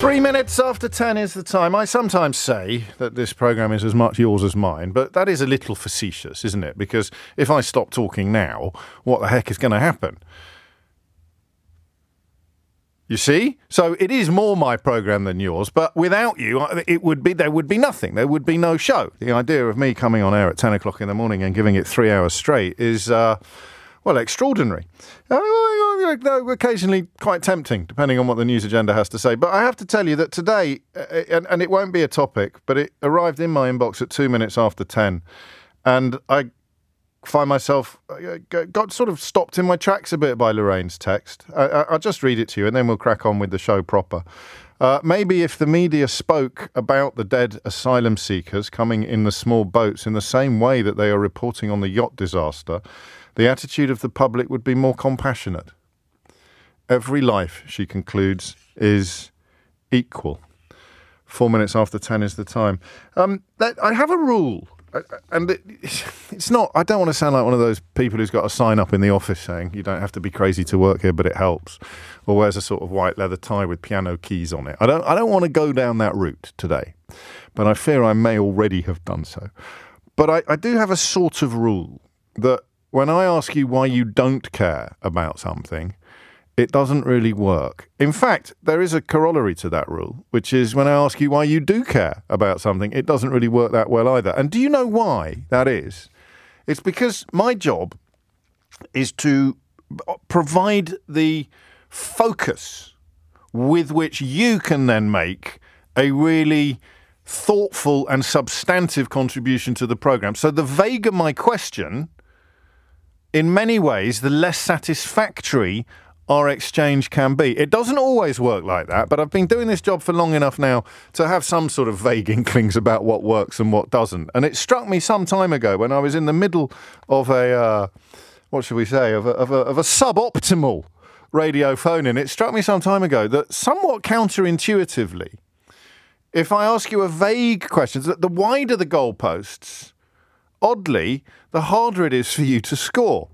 3 minutes after 10 is the time. I sometimes say that this programme is as much yours as mine, but that is a little facetious, isn't it? Because if I stop talking now, what the heck is going to happen? You see? So it is more my programme than yours, but without you, there would be nothing. There would be no show. The idea of me coming on air at 10 o'clock in the morning and giving it 3 hours straight is, extraordinary. Occasionally quite tempting, depending on what the news agenda has to say. But I have to tell you that today, and it won't be a topic, but it arrived in my inbox at 2 minutes after 10, and I find myself got sort of stopped in my tracks a bit by Lorraine's text. I'll just read it to you and then we'll crack on with the show proper. Maybe if the media spoke about the dead asylum seekers coming in the small boats in the same way that they are reporting on the yacht disaster, the attitude of the public would be more compassionate. Every life, she concludes, is equal. 4 minutes after 10 is the time. I have a rule. And it's not, I don't want to sound like one of those people who's got a sign up in the office saying you don't have to be crazy to work here, but it helps, or wears a sort of white leather tie with piano keys on it. I don't want to go down that route today, but I fear I may already have done so. But I do have a sort of rule that when I ask you why you don't care about something, it doesn't really work. In fact, there is a corollary to that rule, which is when I ask you why you do care about something, it doesn't really work that well either. And do you know why that is? It's because my job is to provide the focus with which you can then make a really thoughtful and substantive contribution to the programme. So the vaguer my question, in many ways, the less satisfactory our exchange can be. It doesn't always work like that, but I've been doing this job for long enough now to have some sort of vague inklings about what works and what doesn't. And it struck me some time ago when I was in the middle of a, of a suboptimal radio phone-in. It struck me some time ago that somewhat counterintuitively, if I ask you a vague question, the wider the goalposts, oddly, the harder it is for you to score.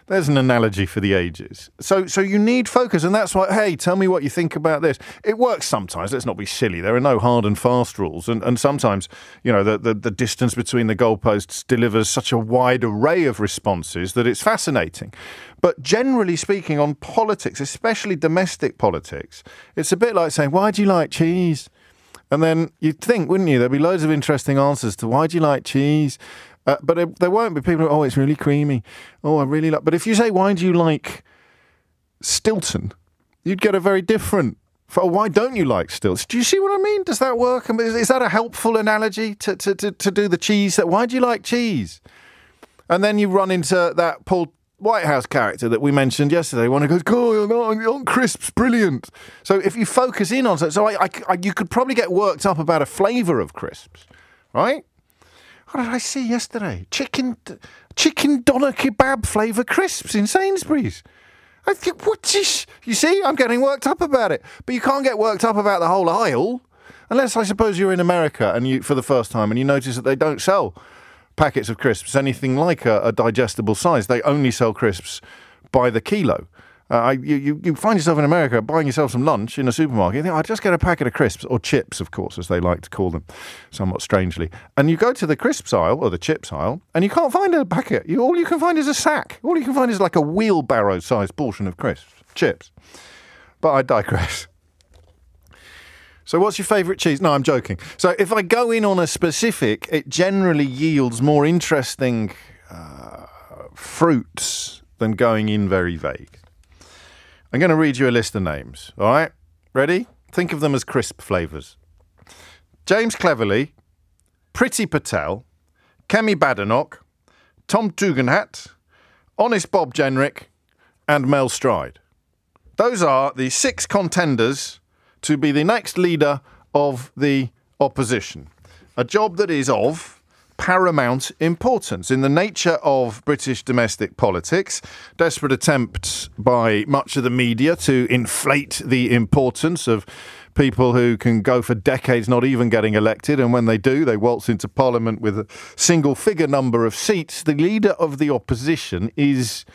There's an analogy for the ages. So you need focus, and that's why, hey, tell me what you think about this. It works sometimes. Let's not be silly. There are no hard and fast rules. And sometimes, you know, the distance between the goalposts delivers such a wide array of responses that it's fascinating. But generally speaking, on politics, especially domestic politics, it's a bit like saying, why do you like cheese? And then you'd think, wouldn't you, there'd be loads of interesting answers to why do you like cheese? But there won't be people who, oh, it's really creamy. Oh, I really like... But if you say, why do you like Stilton? You'd get a very different... why don't you like Stilton? Do you see what I mean? Does that work? I mean, is that a helpful analogy to do the cheese? Why do you like cheese? And then you run into that Paul Whitehouse character that we mentioned yesterday. One who goes, oh, on crisps, brilliant. So if you focus in on... you could probably get worked up about a flavour of crisps, right? What did I see yesterday? Chicken doner kebab flavour crisps in Sainsbury's. I think, what is... You see, I'm getting worked up about it. But you can't get worked up about the whole aisle. Unless, I suppose, you're in America and you for the first time and you notice that they don't sell packets of crisps anything like a digestible size. They only sell crisps by the kilo. You find yourself in America buying yourself some lunch in a supermarket. You think, I'll just get a packet of crisps, or chips, of course, as they like to call them, somewhat strangely. And you go to the crisps aisle, or the chips aisle, and you can't find a packet. All you can find is a sack. All you can find is like a wheelbarrow-sized portion of chips. But I digress. So what's your favourite cheese? No, I'm joking. So if I go in on a specific, it generally yields more interesting fruits than going in very vague. I'm going to read you a list of names, all right? Ready? Think of them as crisp flavours. James Cleverly, Priti Patel, Kemi Badenoch, Tom Tugendhat, Honest Bob Jenrick, and Mel Stride. Those are the 6 contenders to be the next leader of the opposition. A job that is of paramount importance in the nature of British domestic politics. Desperate attempts by much of the media to inflate the importance of people who can go for decades not even getting elected, and when they do, they waltz into Parliament with a single-figure number of seats. The leader of the opposition is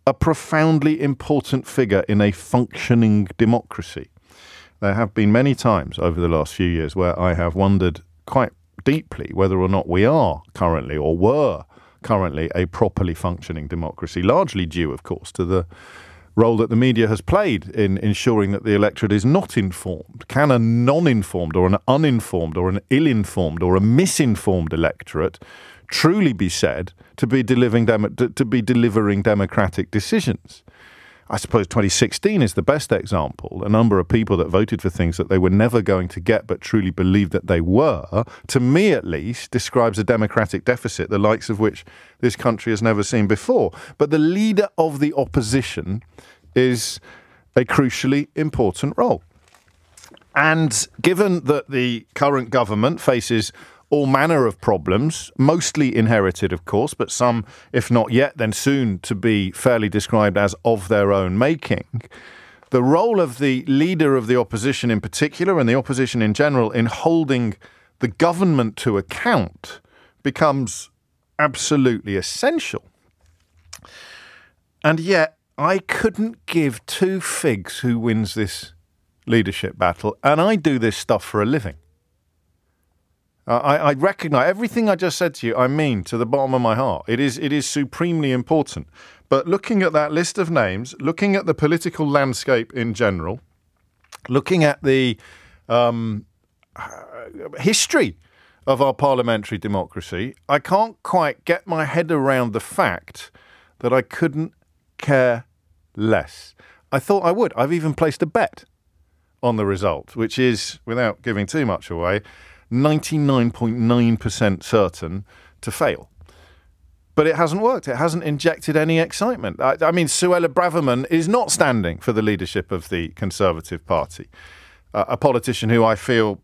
a profoundly important figure in a functioning democracy. there have been many times over the last few years where I have wondered quite deeply whether or not we are currently or were currently a properly functioning democracy, largely due, of course, to the role that the media has played in ensuring that the electorate is not informed. Can a non-informed or an uninformed or an ill-informed or a misinformed electorate truly be said to be delivering democratic decisions? I suppose 2016 is the best example. A number of people that voted for things that they were never going to get but truly believed that they were, to me at least, describes a democratic deficit, the likes of which this country has never seen before. But the leader of the opposition is a crucially important role. And given that the current government faces all manner of problems, mostly inherited, of course, but some, if not yet, then soon to be fairly described as of their own making, the role of the leader of the opposition in particular and the opposition in general in holding the government to account becomes absolutely essential. And yet, I couldn't give two figs who wins this leadership battle, and I do this stuff for a living. I recognise everything I just said to you, I mean to the bottom of my heart. It is supremely important. But looking at that list of names, looking at the political landscape in general, looking at the history of our parliamentary democracy, I can't quite get my head around the fact that I couldn't care less. I thought I would. I've even placed a bet on the result, which is, without giving too much away, 99.9% certain to fail. But it hasn't worked. It hasn't injected any excitement. I mean, Suella Braverman is not standing for the leadership of the Conservative Party, a politician who I feel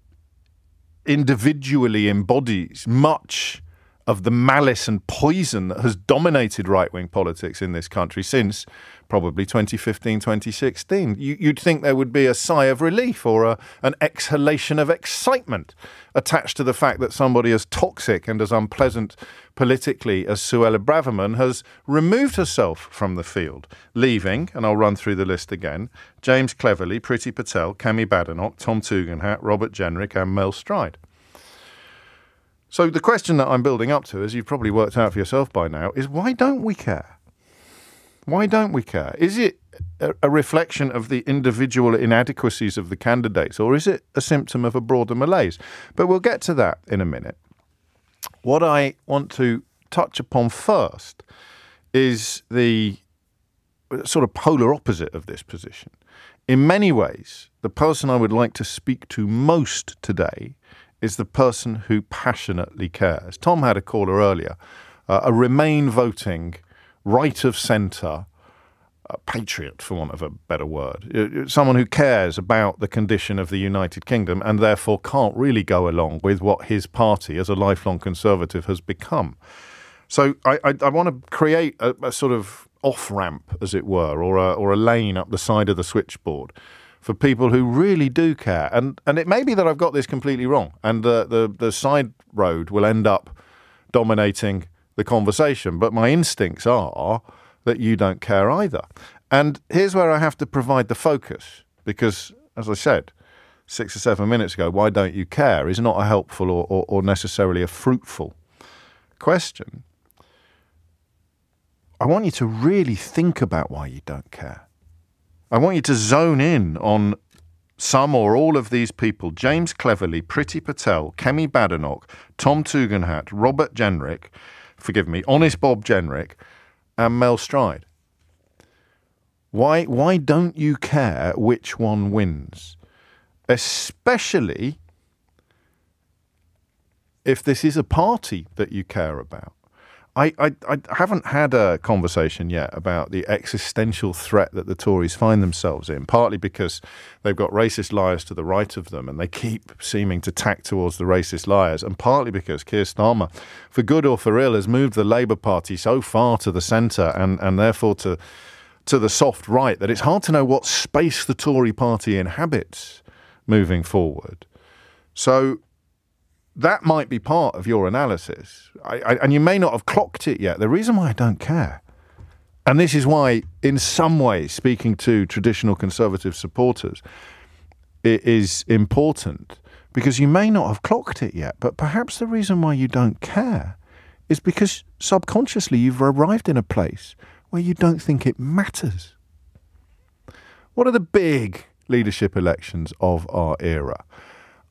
individually embodies much of the malice and poison that has dominated right-wing politics in this country since probably 2015, 2016. You'd think there would be a sigh of relief or an exhalation of excitement attached to the fact that somebody as toxic and as unpleasant politically as Suella Braverman has removed herself from the field, leaving, and I'll run through the list again, James Cleverly, Priti Patel, Kemi Badenoch, Tom Tugendhat, Robert Jenrick and Mel Stride. So the question that I'm building up to, as you've probably worked out for yourself by now, is why don't we care? Why don't we care? Is it a reflection of the individual inadequacies of the candidates, or is it a symptom of a broader malaise? But we'll get to that in a minute. What I want to touch upon first is the sort of polar opposite of this position. In many ways, the person I would like to speak to most today is the person who passionately cares. Tom had a caller earlier, a Remain voting, right of centre, patriot, for want of a better word, someone who cares about the condition of the United Kingdom and therefore can't really go along with what his party, as a lifelong Conservative, has become. So I want to create a sort of off-ramp, as it were, or a lane up the side of the switchboard for people who really do care. And it may be that I've got this completely wrong, and the side road will end up dominating the conversation. But my instincts are that you don't care either. And here's where I have to provide the focus, because, as I said 6 or 7 minutes ago, why don't you care is not a helpful or necessarily a fruitful question. I want you to really think about why you don't care. I want you to zone in on some or all of these people: James Cleverly, Priti Patel, Kemi Badenoch, Tom Tugendhat, Robert Jenrick, Honest Bob Jenrick, and Mel Stride. Why don't you care which one wins? Especially if this is a party that you care about. I haven't had a conversation yet about the existential threat that the Tories find themselves in, partly because they've got racist liars to the right of them and they keep seeming to tack towards the racist liars, and partly because Keir Starmer, for good or for ill, has moved the Labour Party so far to the centre and therefore to the soft right that it's hard to know what space the Tory party inhabits moving forward. So that might be part of your analysis, and you may not have clocked it yet. The reason why I don't care, and this is why, in some ways, speaking to traditional Conservative supporters, is important because you may not have clocked it yet, but perhaps the reason why you don't care is because subconsciously you've arrived in a place where you don't think it matters. What are the big leadership elections of our era?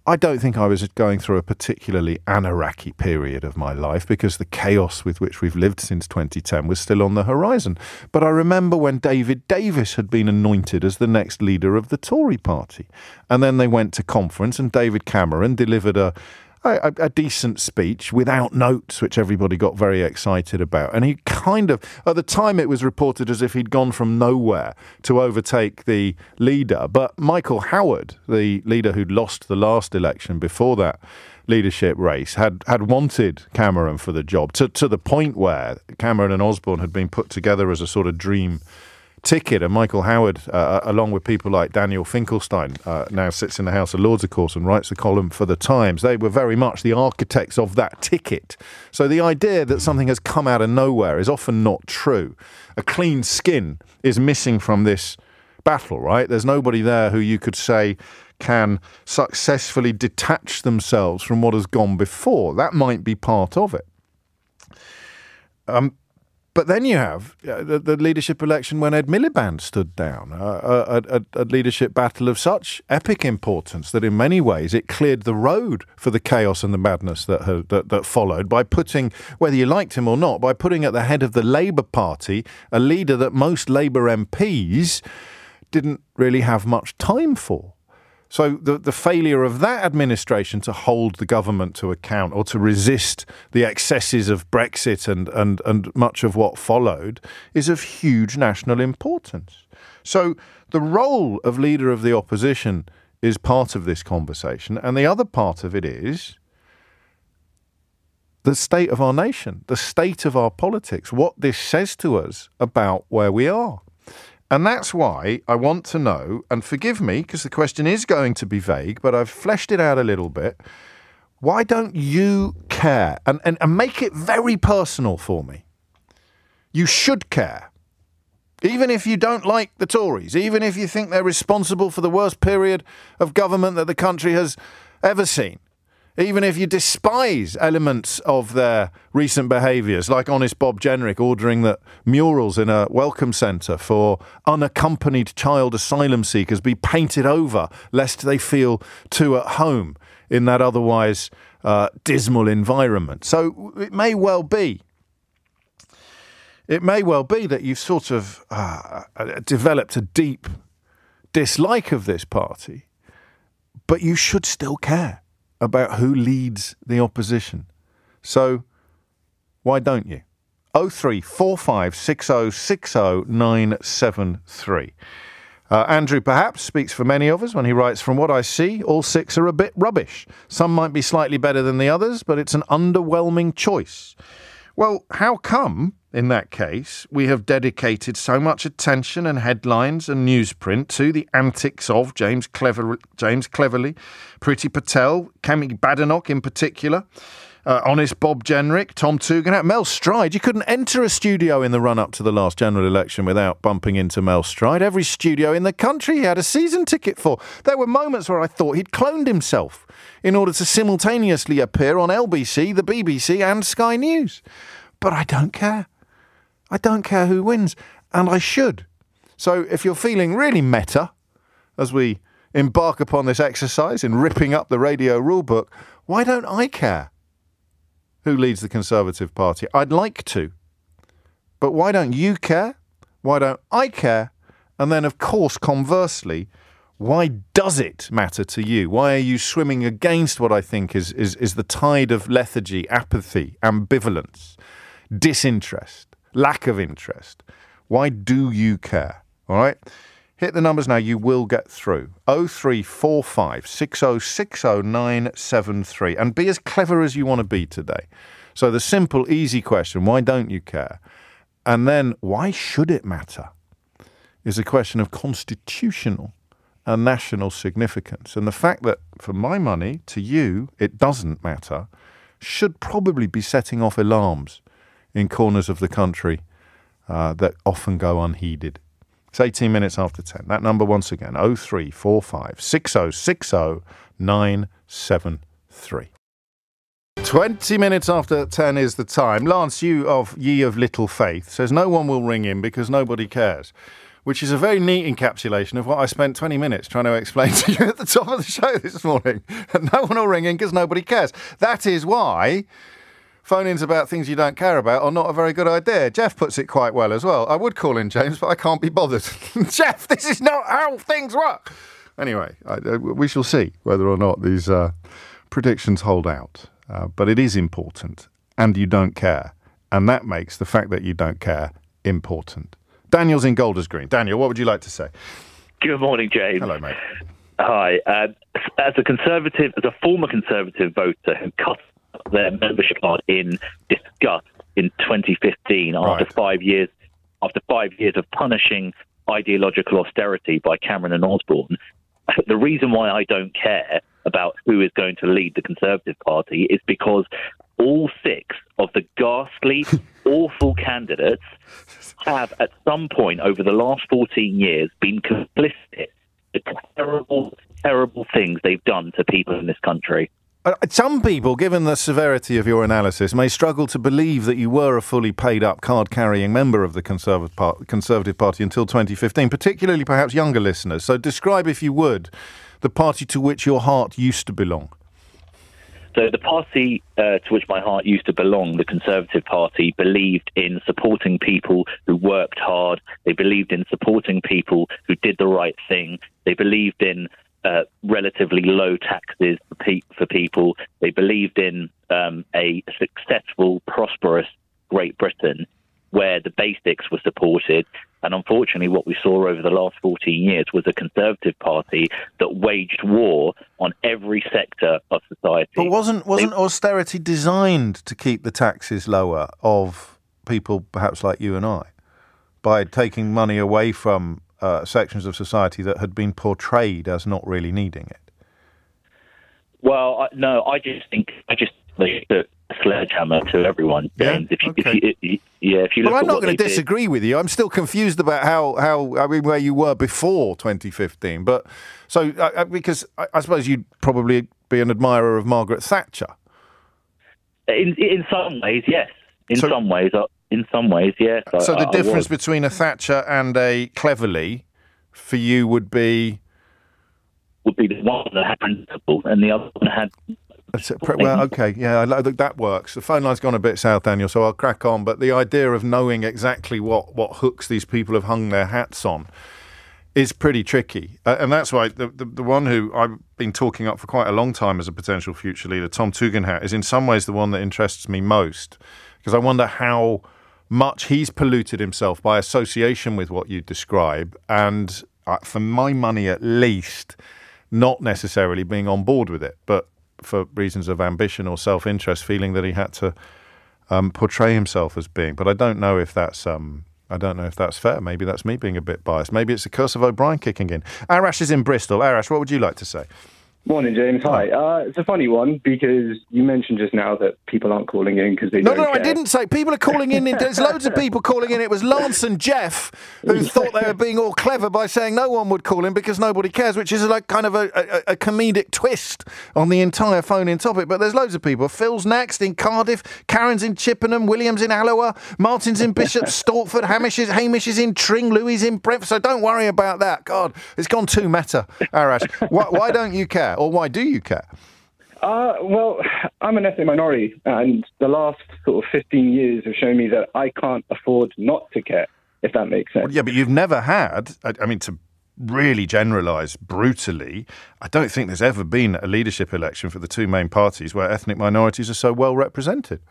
I don't think I was going through a particularly anarchy period of my life because the chaos with which we've lived since 2010 was still on the horizon. But I remember when David Davis had been anointed as the next leader of the Tory party. And then they went to conference and David Cameron delivered a decent speech without notes, which everybody got very excited about. And he kind of, at the time it was reported as if he'd gone from nowhere to overtake the leader. But Michael Howard, the leader who'd lost the last election before that leadership race, had wanted Cameron for the job to the point where Cameron and Osborne had been put together as a sort of dream ticket, and Michael Howard, along with people like Daniel Finkelstein, now sits in the House of Lords, of course, and writes the column for The Times. They were very much the architects of that ticket. So the idea that something has come out of nowhere is often not true. A clean skin is missing from this battle, right? There's nobody there who you could say can successfully detach themselves from what has gone before. That might be part of it. But then you have the leadership election when Ed Miliband stood down, a leadership battle of such epic importance that in many ways it cleared the road for the chaos and the madness that followed by putting, whether you liked him or not, by putting at the head of the Labour Party a leader that most Labour MPs didn't really have much time for. So the failure of that administration to hold the government to account or to resist the excesses of Brexit and much of what followed is of huge national importance. So the role of leader of the opposition is part of this conversation. And the other part of it is the state of our nation, the state of our politics, what this says to us about where we are. And that's why I want to know, and forgive me, because the question is going to be vague, but I've fleshed it out a little bit. Why don't you care? And make it very personal for me. You should care. Even if you don't like the Tories, even if you think they're responsible for the worst period of government that the country has ever seen. Even if you despise elements of their recent behaviours, like honest Bob Jenrick ordering that murals in a welcome centre for unaccompanied child asylum seekers be painted over lest they feel too at home in that otherwise dismal environment. So it may well be that you've sort of developed a deep dislike of this party, but you should still care about who leads the opposition. So why don't you? 0345 6060 973. Andrew perhaps speaks for many of us when he writes, from what I see, all six are a bit rubbish. Some might be slightly better than the others, but it's an underwhelming choice. Well, how come, in that case, we have dedicated so much attention and headlines and newsprint to the antics of James Cleverly, Priti Patel, Kemi Badenoch in particular, honest Bob Jenrick, Tom Tugendhat, Mel Stride? You couldn't enter a studio in the run-up to the last general election without bumping into Mel Stride. Every studio in the country he had a season ticket for. There were moments where I thought he'd cloned himself in order to simultaneously appear on LBC, the BBC and Sky News. But I don't care. I don't care who wins, and I should. So if you're feeling really meta as we embark upon this exercise in ripping up the radio rulebook, why don't I care who leads the Conservative Party? I'd like to. But why don't you care? Why don't I care? And then, of course, conversely, why does it matter to you? Why are you swimming against what I think is the tide of lethargy, apathy, ambivalence, disinterest, lack of interest? Why do you care? All right? Hit the numbers now. You will get through. 0345 6060 973. And be as clever as you want to be today. So the simple, easy question, why don't you care? And then, why should it matter? Is a question of constitutional and national significance. And the fact that, for my money, to you, it doesn't matter, should probably be setting off alarms in corners of the country that often go unheeded. It's 18 minutes after 10. That number once again, 0345 6060 973. 20 minutes after 10 is the time. Lance, you of Ye of Little Faith, says no one will ring in because nobody cares, which is a very neat encapsulation of what I spent 20 minutes trying to explain to you at the top of the show this morning. No one will ring in because nobody cares. That is why phone-ins about things you don't care about are not a very good idea. Jeff puts it quite well as well. I would call in James, but I can't be bothered. Jeff, this is not how things work. Anyway, we shall see whether or not these predictions hold out. But it is important, and you don't care. And that makes the fact that you don't care important. Daniel's in Golders Green. Daniel, what would you like to say? Good morning, James. Hello, mate. Hi. As a former Conservative voter who cut their membership card in disgust in 2015 after 5 years of punishing ideological austerity by Cameron and Osborne, the reason why I don't care about who is going to lead the Conservative Party is because all 6 of the ghastly, awful candidates have at some point over the last 14 years been complicit in the terrible, terrible things they've done to people in this country. Some people, given the severity of your analysis, may struggle to believe that you were a fully paid-up, card-carrying member of the Conservative Party until 2015, particularly perhaps younger listeners. So describe, if you would, the party to which your heart used to belong. So the party to which my heart used to belong, the Conservative Party, believed in supporting people who worked hard. They believed in supporting people who did the right thing. They believed in relatively low taxes for people. They believed in a successful, prosperous Great Britain where the basics were supported. And unfortunately, what we saw over the last 14 years was a Conservative Party that waged war on every sector of society. But wasn't austerity designed to keep the taxes lower of people perhaps like you and I, by taking money away from sections of society that had been portrayed as not really needing it? Well, no, I just think they took a sledgehammer to everyone, James. Yeah, if you look I'm not going to disagree with you. I'm still confused about where you were before 2015. But so because I suppose you'd probably be an admirer of Margaret Thatcher. In some ways, yes. In some ways, yes. So the difference between a Thatcher and a Cleverly for you would be the one that had principle and the other one had. Well, okay, yeah, that works. The phone line's gone a bit south, Daniel, so I'll crack on. But the idea of knowing exactly what hooks these people have hung their hats on is pretty tricky. And that's why the one who I've been talking up for quite a long time as a potential future leader, Tom Tugendhat, is in some ways the one that interests me most, because I wonder how much he's polluted himself by association with what you describe, and for my money at least, not necessarily being on board with it, but for reasons of ambition or self-interest, feeling that he had to portray himself as being. But I don't know if that's fair. Maybe that's me being a bit biased. Maybe it's the curse of O'Brien kicking in. Arash is in Bristol. Arash, what would you like to say? Morning, James. Hi. It's a funny one because you mentioned just now that people aren't calling in because they don't care. I didn't say people are calling in. There's loads of people calling in. It was Lance and Jeff who thought they were being all clever by saying no one would call in because nobody cares, which is like kind of a comedic twist on the entire phone-in topic. But there's loads of people. Phil's next in Cardiff, Karen's in Chippenham, William's in Alloa, Martin's in Bishop Stortford, Hamish is in Tring, Louis is in Brentford. So don't worry about that. God, it's gone too meta, Arash. Why don't you care? Or why do you care? Well, I'm an ethnic minority, and the last sort of 15 years have shown me that I can't afford not to care, if that makes sense. Well, yeah, but you've never had, I mean, to really generalise brutally, I don't think there's ever been a leadership election for the two main parties where ethnic minorities are so well represented.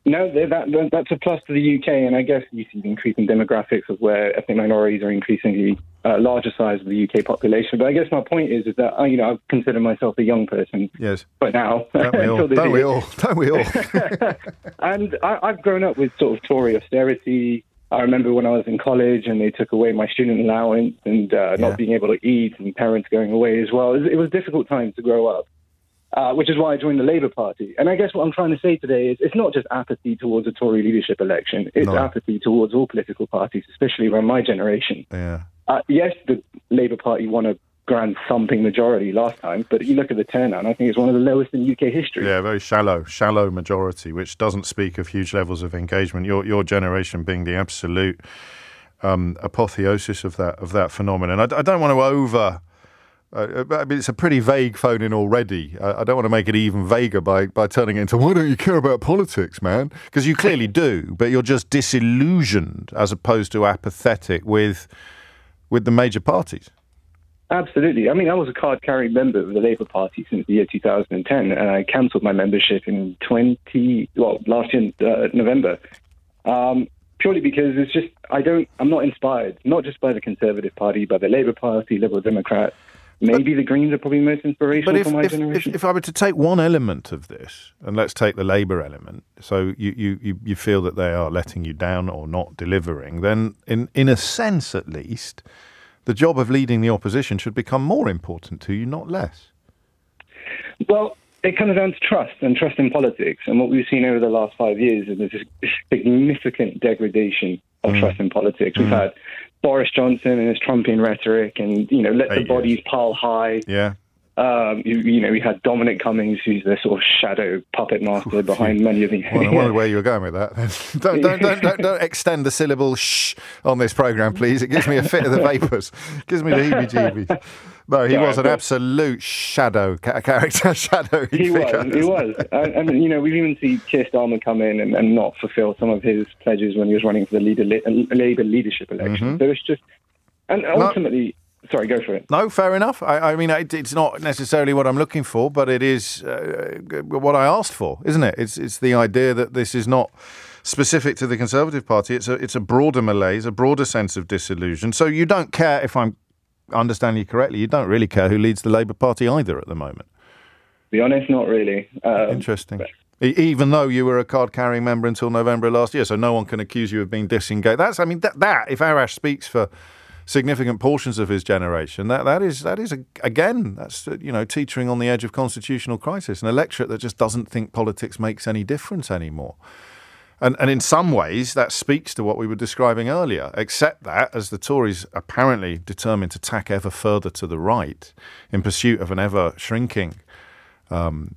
No, that's a plus to the UK, and I guess you see the increasing demographics of where ethnic minorities are increasingly larger size of the UK population. But I guess my point is that I consider myself a young person. Yes. Right now. Don't we all? And I've grown up with sort of Tory austerity. I remember when I was in college and they took away my student allowance and not being able to eat and parents going away as well. It was a difficult time to grow up. which is why I joined the Labour Party. And I guess what I'm trying to say today is it's not just apathy towards a Tory leadership election. It's apathy towards all political parties, especially around my generation. Yeah. Yes, the Labour Party won a grand thumping majority last time, but you look at the turnout, and I think it's one of the lowest in UK history. Yeah, very shallow majority, which doesn't speak of huge levels of engagement. Your generation being the absolute apotheosis of that phenomenon. I don't want to I mean, it's a pretty vague phone-in already. I don't want to make it even vaguer by turning it into, why don't you care about politics, man? Because you clearly do, but you're just disillusioned as opposed to apathetic with the major parties. Absolutely. I mean, I was a card-carrying member of the Labour Party since the year 2010, and I cancelled my membership in last year, November, purely because it's just, I'm not inspired, not just by the Conservative Party, by the Labour Party, Liberal Democrat. Maybe the Greens are probably most inspirational for my generation. If I were to take one element of this, and let's take the Labour element, so you feel that they are letting you down or not delivering, then in a sense at least, the job of leading the opposition should become more important to you, not less. Well, it comes down to trust and trust in politics. And what we've seen over the last 5 years is there's a significant degradation of trust in politics. We've had Boris Johnson and his Trumpian rhetoric and, let the bodies pile high. Yeah. We had Dominic Cummings, who's the sort of shadow puppet master behind many of the... I wonder where you were going with that. Don't extend the syllable "shh" on this programme, please. It gives me a fit of the vapours. It gives me the heebie-jeebies. No, he was an absolute character. He was. And we've even seen Keir Starmer come in and not fulfil some of his pledges when he was running for the Labour leadership election. So it's just... And ultimately... Sorry, go for it. No, fair enough. I mean, it's not necessarily what I'm looking for, but it is what I asked for, isn't it? It's the idea that this is not specific to the Conservative Party. It's a broader malaise, a broader sense of disillusion. So you don't care, if I'm understanding you correctly, you don't really care who leads the Labour Party either at the moment. To be honest, not really. Interesting. Even though you were a card-carrying member until November last year, so no one can accuse you of being disengaged. That if Arash speaks for significant portions of his generation, that is again, that's teetering on the edge of constitutional crisis, an electorate that just doesn't think politics makes any difference anymore. And in some ways that speaks to what we were describing earlier, except that as the Tories apparently determined to tack ever further to the right in pursuit of an ever shrinking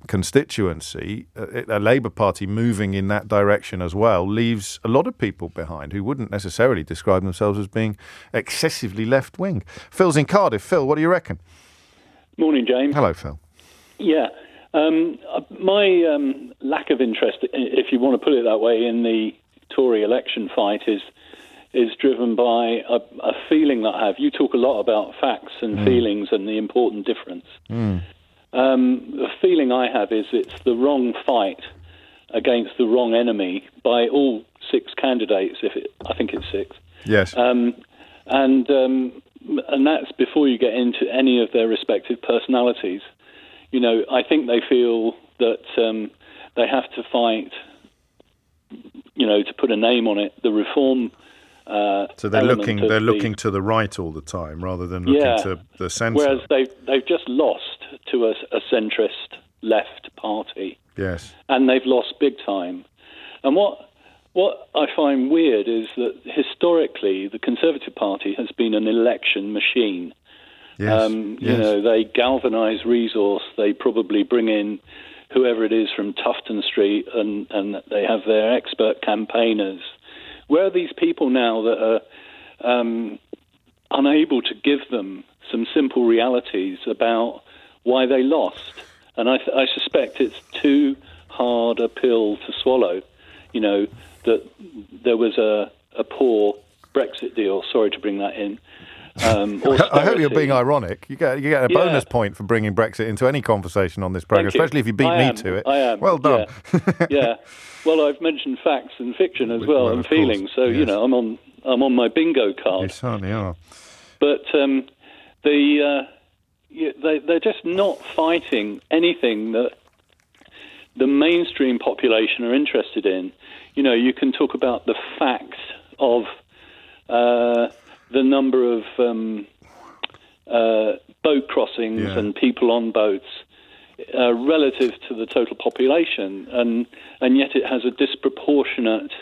constituency, a Labour Party moving in that direction as well leaves a lot of people behind who wouldn't necessarily describe themselves as being excessively left-wing. Phil's in Cardiff. Phil, what do you reckon? Morning, James. Hello, Phil. Yeah. My lack of interest, if you want to put it that way, in the Tory election fight is driven by a feeling that I have. You talk a lot about facts and feelings and the important difference. The feeling I have is it's the wrong fight against the wrong enemy by all six candidates. I think it's six. Yes. And that's before you get into any of their respective personalities. I think they feel that they have to fight, to put a name on it, the reform. So they're looking to the right all the time rather than looking to the centre. Whereas they've just lost to a centrist left party. Yes. And they've lost big time. And what I find weird is that historically the Conservative Party has been an election machine. Yes. They galvanise resource. They probably bring in whoever it is from Tufton Street and they have their expert campaigners. Where are these people now that are unable to give them some simple realities about why they lost? And I suspect it's too hard a pill to swallow, that there was a poor Brexit deal. Sorry to bring that in. I hope you're being ironic. You get a bonus point for bringing Brexit into any conversation on this programme, especially if you beat me to it. I am. Well done. Yeah. Well, I've mentioned facts and fiction as well, and feelings. So yes. I'm on my bingo card. You certainly are. But they're just not fighting anything that the mainstream population are interested in. You can talk about the facts of the number of boat crossings and people on boats. relative to the total population, and yet it has a disproportionate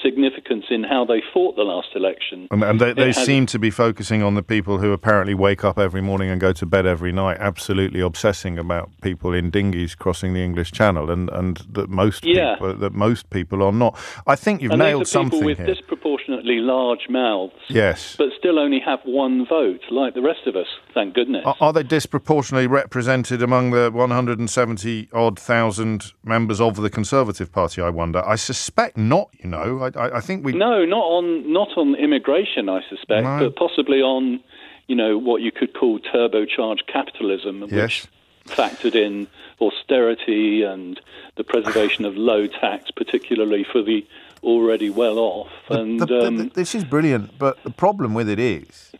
significance in how they fought the last election. And they seem to be focusing on the people who apparently wake up every morning and go to bed every night, absolutely obsessing about people in dinghies crossing the English Channel, and that most people are not. I think you've nailed something here. And these are people with disproportionately large mouths, yes, but still only have one vote, like the rest of us. Thank goodness. Are they disproportionately represented among the 170-odd thousand members of the Conservative Party, I wonder? I suspect not, you know. I think we... No, not on immigration, I suspect, but possibly on, you know, what you could call turbocharged capitalism, which factored in austerity and the preservation of low tax, particularly for the already well-off. This is brilliant, but the problem with it is...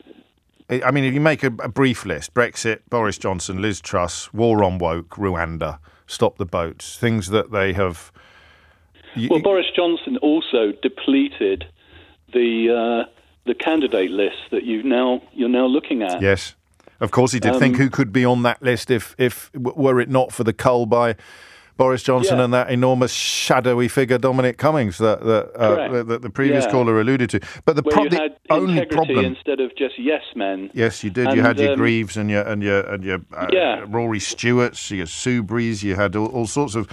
I mean, if you make a brief list, Brexit, Boris Johnson, Liz Truss, war on woke, Rwanda, stop the boats, things that they have... Well, Boris Johnson also depleted the candidate list that you're now looking at. Yes, of course he did. Think who could be on that list if were it not for the cull by Boris Johnson and that enormous shadowy figure Dominic Cummings that the previous caller alluded to. But you had only integrity problem instead of just yes men. Yes, you did. You had your Greaves and your Rory Stewarts, your Soubries. You had all sorts of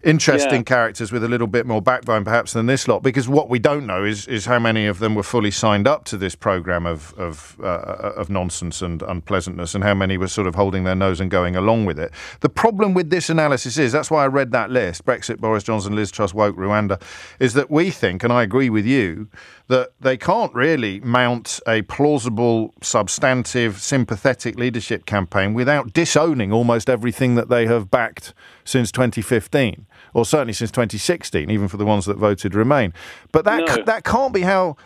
interesting characters with a little bit more backbone perhaps than this lot, because what we don't know is how many of them were fully signed up to this programme of nonsense and unpleasantness, and how many were sort of holding their nose and going along with it. The problem with this analysis is, that's why I read that list, Brexit, Boris Johnson, Liz Truss, woke, Rwanda, is that we think, and I agree with you, that they can't really mount a plausible, substantive, sympathetic leadership campaign without disowning almost everything that they have backed since 2015, or certainly since 2016, even for the ones that voted Remain. But that can't be how...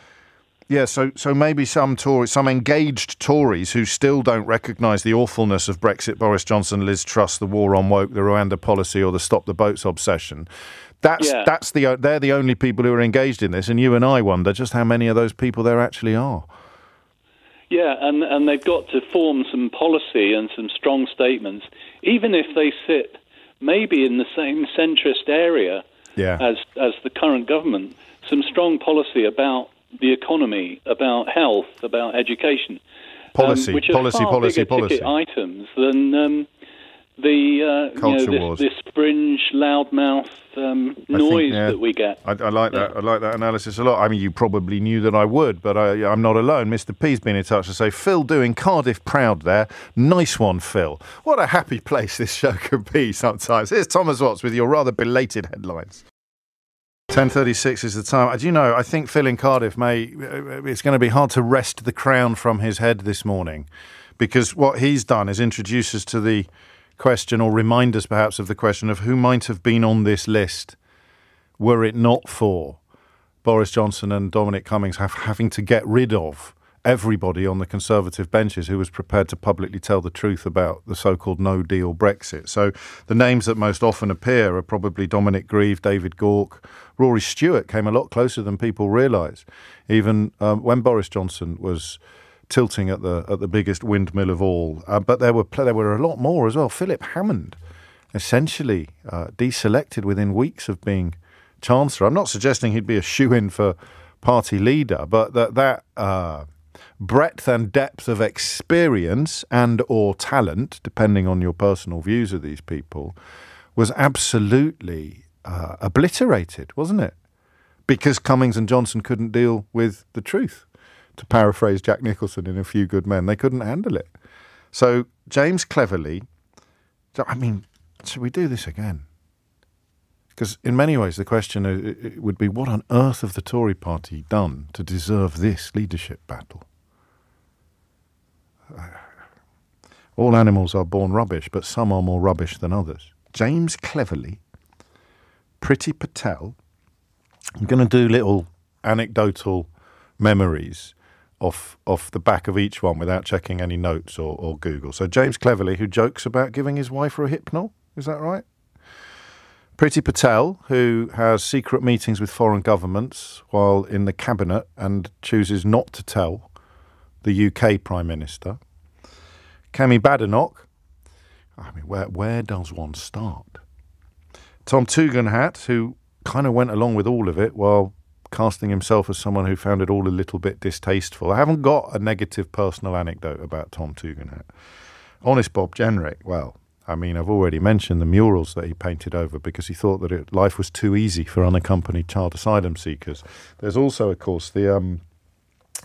Yeah, so maybe some Tories, some engaged Tories who still don't recognise the awfulness of Brexit, Boris Johnson, Liz Truss, the war on woke, the Rwanda policy, or the stop the boats obsession. They're the only people who are engaged in this, and you and I wonder just how many of those people there actually are. Yeah, and they've got to form some policy and some strong statements, even if they sit maybe in the same centrist area as the current government, some strong policy about the economy, about health, about education, which are far bigger ticket items than this fringe, loudmouth noise that we get. I like that. I like that analysis a lot. I mean, you probably knew that I would, but I'm not alone. Mr. P's been in touch to say, Phil doing Cardiff proud there. Nice one, Phil. What a happy place this show could be sometimes. Here's Thomas Watts with your rather belated headlines. 10:36 is the time. Do you know, I think Phil in Cardiff it's going to be hard to wrest the crown from his head this morning, because what he's done is introduce us to the question, or remind us perhaps of the question of who might have been on this list were it not for Boris Johnson and Dominic Cummings having to get rid of everybody on the Conservative benches who was prepared to publicly tell the truth about the so-called no-deal Brexit. So the names that most often appear are probably Dominic Grieve, David Gauke. Rory Stewart came a lot closer than people realise, even when Boris Johnson was tilting at the biggest windmill of all. But there were a lot more as well. Philip Hammond, essentially deselected within weeks of being Chancellor. I'm not suggesting he'd be a shoo-in for party leader, but that breadth and depth of experience and or talent, depending on your personal views of these people, was absolutely obliterated, wasn't it? Because Cummings and Johnson couldn't deal with the truth. To paraphrase Jack Nicholson in A Few Good Men, they couldn't handle it. So James Cleverly, I mean, should we do this again? Because in many ways the question it would be, what on earth have the Tory party done to deserve this leadership battle? All animals are born rubbish, but some are more rubbish than others. James Cleverly, Priti Patel. I'm going to do little anecdotal memories off the back of each one without checking any notes or Google. So James Cleverly, who jokes about giving his wife a hypnol, is that right? Priti Patel, who has secret meetings with foreign governments while in the cabinet and chooses not to tell the UK Prime Minister. Kemi Badenoch, I mean, where does one start? Tom Tugendhat, who kind of went along with all of it while casting himself as someone who found it all a little bit distasteful. I haven't got a negative personal anecdote about Tom Tugendhat. Honest Bob Jenrick, well, I mean, I've already mentioned the murals that he painted over because he thought that life was too easy for unaccompanied child asylum seekers. There's also, of course, the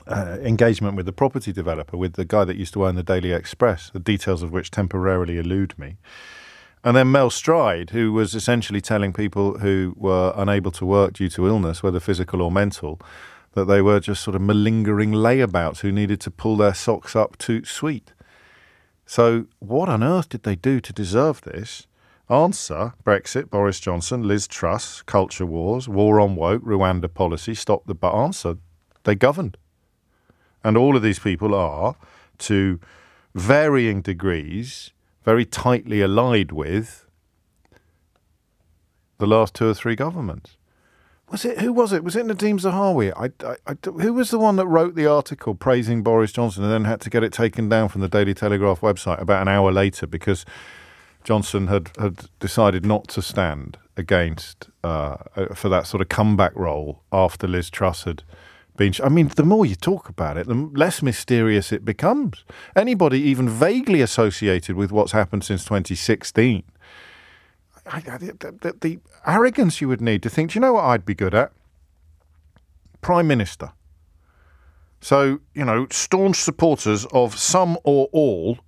engagement with the property developer, with the guy that used to own the Daily Express, the details of which temporarily elude me. And then Mel Stride, who was essentially telling people who were unable to work due to illness, whether physical or mental, that they were just sort of malingering layabouts who needed to pull their socks up too sweet. So what on earth did they do to deserve this? Answer: Brexit, Boris Johnson, Liz Truss, culture wars, war on woke, Rwanda policy, stop the... But answer: they governed. And all of these people are, to varying degrees, very tightly allied with the last 2 or 3 governments. Who was it? Was it Nadeem Zahawi? Who was the one that wrote the article praising Boris Johnson and then had to get it taken down from the Daily Telegraph website about an hour later because Johnson had decided not to stand against for that sort of comeback role after Liz Truss had been... I mean, the more you talk about it, the less mysterious it becomes. Anybody even vaguely associated with what's happened since 2016... The arrogance you would need to think, do you know what I'd be good at? Prime Minister. So, staunch supporters of some or all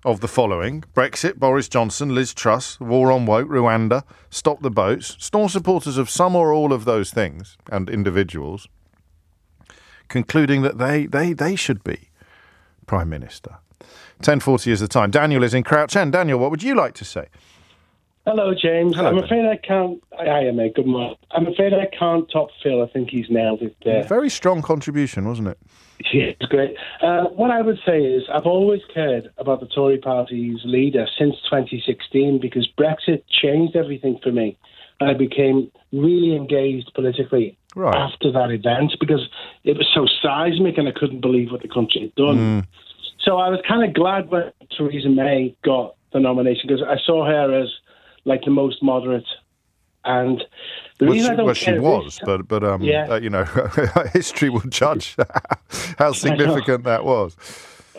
of the following: Brexit, Boris Johnson, Liz Truss, war on woke, Rwanda, stop the boats. Staunch supporters of some or all of those things and individuals, concluding that they should be Prime Minister. 10:40 is the time. Daniel is in Crouch End. Daniel, what would you like to say? Hello, James. Hello, I'm afraid I can't... Hiya, mate. Good morning. I'm afraid I can't top Phil. I think he's nailed it there. Very strong contribution, wasn't it? Yeah, it's great. What I would say is I've always cared about the Tory party's leader since 2016 because Brexit changed everything for me. I became really engaged politically after that event because it was so seismic and I couldn't believe what the country had done. So I was kind of glad when Theresa May got the nomination because I saw her as like the most moderate, and the reason I don't care history will judge how significant that was.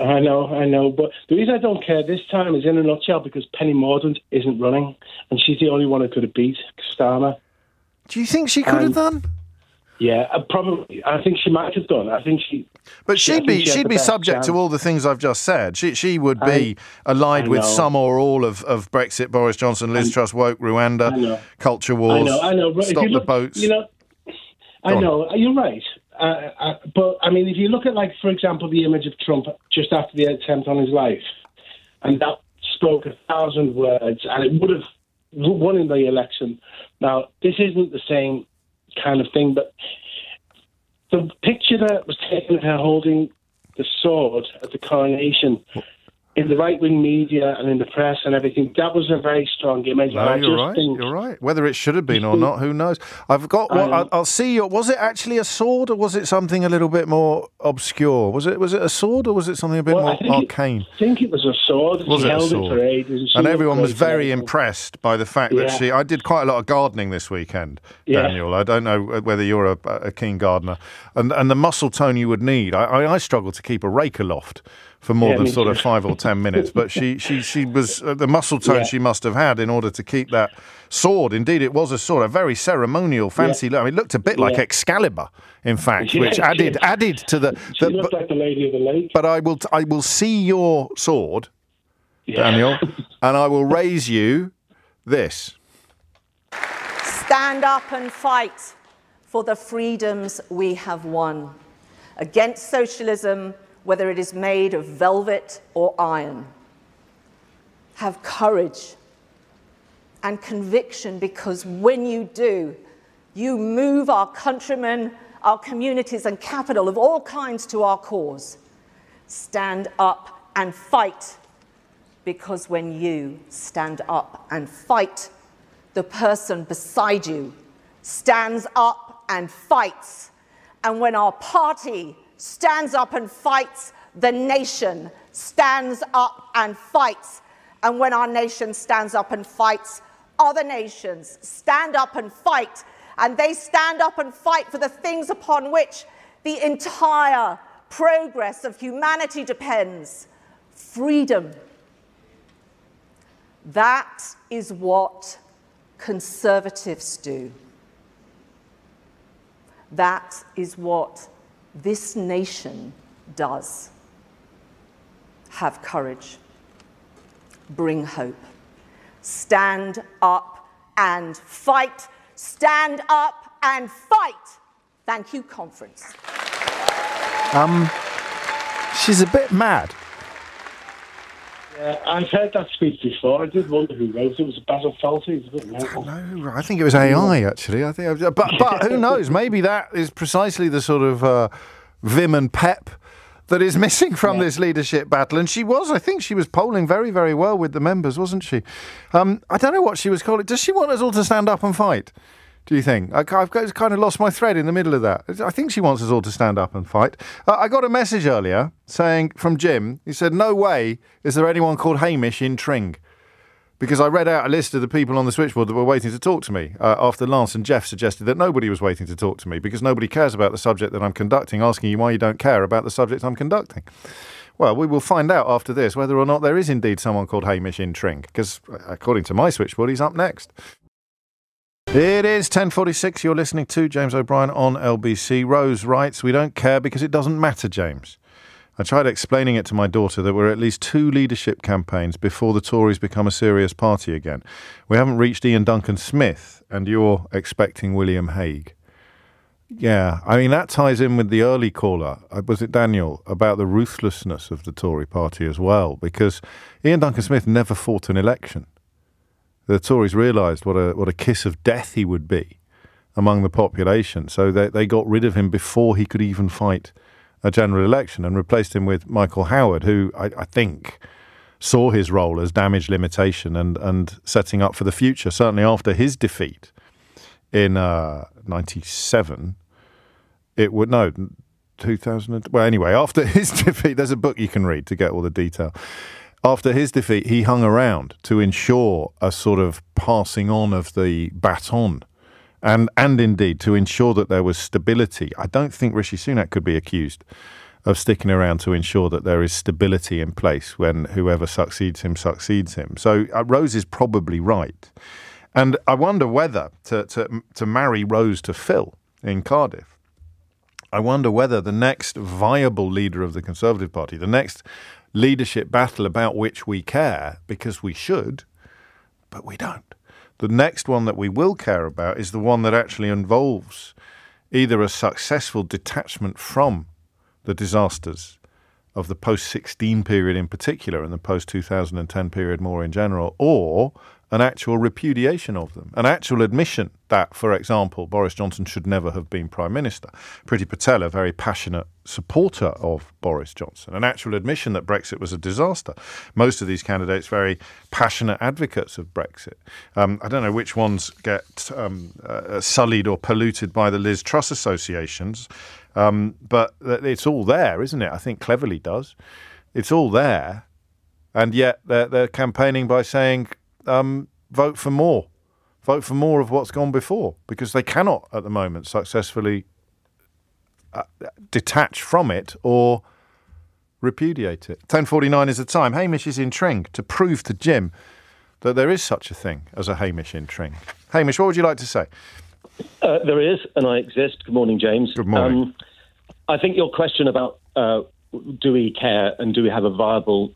I know, but the reason I don't care this time is in a nutshell because Penny Mordaunt isn't running, and she's the only one who could have beat Starmer. Do you think she could have done? Yeah, probably. I think she might have done. I think she. But she'd be subject to all the things I've just said. She would be allied with some or all of Brexit, Boris Johnson, Liz Truss, woke, Rwanda, culture wars. I know. Stop the boats. I know. You're right. But I mean, if you look at, like, for example, the image of Trump just after the attempt on his life, and that spoke 1,000 words, and it would have won in the election. Now, this isn't the same kind of thing, but the picture that was taken of her holding the sword at the coronation in the right-wing media and in the press and everything, that was a very strong image. No, you're right. Whether it should have been or not, who knows? I've got. I'll see. Was it actually a sword, or was it something a little bit more obscure? Was it a sword, or was it something a bit more arcane? I think it was a sword. Was she it held a sword? It for ages. And everyone was very impressed by the fact that she... I did quite a lot of gardening this weekend, Daniel. I don't know whether you're a keen gardener. And the muscle tone you would need. I struggle to keep a rake aloft for more than sort of 5 or 10 minutes. But she was the muscle tone she must have had in order to keep that sword. Indeed, it was a sword, a very ceremonial, fancy look. I mean, it looked a bit like Excalibur, in fact, which added to the... She looked like the Lady of the Lake. But I will see your sword, Daniel, and I will raise you this. Stand up and fight for the freedoms we have won. Against socialism, whether it is made of velvet or iron. Have courage and conviction, because when you do, you move our countrymen, our communities and capital of all kinds to our cause. Stand up and fight, because when you stand up and fight, the person beside you stands up and fights. And when our party stands up and fights, the nation stands up and fights. And when our nation stands up and fights, other nations stand up and fight. And they stand up and fight for the things upon which the entire progress of humanity depends. Freedom. That is what conservatives do. That is what this nation does. Have courage. Bring hope. Stand up and fight. Stand up and fight. Thank you, conference. She's a bit mad. Yeah, I've heard that speech before. I did wonder who wrote it. It was Basil Fawlty. It was a bit mental. No, I think it was AI, actually. But who knows? Maybe that is precisely the sort of vim and pep that is missing from this leadership battle. And I think she was polling very, very well with the members, wasn't she? I don't know what she was calling. Does she want us all to stand up and fight? Do you think? I've kind of lost my thread in the middle of that. I think she wants us all to stand up and fight. I got a message earlier saying from Jim. He said, "No way is there anyone called Hamish in Tring." Because I read out a list of the people on the switchboard that were waiting to talk to me after Lance and Jeff suggested that nobody was waiting to talk to me because nobody cares about the subject that I'm conducting, asking you why you don't care about the subject I'm conducting. Well, we will find out after this whether or not there is indeed someone called Hamish in Tring, because according to my switchboard, he's up next. It is 10:46. You're listening to James O'Brien on LBC. Rose writes, "We don't care because it doesn't matter, James. I tried explaining it to my daughter that we're at least 2 leadership campaigns before the Tories become a serious party again. We haven't reached Ian Duncan Smith, and you're expecting William Hague." Yeah, I mean, that ties in with the early caller, was it Daniel, about the ruthlessness of the Tory party as well, because Ian Duncan Smith never fought an election. The Tories realised what a kiss of death he would be among the population, so they got rid of him before he could even fight a general election and replaced him with Michael Howard, who I think saw his role as damage limitation and setting up for the future. Certainly after his defeat in 97, 2000. Well, anyway, after his defeat, there's a book you can read to get all the detail. After his defeat, he hung around to ensure a sort of passing on of the baton. And indeed, to ensure that there was stability. I don't think Rishi Sunak could be accused of sticking around to ensure that there is stability in place when whoever succeeds him. So Rose is probably right. And I wonder whether, to marry Rose to Phil in Cardiff, I wonder whether the next viable leader of the Conservative Party, the next leadership battle about which we care, because we should, but we don't. The next one that we will care about is the one that actually involves either a successful detachment from the disasters of the post-16 period in particular and the post-2010 period more in general, or an actual repudiation of them, an actual admission that, for example, Boris Johnson should never have been Prime Minister. Priti Patel, a very passionate supporter of Boris Johnson, an actual admission that Brexit was a disaster. Most of these candidates very passionate advocates of Brexit. I don't know which ones get sullied or polluted by the Liz Truss associations, but it's all there, isn't it? I think Cleverly does. It's all there, and yet they're campaigning by saying, vote for more of what's gone before, because they cannot at the moment successfully detach from it or repudiate it. 10:49 is the time. Hamish is in Tring to prove to Jim that there is such a thing as a Hamish in Tring. Hamish, what would you like to say? There is, and I exist. Good morning, James. Good morning. I think your question about do we care and do we have a viable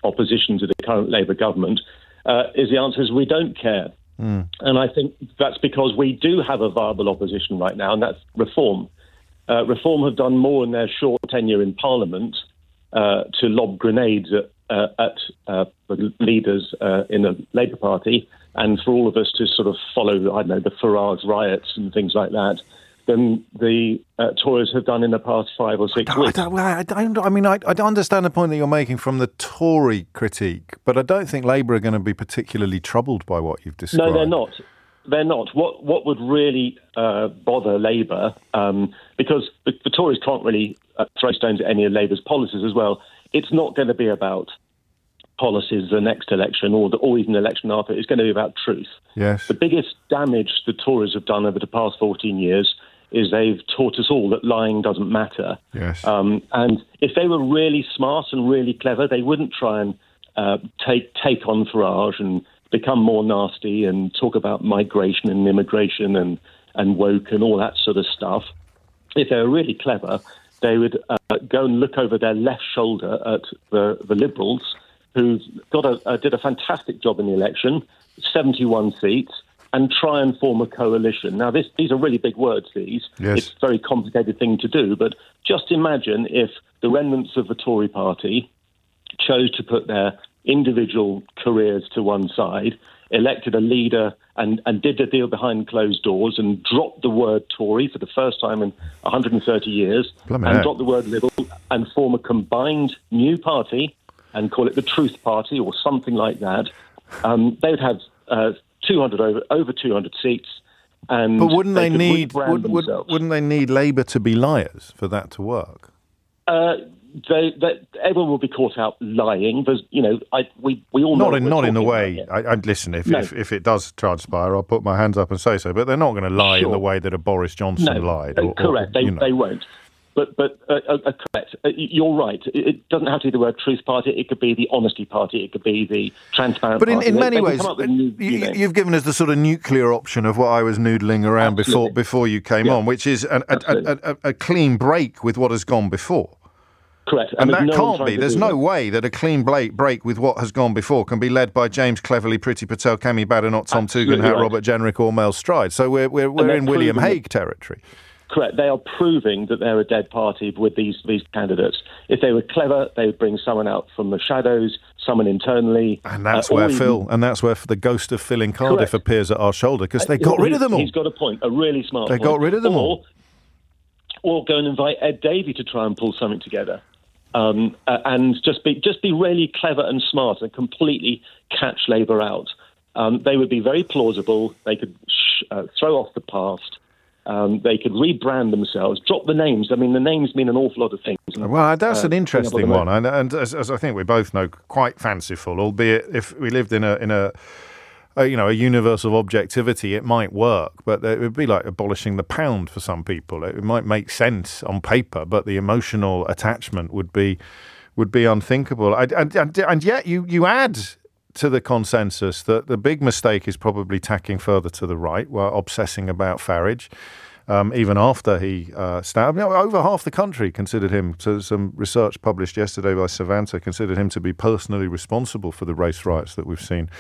opposition to the current Labour government is the answer is we don't care. And I think that's because we do have a viable opposition right now, and that's Reform. Reform have done more in their short tenure in Parliament to lob grenades at the leaders in the Labour Party, and for all of us to sort of follow, I don't know, the Farage riots and things like that, than the Tories have done in the past 5 or 6 weeks. I understand the point that you're making from the Tory critique, but I don't think Labour are going to be particularly troubled by what you've described. No, they're not. They're not. What would really bother Labour, because the Tories can't really throw stones at any of Labour's policies as well, it's not going to be about policies the next election or even the election after is going to be about truth. Yes. The biggest damage the Tories have done over the past 14 years is they've taught us all that lying doesn't matter. Yes. And if they were really smart and really clever, they wouldn't try and take on Farage and become more nasty and talk about migration and immigration and woke and all that sort of stuff. If they were really clever, they would go and look over their left shoulder at the Liberals, who did a fantastic job in the election, 71 seats, and try and form a coalition. Now, these are really big words, these. Yes. It's a very complicated thing to do, but just imagine if the remnants of the Tory party chose to put their individual careers to one side, elected a leader and did the deal behind closed doors and dropped the word Tory for the first time in 130 years, dropped the word Liberal and form a combined new party and call it the Truth Party or something like that. They would have over 200 seats. And but wouldn't they need Labour to be liars for that to work? Everyone will be caught out lying. There's, we all know. Not in the way. Listen, if it does transpire, I'll put my hands up and say so. But they're not going to lie in the way that a Boris Johnson lied. Correct. They won't. But correct. You're right. It doesn't have to be the word Truth Party. It could be the Honesty Party. It could be the Transparent Party. But in many ways, you've given us the sort of nuclear option of what I was noodling around before you came on, which is a clean break with what has gone before. Correct. And that can't be. There's no way that a clean break with what has gone before can be led by James Cleverly, Priti Patel, Kemi Badenoch, Tom Tugendhat, Robert Jenrick or Mel Stride. So we're in William Hague territory. Correct. They are proving that they're a dead party with these candidates. If they were clever, they would bring someone out from the shadows, someone internally. And that's where the ghost of Phil in Cardiff appears at our shoulder, because they got rid of them all. He's got a point, a really smart point. They got rid of them all. Or go and invite Ed Davey to try and pull something together. And just be really clever and smart and completely catch Labour out. They would be very plausible. They could throw off the past. They could rebrand themselves, drop the names. I mean, the names mean an awful lot of things. Well, that's an interesting one, and as I think we both know, quite fanciful. Albeit, if we lived in a universe of objectivity, it might work, but it would be like abolishing the pound for some people. It might make sense on paper, but the emotional attachment would be unthinkable. And yet, you add to the consensus that the big mistake is probably tacking further to the right, while obsessing about Farage. Even after he stabbed, over half the country considered him, so some research published yesterday by Savanta, considered him to be personally responsible for the race riots that we've seen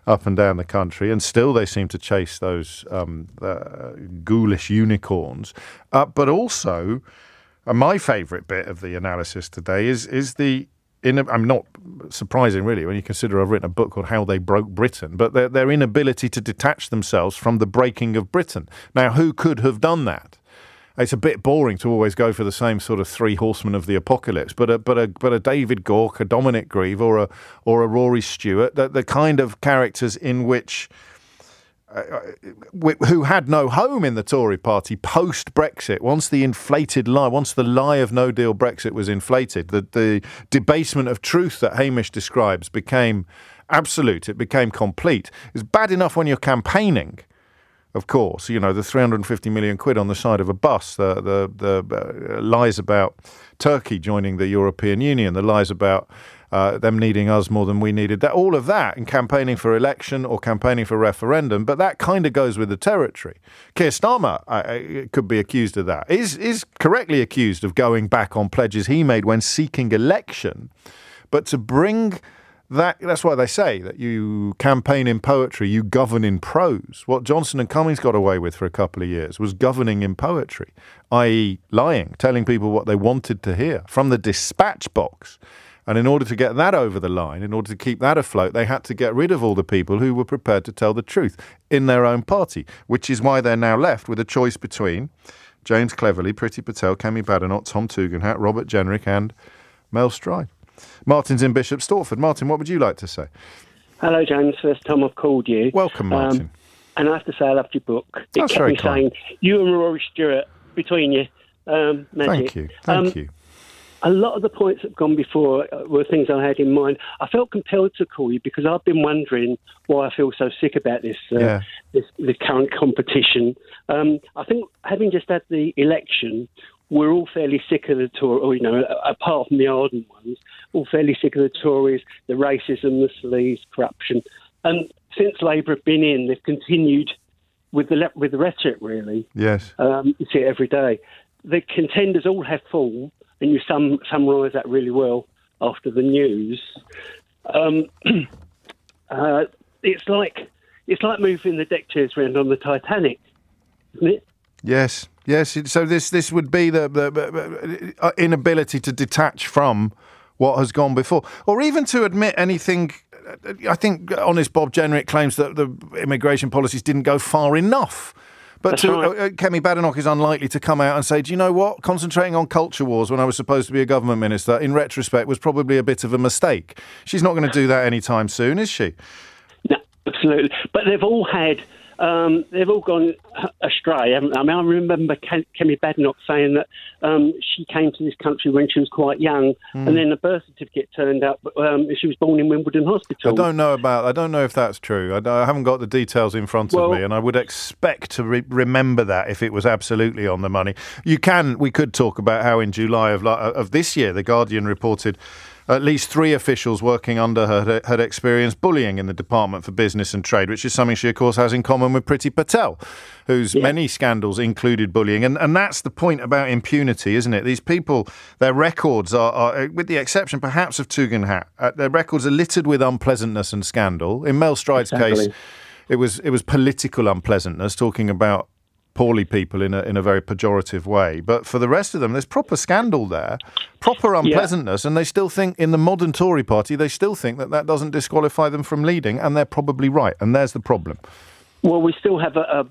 up and down the country, and still they seem to chase those ghoulish unicorns. But also, my favourite bit of the analysis today is the. I'm not surprising, really, when you consider I've written a book called How They Broke Britain, but their inability to detach themselves from the breaking of Britain. Now, who could have done that? It's a bit boring to always go for the same sort of three horsemen of the apocalypse, but a David Gork, a Dominic Grieve, or a Rory Stewart, the kind of characters in which who had no home in the Tory party post-Brexit, once the lie of no-deal Brexit was inflated, the debasement of truth that Hamish describes became absolute, it became complete. It's bad enough when you're campaigning, of course, the 350 million quid on the side of a bus, the lies about Turkey joining the European Union, the lies about them needing us more than we needed that, all of that in campaigning for election or campaigning for referendum, but that kind of goes with the territory. Keir Starmer could be accused of that, is correctly accused of going back on pledges he made when seeking election, but to bring that's why they say that you campaign in poetry, you govern in prose. What Johnson and Cummings got away with for a couple of years was governing in poetry, i.e. lying, telling people what they wanted to hear from the dispatch box. And in order to get that over the line, in order to keep that afloat, they had to get rid of all the people who were prepared to tell the truth in their own party, which is why they're now left with a choice between James Cleverly, Priti Patel, Kemi Badenoch, Tom Tugendhat, Robert Jenrick and Mel Stride. Martin's in Bishop Stortford. Martin, what would you like to say? Hello, James. First time I've called you. Welcome, Martin. And I have to say I loved your book. That's very kind. Saying, you and Rory Stewart, between you, magic. Thank you. a lot of the points that have gone before were things I had in mind. I felt compelled to call you because I've been wondering why I feel so sick about this the current competition. I think having just had the election, we're all fairly sick of the Tories, apart from the ardent ones, all fairly sick of the Tories, the racism, the sleaze, corruption. And since Labour have been in, they've continued with the rhetoric, really. Yes. You see it every day. The contenders all have fallen, and you summarise that really well after the news. It's like moving the deck chairs around on the Titanic, isn't it? Yes. So this would be the inability to detach from what has gone before, or even to admit anything. I think honest Bob Jenrick claims that the immigration policies didn't go far enough. But Kemi Badenoch is unlikely to come out and say, do you know what? Concentrating on culture wars when I was supposed to be a government minister, in retrospect, was probably a bit of a mistake. She's not going to do that anytime soon, is she? No, absolutely. But they've all gone astray, haven't they? I mean, I remember Kemi Badenoch saying that she came to this country when she was quite young, and then the birth certificate turned up. She was born in Wimbledon Hospital. I don't know if that's true. I haven't got the details in front of me, and I would expect to remember that if it was absolutely on the money. We could talk about how in July of this year, The Guardian reported at least 3 officials working under her had experienced bullying in the Department for Business and Trade, which is something she, of course, has in common with Priti Patel, whose many scandals included bullying. And that's the point about impunity, isn't it? These people, their records are with the exception perhaps of Tugendhat, their records are littered with unpleasantness and scandal. In Mel Stride's case, it was political unpleasantness, talking about poorly people in a very pejorative way. But for the rest of them, there's proper scandal there, proper unpleasantness, and they still think, in the modern Tory party, they still think that doesn't disqualify them from leading, and they're probably right, and there's the problem. Well, we still have a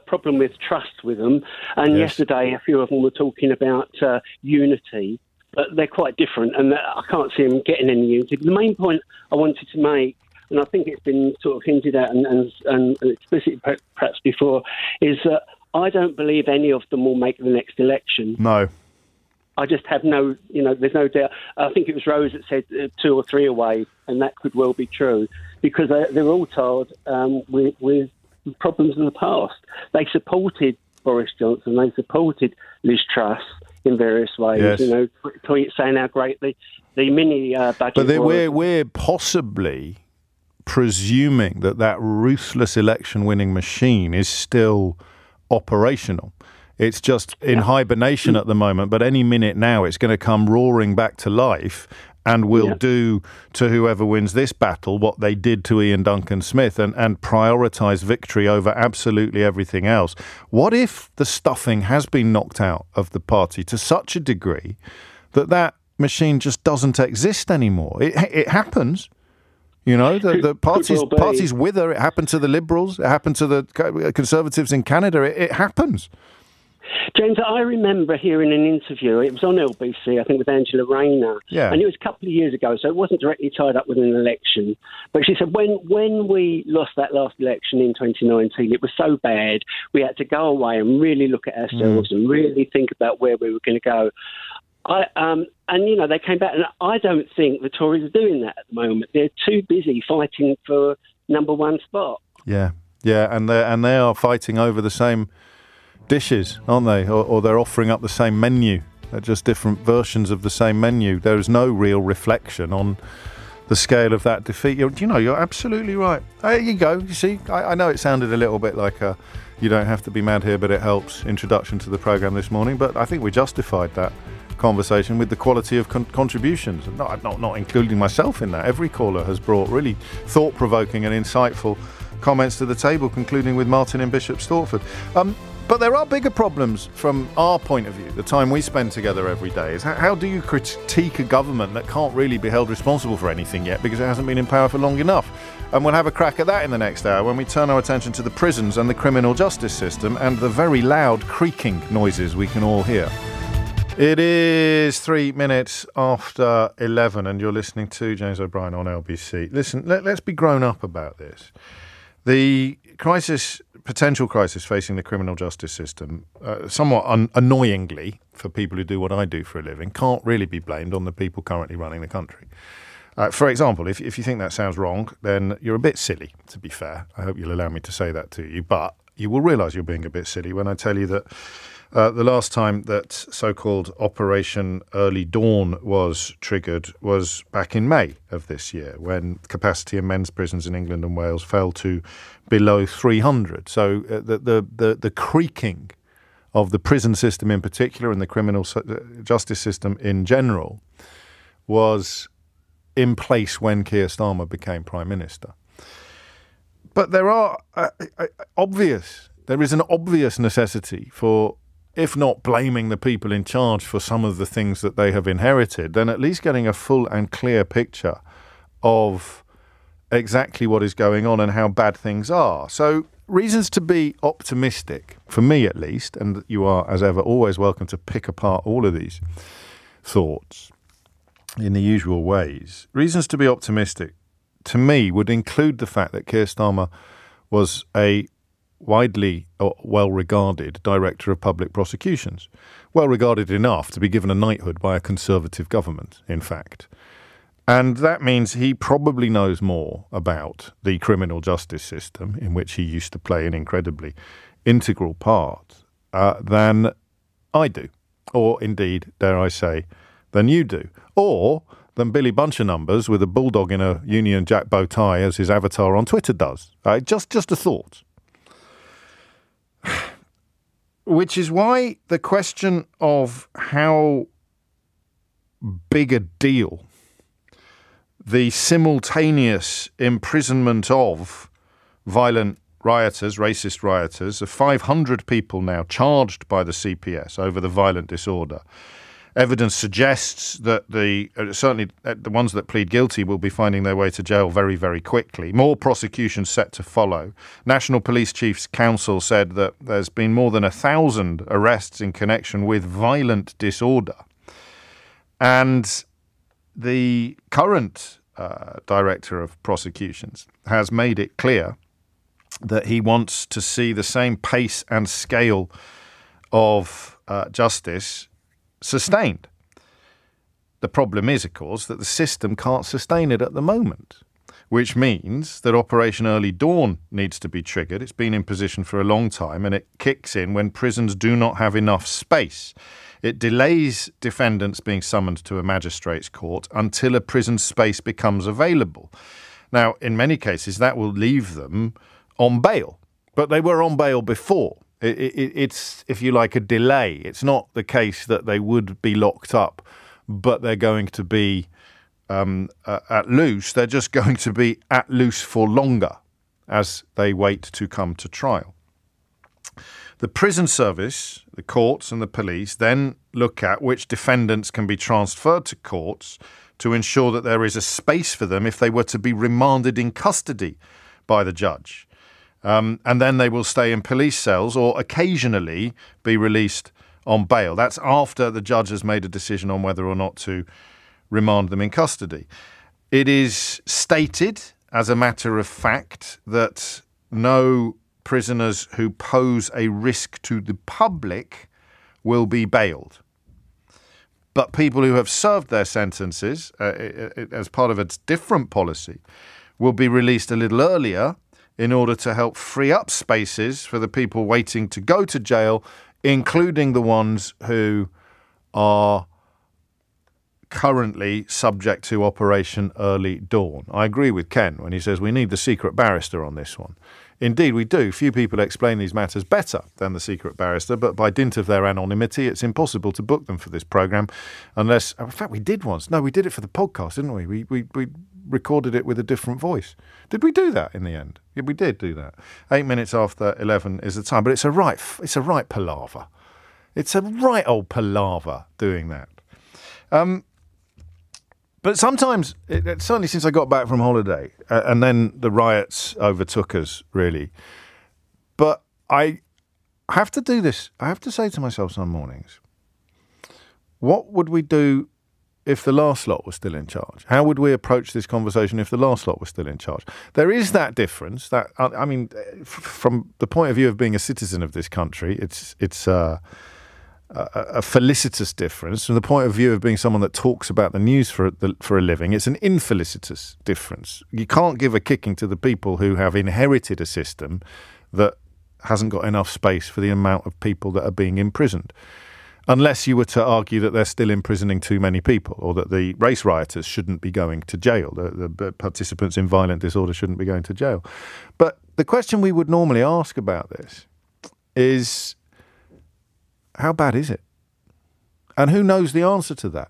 problem with trust with them, and yesterday a few of them were talking about unity, but they're quite different, and I can't see them getting any unity. The main point I wanted to make, and I think it's been sort of hinted at and explicit perhaps before, is that I don't believe any of them will make the next election. No. I just have there's no doubt. I think it was Rose that said 2 or 3 away, and that could well be true, because they're all tired with problems in the past. They supported Boris Johnson, they supported Liz Truss in various ways, tweets saying how great the mini budget was. But we're possibly presuming that ruthless election-winning machine is still operational. It's just in hibernation at the moment, but any minute now it's going to come roaring back to life and will do to whoever wins this battle what they did to Ian Duncan Smith and prioritise victory over absolutely everything else. What if the stuffing has been knocked out of the party to such a degree that machine just doesn't exist anymore? It happens. The parties wither. It happened to the Liberals. It happened to the Conservatives in Canada. It happens. James, I remember hearing an interview. It was on LBC, I think, with Angela Rayner. Yeah. And it was a couple of years ago, so it wasn't directly tied up with an election. But she said when we lost that last election in 2019, it was so bad, we had to go away and really look at ourselves and really think about where we were going to go. They came back, and I don't think the Tories are doing that at the moment. They're too busy fighting for number 1 spot. Yeah, and they are fighting over the same dishes, aren't they? Or they're offering up the same menu. They're just different versions of the same menu. There is no real reflection on the scale of that defeat. You're absolutely right. There you go. You see, I know it sounded a little bit like a "you don't have to be mad here, but it helps" introduction to the programme this morning, but I think we justified that conversation with the quality of contributions, not including myself in that. Every caller has brought really thought-provoking and insightful comments to the table, concluding with Martin in Bishop Stortford. But there are bigger problems from our point of view, the time we spend together every day. Is how do you critique a government that can't really be held responsible for anything yet because it hasn't been in power for long enough? And we'll have a crack at that in the next hour when we turn our attention to the prisons and the criminal justice system and the very loud creaking noises we can all hear. It is 3 minutes after 11 and you're listening to James O'Brien on LBC. Listen, let's be grown up about this. The potential crisis facing the criminal justice system, somewhat annoyingly for people who do what I do for a living, can't really be blamed on the people currently running the country. For example, if you think that sounds wrong, then you're a bit silly, to be fair. I hope you'll allow me to say that to you. But you will realise you're being a bit silly when I tell you that the last time that so-called Operation Early Dawn was triggered was back in May of this year, when capacity in men's prisons in England and Wales fell to below 300. So the creaking of the prison system in particular and the criminal justice system in general was in place when Keir Starmer became Prime Minister. But there is an obvious necessity for, if not blaming the people in charge for some of the things that they have inherited, then at least getting a full and clear picture of exactly what is going on and how bad things are. So reasons to be optimistic, for me at least, and you are, as ever, always welcome to pick apart all of these thoughts in the usual ways. Reasons to be optimistic, to me, would include the fact that Keir Starmer was a widely well-regarded Director of Public Prosecutions. Well-regarded enough to be given a knighthood by a Conservative government, in fact. And that means he probably knows more about the criminal justice system, in which he used to play an incredibly integral part, than I do. Or indeed, dare I say, than you do. Or than Billy Bunchernumbers with a bulldog in a Union Jack bow tie as his avatar on Twitter does. Just a thought. Which is why the question of how big a deal the simultaneous imprisonment of violent rioters, racist rioters, of 500 people now charged by the CPS over the violent disorder. Evidence suggests that certainly the ones that plead guilty will be finding their way to jail very, very quickly. More prosecutions set to follow. National Police Chiefs Council said that there's been more than 1,000 arrests in connection with violent disorder. And the current Director of Prosecutions has made it clear that he wants to see the same pace and scale of justice sustained. The problem is, of course, that the system can't sustain it at the moment, which means that Operation Early Dawn needs to be triggered. It's been in position for a long time, and it kicks in when prisons do not have enough space. It delays defendants being summoned to a magistrate's court until a prison space becomes available. Now, in many cases, that will leave them on bail, but they were on bail before. It's, if you like, a delay. It's not the case that they would be locked up, but they're going to be at loose. They're just going to be at loose for longer as they wait to come to trial. The prison service, the courts and the police then look at which defendants can be transferred to courts to ensure that there is a space for them if they were to be remanded in custody by the judge. And then they will stay in police cells or occasionally be released on bail. That's after the judge has made a decision on whether or not to remand them in custody. It is stated as a matter of fact that no prisoners who pose a risk to the public will be bailed. But people who have served their sentences as part of a different policy will be released a little earlier in order to help free up spaces for the people waiting to go to jail, including the ones who are currently subject to Operation Early Dawn. I agree with Ken when he says we need the secret barrister on this one. Indeed, we do. Few people explain these matters better than the secret barrister, but by dint of their anonymity, it's impossible to book them for this programme unless... In fact, we did once. No, we did it for the podcast, didn't we? We recorded it with a different voice. Did we do that in the end? Yeah, we did do that. 8 minutes after 11 is the time, but it's a right palaver. It's a right old palaver doing that. But sometimes, certainly since I got back from holiday, and then the riots overtook us, really. But I have to do this. I have to say to myself some mornings, what would we do if the last lot was still in charge? How would we approach this conversation if the last lot was still in charge? There is that difference. That I mean, from the point of view of being a citizen of this country, it's a felicitous difference. From the point of view of being someone that talks about the news for a living, it's an infelicitous difference. You can't give a kicking to the people who have inherited a system that hasn't got enough space for the amount of people that are being imprisoned. Unless you were to argue that they're still imprisoning too many people, or that the race rioters shouldn't be going to jail, the participants in violent disorder shouldn't be going to jail. But the question we would normally ask about this is, how bad is it? And who knows the answer to that?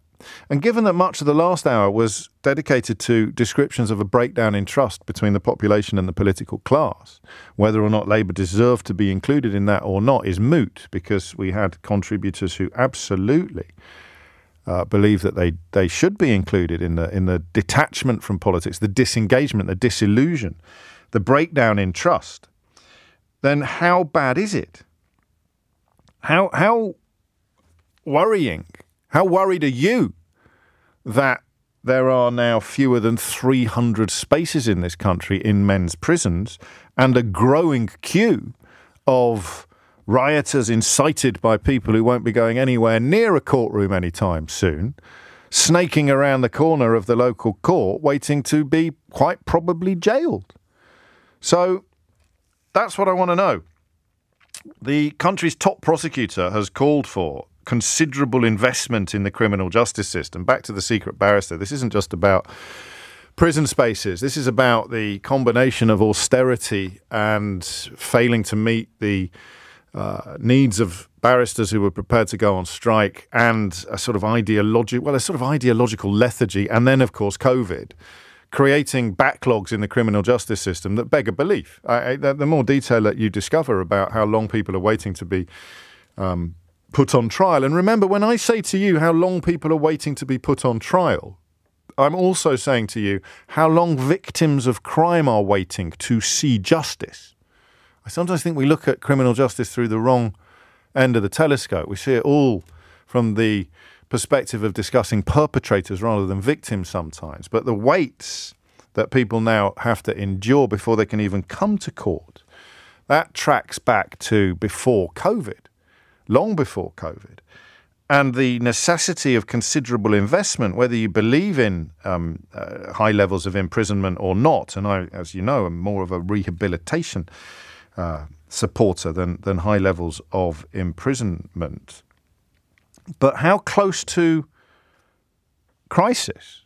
And given that much of the last hour was dedicated to descriptions of a breakdown in trust between the population and the political class, whether or not Labour deserved to be included in that or not is moot, because we had contributors who absolutely believe that they should be included in the detachment from politics, the disengagement, the disillusion, the breakdown in trust. Then how bad is it? How worrying? How worried are you that there are now fewer than 300 spaces in this country in men's prisons, and a growing queue of rioters incited by people who won't be going anywhere near a courtroom anytime soon, snaking around the corner of the local court waiting to be quite probably jailed? So that's what I want to know. The country's top prosecutor has called for considerable investment in the criminal justice system. Back to the secret barrister. This isn't just about prison spaces. This is about the combination of austerity and failing to meet the needs of barristers who were prepared to go on strike, and a sort of ideological lethargy, and then, of course, COVID, creating backlogs in the criminal justice system that beg a belief. The more detail that you discover about how long people are waiting to be put on trial. And remember, when I say to you how long people are waiting to be put on trial, I'm also saying to you how long victims of crime are waiting to see justice. I sometimes think we look at criminal justice through the wrong end of the telescope. We see it all from the perspective of discussing perpetrators rather than victims sometimes. But the waits that people now have to endure before they can even come to court, that tracks back to before COVID. Long before COVID, and the necessity of considerable investment, whether you believe in high levels of imprisonment or not. And I, as you know, am more of a rehabilitation supporter than high levels of imprisonment. But how close to crisis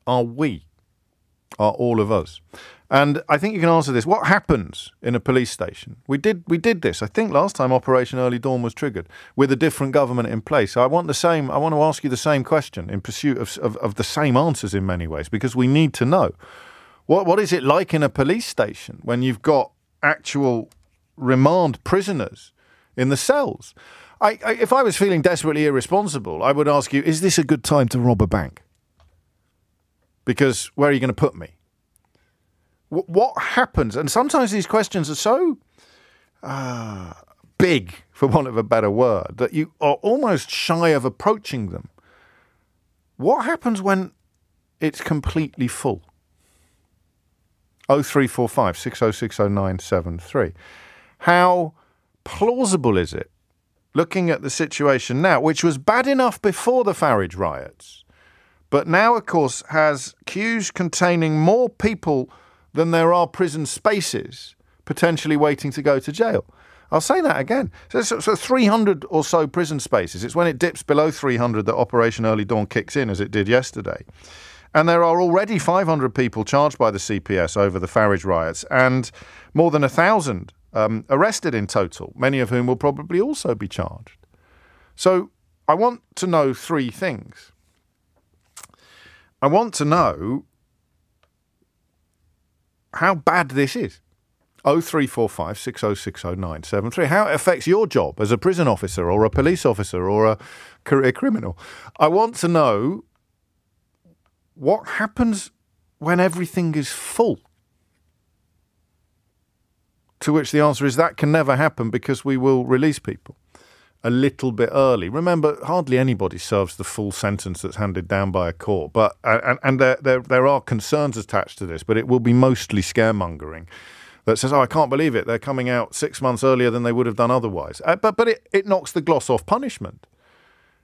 are we? Are all of us? And I think you can answer this. What happens in a police station? We did this. I think last time Operation Early Dawn was triggered with a different government in place. So I want to ask you the same question in pursuit of the same answers in many ways, because we need to know. What is it like in a police station when you've got actual remand prisoners in the cells? If I was feeling desperately irresponsible, I would ask you, is this a good time to rob a bank? Because where are you going to put me? What happens? And sometimes these questions are so big, for want of a better word, that you are almost shy of approaching them. What happens when it's completely full? 0345 6060973. How plausible is it, looking at the situation now, which was bad enough before the Farage riots, but now, of course, has queues containing more people than there are prison spaces potentially waiting to go to jail? I'll say that again. So 300 or so prison spaces. It's when it dips below 300 that Operation Early Dawn kicks in, as it did yesterday. And there are already 500 people charged by the CPS over the Farage riots, and more than 1,000 arrested in total, many of whom will probably also be charged. So I want to know three things. I want to know how bad this is. 0345 6060973. How it affects your job as a prison officer or a police officer or a career criminal. I want to know what happens when everything is full. To which the answer is that can never happen, because we will release people. a little bit early. Remember, hardly anybody serves the full sentence that's handed down by a court, but and there are concerns attached to this, but it will be mostly scaremongering that says, oh, I can't believe it, they're coming out 6 months earlier than they would have done otherwise. But it knocks the gloss off punishment.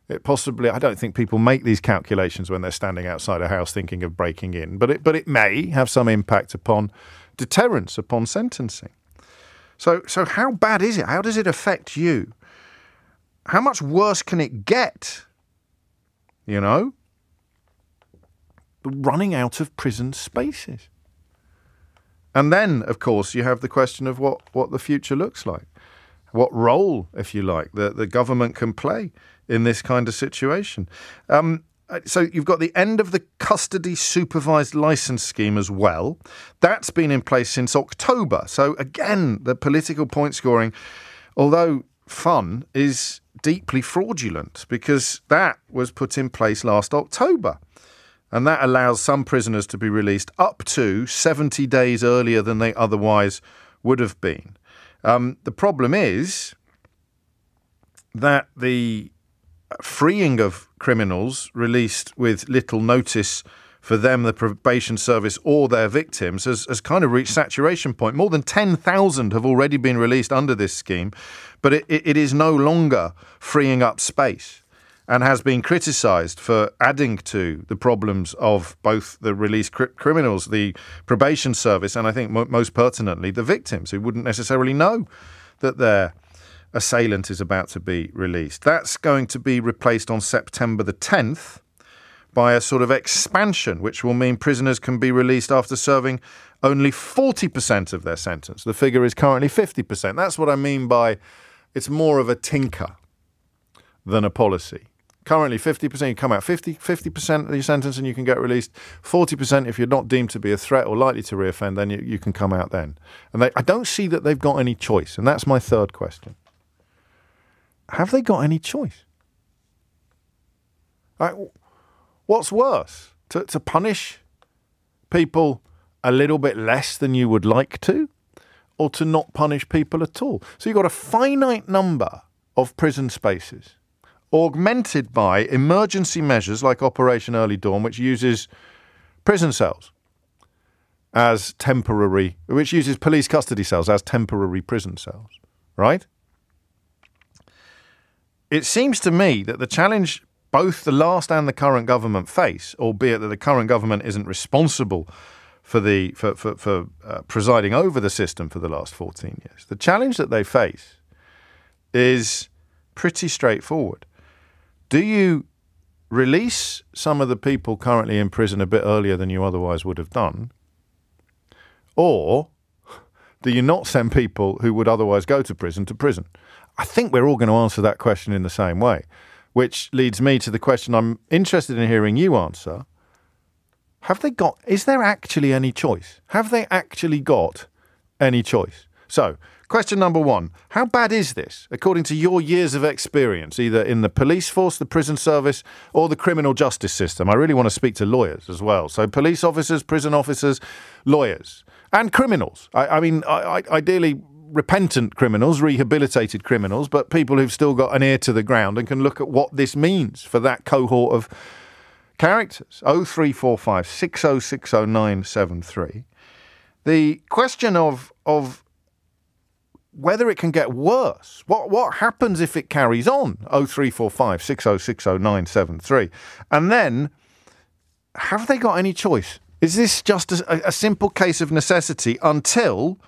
It possibly, I don't think people make these calculations when they're standing outside a house thinking of breaking in, but it may have some impact upon deterrence, upon sentencing. So how bad is it? How does it affect you? How much worse can it get? You know? Running out of prison spaces. And then, of course, you have the question of what the future looks like. What role, if you like, the government can play in this kind of situation. So you've got the end of the custody supervised licence scheme as well. That's been in place since October. So again, the political point scoring, although fun, is deeply fraudulent because that was put in place last October. And that allows some prisoners to be released up to 70 days earlier than they otherwise would have been. The problem is that the freeing of criminals released with little notice for them, the probation service, or their victims has kind of reached saturation point. More than 10,000 have already been released under this scheme, but it is no longer freeing up space and has been criticised for adding to the problems of both the released criminals, the probation service, and I think most pertinently, the victims who wouldn't necessarily know that their assailant is about to be released. That's going to be replaced on September the 10th by a sort of expansion, which will mean prisoners can be released after serving only 40% of their sentence. The figure is currently 50%. That's what I mean by it's more of a tinker than a policy. Currently 50%, you come out 50% of your sentence and you can get released. 40% if you're not deemed to be a threat or likely to reoffend, then you can come out then. And I don't see that they've got any choice. And that's my third question. Have they got any choice? What's worse? To punish people a little bit less than you would like to, or to not punish people at all? So you've got a finite number of prison spaces, augmented by emergency measures like Operation Early Dawn, which uses prison cells as temporary, which uses police custody cells as temporary prison cells, right? It seems to me that the challenge both the last and the current government face, albeit that the current government isn't responsible for presiding over the system for the last 14 years, the challenge that they face is pretty straightforward. Do you release some of the people currently in prison a bit earlier than you otherwise would have done? Or do you not send people who would otherwise go to prison? I think we're all going to answer that question in the same way, which leads me to the question I'm interested in hearing you answer. Is there actually any choice? Have they actually got any choice? So, question number one, how bad is this, according to your years of experience, either in the police force, the prison service, or the criminal justice system? I really want to speak to lawyers as well. So police officers, prison officers, lawyers, and criminals. I mean, ideally repentant criminals, rehabilitated criminals, but people who've still got an ear to the ground and can look at what this means for that cohort of characters. 0345 6060 973. The question of whether it can get worse. What happens if it carries on? 0345 6060 973. And then, have they got any choice? Is this just a simple case of necessity until,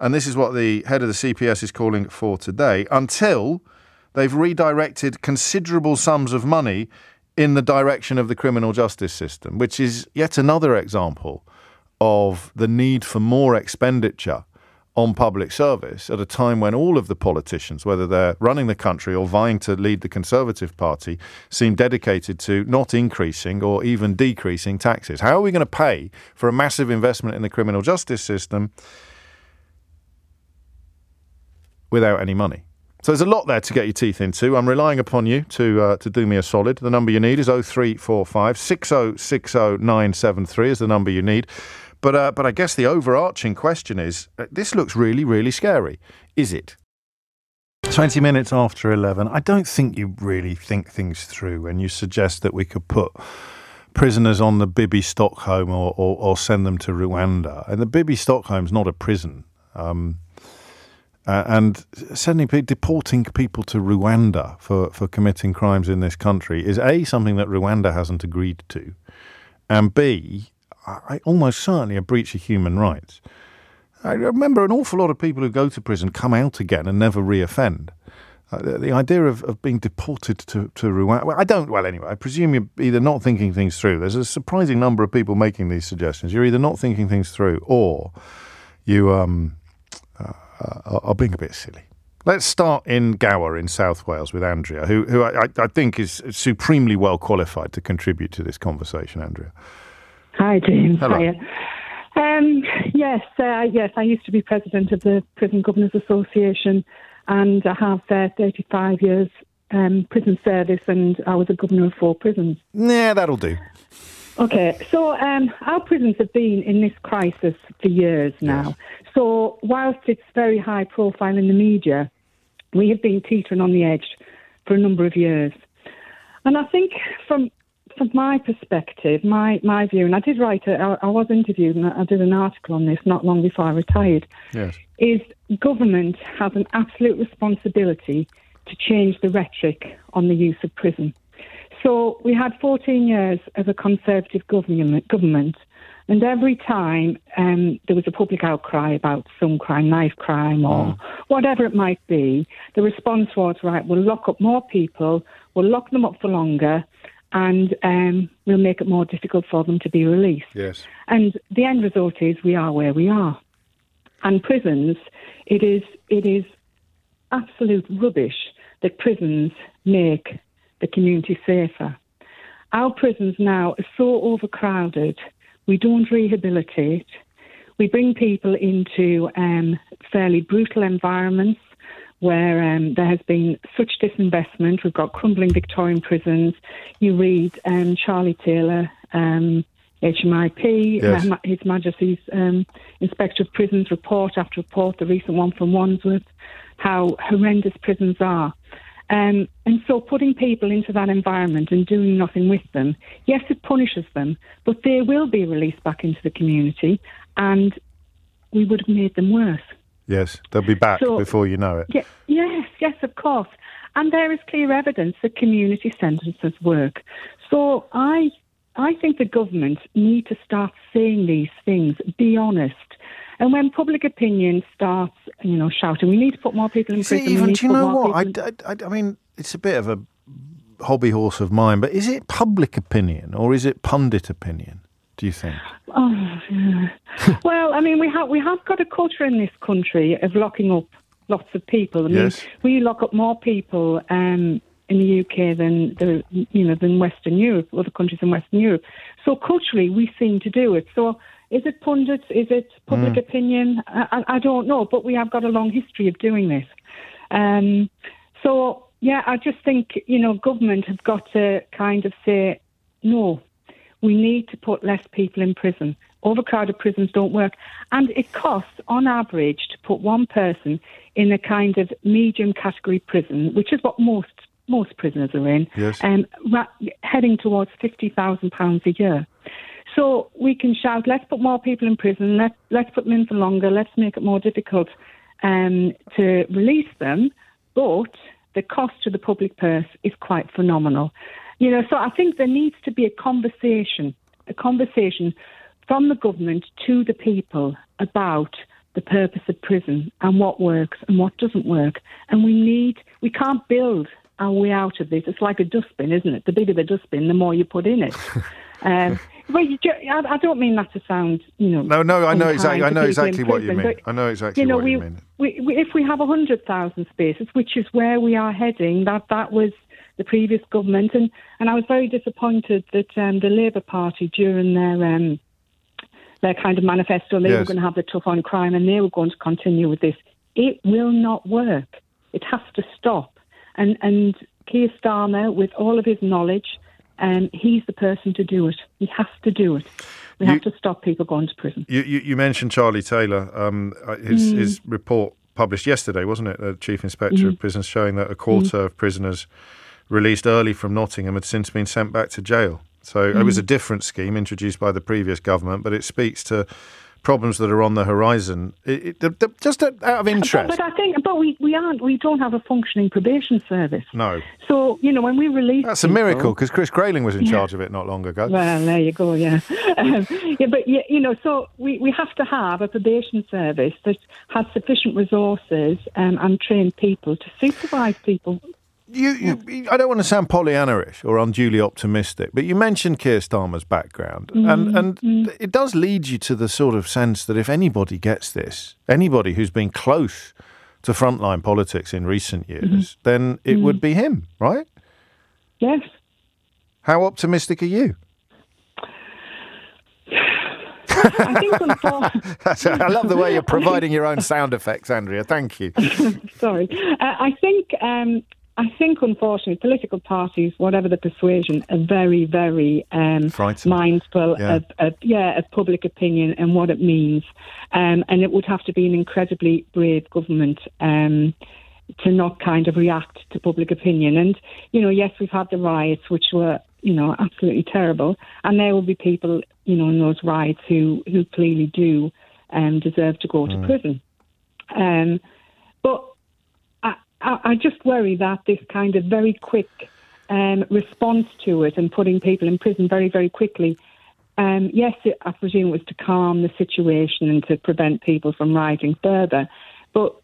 and this is what the head of the CPS is calling for today, until they've redirected considerable sums of money in the direction of the criminal justice system, which is yet another example of the need for more expenditure on public service at a time when all of the politicians, whether they're running the country or vying to lead the Conservative Party, seem dedicated to not increasing or even decreasing taxes. How are we going to pay for a massive investment in the criminal justice system without any money? So there's a lot there to get your teeth into. I'm relying upon you to do me a solid. The number you need is 0345 6060 973 is the number you need. But I guess the overarching question is, this looks really, really scary. Is it? 20 minutes after 11. I don't think you really think things through when you suggest that we could put prisoners on the Bibi Stockholm or send them to Rwanda. And the Bibi Stockholm's not a prison. And deporting people to Rwanda for committing crimes in this country is A, something that Rwanda hasn't agreed to, and B, almost certainly a breach of human rights. I remember an awful lot of people who go to prison come out again and never reoffend. The idea of being deported to Rwanda... Anyway, I presume you're either not thinking things through. There's a surprising number of people making these suggestions. You're either not thinking things through or you are being a bit silly. Let's start in Gower in South Wales with Andrea, who I think is supremely well qualified to contribute to this conversation. Andrea. Hi, James. Hello. Hiya. Yes, I used to be president of the Prison Governors Association, and I have 35 years prison service, and I was a governor of 4 prisons. Yeah, that'll do. Okay, so our prisons have been in this crisis for years now. Yes. So whilst it's very high profile in the media, we have been teetering on the edge for a number of years. And I think from my perspective, my view, and I did write I was interviewed and I did an article on this not long before I retired, yes, is government has an absolute responsibility to change the rhetoric on the use of prison. So we had 14 years of a Conservative government, and every time there was a public outcry about some crime, knife crime or whatever it might be, the response was, right, we'll lock up more people, we'll lock them up for longer, and we'll make it more difficult for them to be released. Yes. And the end result is we are where we are. And prisons, it is absolute rubbish that prisons make the community safer. Our prisons now are so overcrowded. We don't rehabilitate. We bring people into fairly brutal environments where there has been such disinvestment. We've got crumbling Victorian prisons. You read Charlie Taylor, HMIP, yes, His Majesty's Inspector of Prisons, report after report, the recent one from Wandsworth, how horrendous prisons are. And so putting people into that environment and doing nothing with them, yes, it punishes them, but they will be released back into the community, and we would have made them worse. Yes, they'll be back before you know it. Yes, of course. And there is clear evidence that community sentences work. So I think the government need to start saying these things, be honest. And when public opinion starts, shouting, we need to put more people in prison. Do you know what? I mean, it's a bit of a hobby horse of mine, but is it public opinion or is it pundit opinion, do you think? Oh, yeah. Well, I mean, we have got a culture in this country of locking up lots of people. I mean, we lock up more people in the UK than Western Europe, other countries in Western Europe. So culturally, we seem to do it. So is it pundits? Is it public opinion? I don't know, but we have got a long history of doing this. So, yeah, I just think, government have got to kind of say, no, we need to put less people in prison. Overcrowded prisons don't work. And it costs, on average, to put one person in a kind of medium category prison, which is what most prisoners are in, heading towards £50,000 a year. So we can shout, let's put more people in prison, let's put them in for longer, let's make it more difficult to release them, but the cost to the public purse is quite phenomenal. So I think there needs to be a conversation from the government to the people about the purpose of prison and what works and what doesn't work. And we can't build our way out of this. It's like a dustbin, isn't it? The bigger the dustbin, the more you put in it. Well, I don't mean that to sound, No, I know exactly what you mean. I know exactly what you mean. If we have 100,000 spaces, which is where we are heading, that was the previous government, and I was very disappointed that the Labour Party, during their kind of manifesto, they were going to have the tough on crime, and they were going to continue with this. It will not work. It has to stop. And Keir Starmer, with all of his knowledge, he's the person to do it. He has to do it. We have to stop people going to prison. You mentioned Charlie Taylor. His report published yesterday, wasn't it? The Chief Inspector of Prisons showing that a quarter of prisoners released early from Nottingham had since been sent back to jail. So it was a different scheme introduced by the previous government, but it speaks to problems that are on the horizon. Just out of interest. But I think, we don't have a functioning probation service. No. So, when we release That's a miracle, because Chris Grayling was in charge of it not long ago. Well, there you go, yeah. So we have to have a probation service that has sufficient resources and trained people to supervise people. I don't want to sound Pollyanna-ish or unduly optimistic, but you mentioned Keir Starmer's background, and it does lead you to the sort of sense that if anybody gets this, anybody who's been close to frontline politics in recent years, then it would be him, right? Yes. How optimistic are you? I think I love the way you're providing your own sound effects, Andrea. Thank you. Sorry. I think, unfortunately, political parties, whatever the persuasion, are very, very mindful of public opinion and what it means. And it would have to be an incredibly brave government to not kind of react to public opinion. And, yes, we've had the riots, which were, absolutely terrible. And there will be people, in those riots who clearly do deserve to go to prison. But I just worry that this kind of very quick response to it and putting people in prison very, very quickly, yes, I presume it was to calm the situation and to prevent people from rioting further, but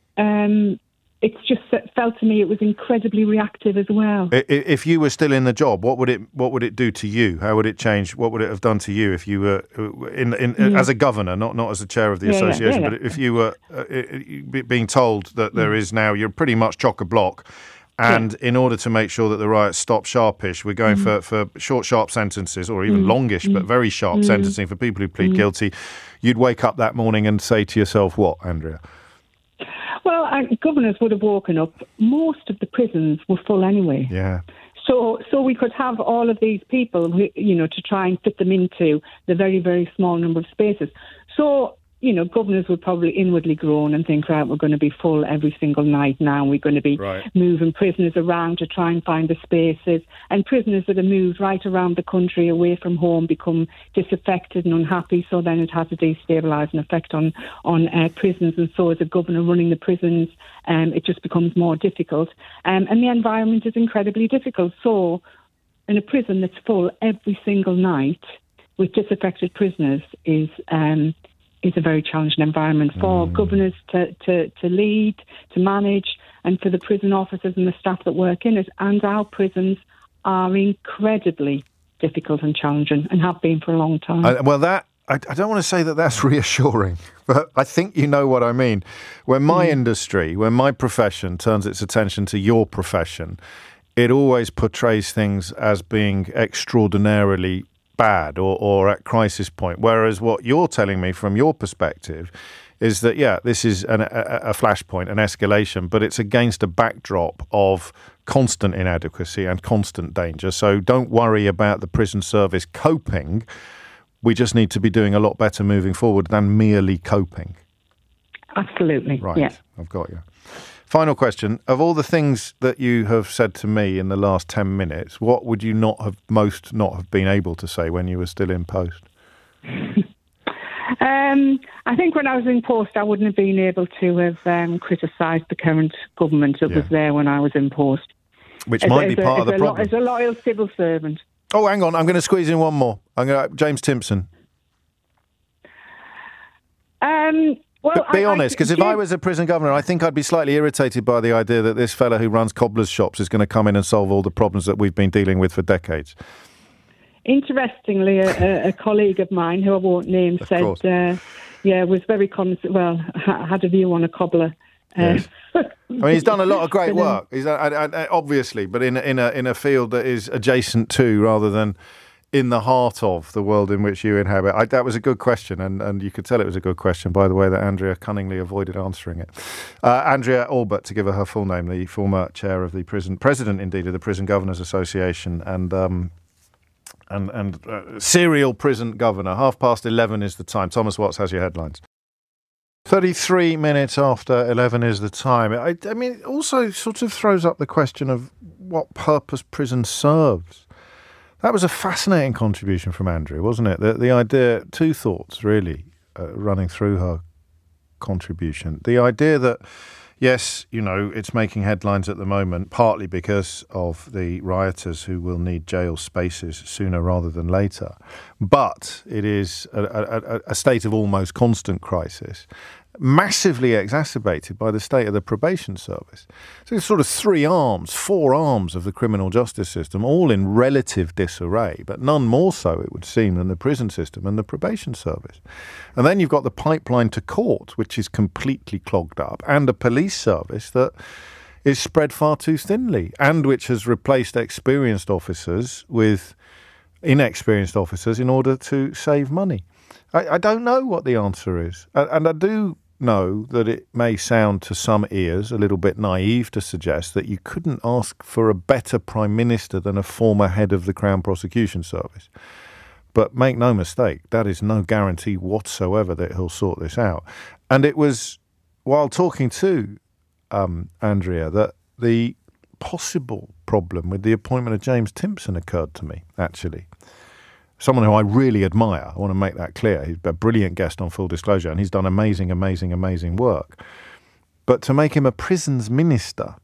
it's just felt to me it was incredibly reactive as well. If you were still in the job, what would it do to you? How would it change? What would it have done to you if you were as a governor, not as a chair of the association, but if you were being told that there is now, you're pretty much chock-a-block, and in order to make sure that the riots stop sharpish, we're going for short, sharp sentences, or even longish, but very sharp sentencing for people who plead guilty, you'd wake up that morning and say to yourself, what, Andrea? Well, governors would have woken up. Most of the prisons were full anyway. Yeah. So we could have all of these people, who, to try and fit them into the very, very small number of spaces. So, governors would probably inwardly groan and think, right, we're going to be full every single night now. We're going to be moving prisoners around to try and find the spaces. And prisoners that are moved right around the country away from home become disaffected and unhappy. So then it has a destabilising effect on prisons. And so as a governor running the prisons, it just becomes more difficult. And the environment is incredibly difficult. So in a prison that's full every single night with disaffected prisoners is a very challenging environment for governors to lead, to manage, and for the prison officers and the staff that work in it. And our prisons are incredibly difficult and challenging and have been for a long time. I don't want to say that that's reassuring, but I think you know what I mean. When my industry, when my profession turns its attention to your profession, it always portrays things as being extraordinarily bad or at crisis point, whereas what you're telling me from your perspective is that, this is a flashpoint, an escalation, but it's against a backdrop of constant inadequacy and constant danger. So don't worry about the prison service coping. We just need to be doing a lot better moving forward than merely coping. Absolutely. Right. Yeah. I've got you. Final question. Of all the things that you have said to me in the last 10 minutes, what would you not have been able to say when you were still in post? I think when I was in post, I wouldn't have been able to have criticised the current government that was there when I was in post. Which might be part of the problem. As a loyal civil servant. Oh, hang on. I'm going to squeeze in one more. James Timpson. Well, be honest, because if I was a prison governor, I think I'd be slightly irritated by the idea that this fella who runs cobblers' shops is going to come in and solve all the problems that we've been dealing with for decades. Interestingly, a colleague of mine, who I won't name, said, was very had a view on a cobbler. Yes. I mean, he's done a lot of great work. He's obviously, but in a field that is adjacent to, rather than in the heart of, the world in which you inhabit. That was a good question, and you could tell it was a good question by the way that Andrea cunningly avoided answering it. Andrea Abbot, to give her full name, the former chair of the president indeed of the Prison Governors Association, and serial prison governor. 11:30 is the time. Thomas Watts has your headlines. 33 minutes after 11 is the time. I mean, it also sort of throws up the question of what purpose prison serves. That was a fascinating contribution from Andrea, wasn't it? The idea, two thoughts really running through her contribution. The idea that, yes, you know, it's making headlines at the moment, partly because of the rioters who will need jail spaces sooner rather than later. But it is a state of almost constant crisis, massively exacerbated by the state of the probation service. So it's sort of four arms of the criminal justice system, all in relative disarray, but none more so, it would seem, than the prison system and the probation service. And then you've got the pipeline to court, which is completely clogged up, and a police service that is spread far too thinly, and which has replaced experienced officers with inexperienced officers in order to save money. I don't know what the answer is. And I do know that it may sound to some ears a little bit naive to suggest that you couldn't ask for a better Prime Minister than a former head of the Crown Prosecution Service. But make no mistake, that is no guarantee whatsoever that he'll sort this out. And it was while talking to Andrea that the possible problem with the appointment of James Timpson occurred to me, actually. Someone who I really admire. I want to make that clear. He's a brilliant guest on Full Disclosure, and he's done amazing, amazing, amazing work. But to make him a prisons minister,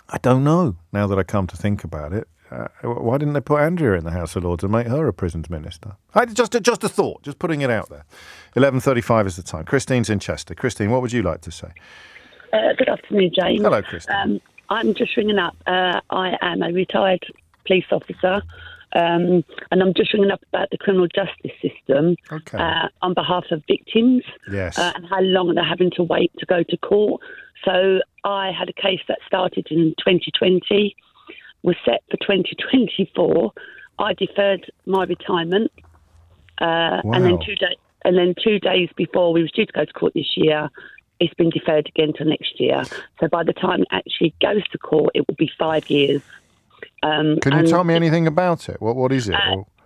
I don't know, now that I come to think about it. Why didn't they put Andrea in the House of Lords and make her a prisons minister? Just a thought, just putting it out there. 11:35 is the time. Christine's in Chester. Christine, what would you like to say? Good afternoon, James. Hello, Christine. I'm just ringing up. I am a retired police officer. And I'm just ringing up about the criminal justice system on behalf of victims and how long they're having to wait to go to court. So I had a case that started in 2020, was set for 2024. I deferred my retirement, and then 2 days before we were due to go to court this year, it's been deferred again to next year. So by the time it actually goes to court, it will be 5 years. Can you tell me anything about it? What is it?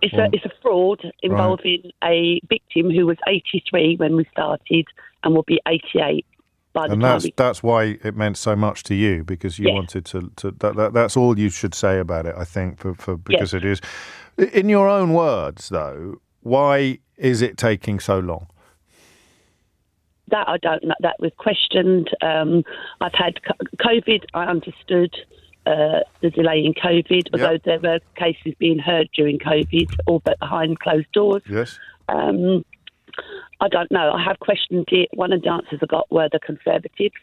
It's a fraud involving a victim who was 83 when we started and will be 88 by the time. That's why it meant so much to you, because you wanted to that's all you should say about it, I think, because it is. In your own words, though, why is it taking so long? That I don't know. That was questioned. I've had COVID. I understood the delay in COVID, although there were cases being heard during COVID, all but behind closed doors. Yes. I don't know. I have questioned it. One of the answers I got were the Conservatives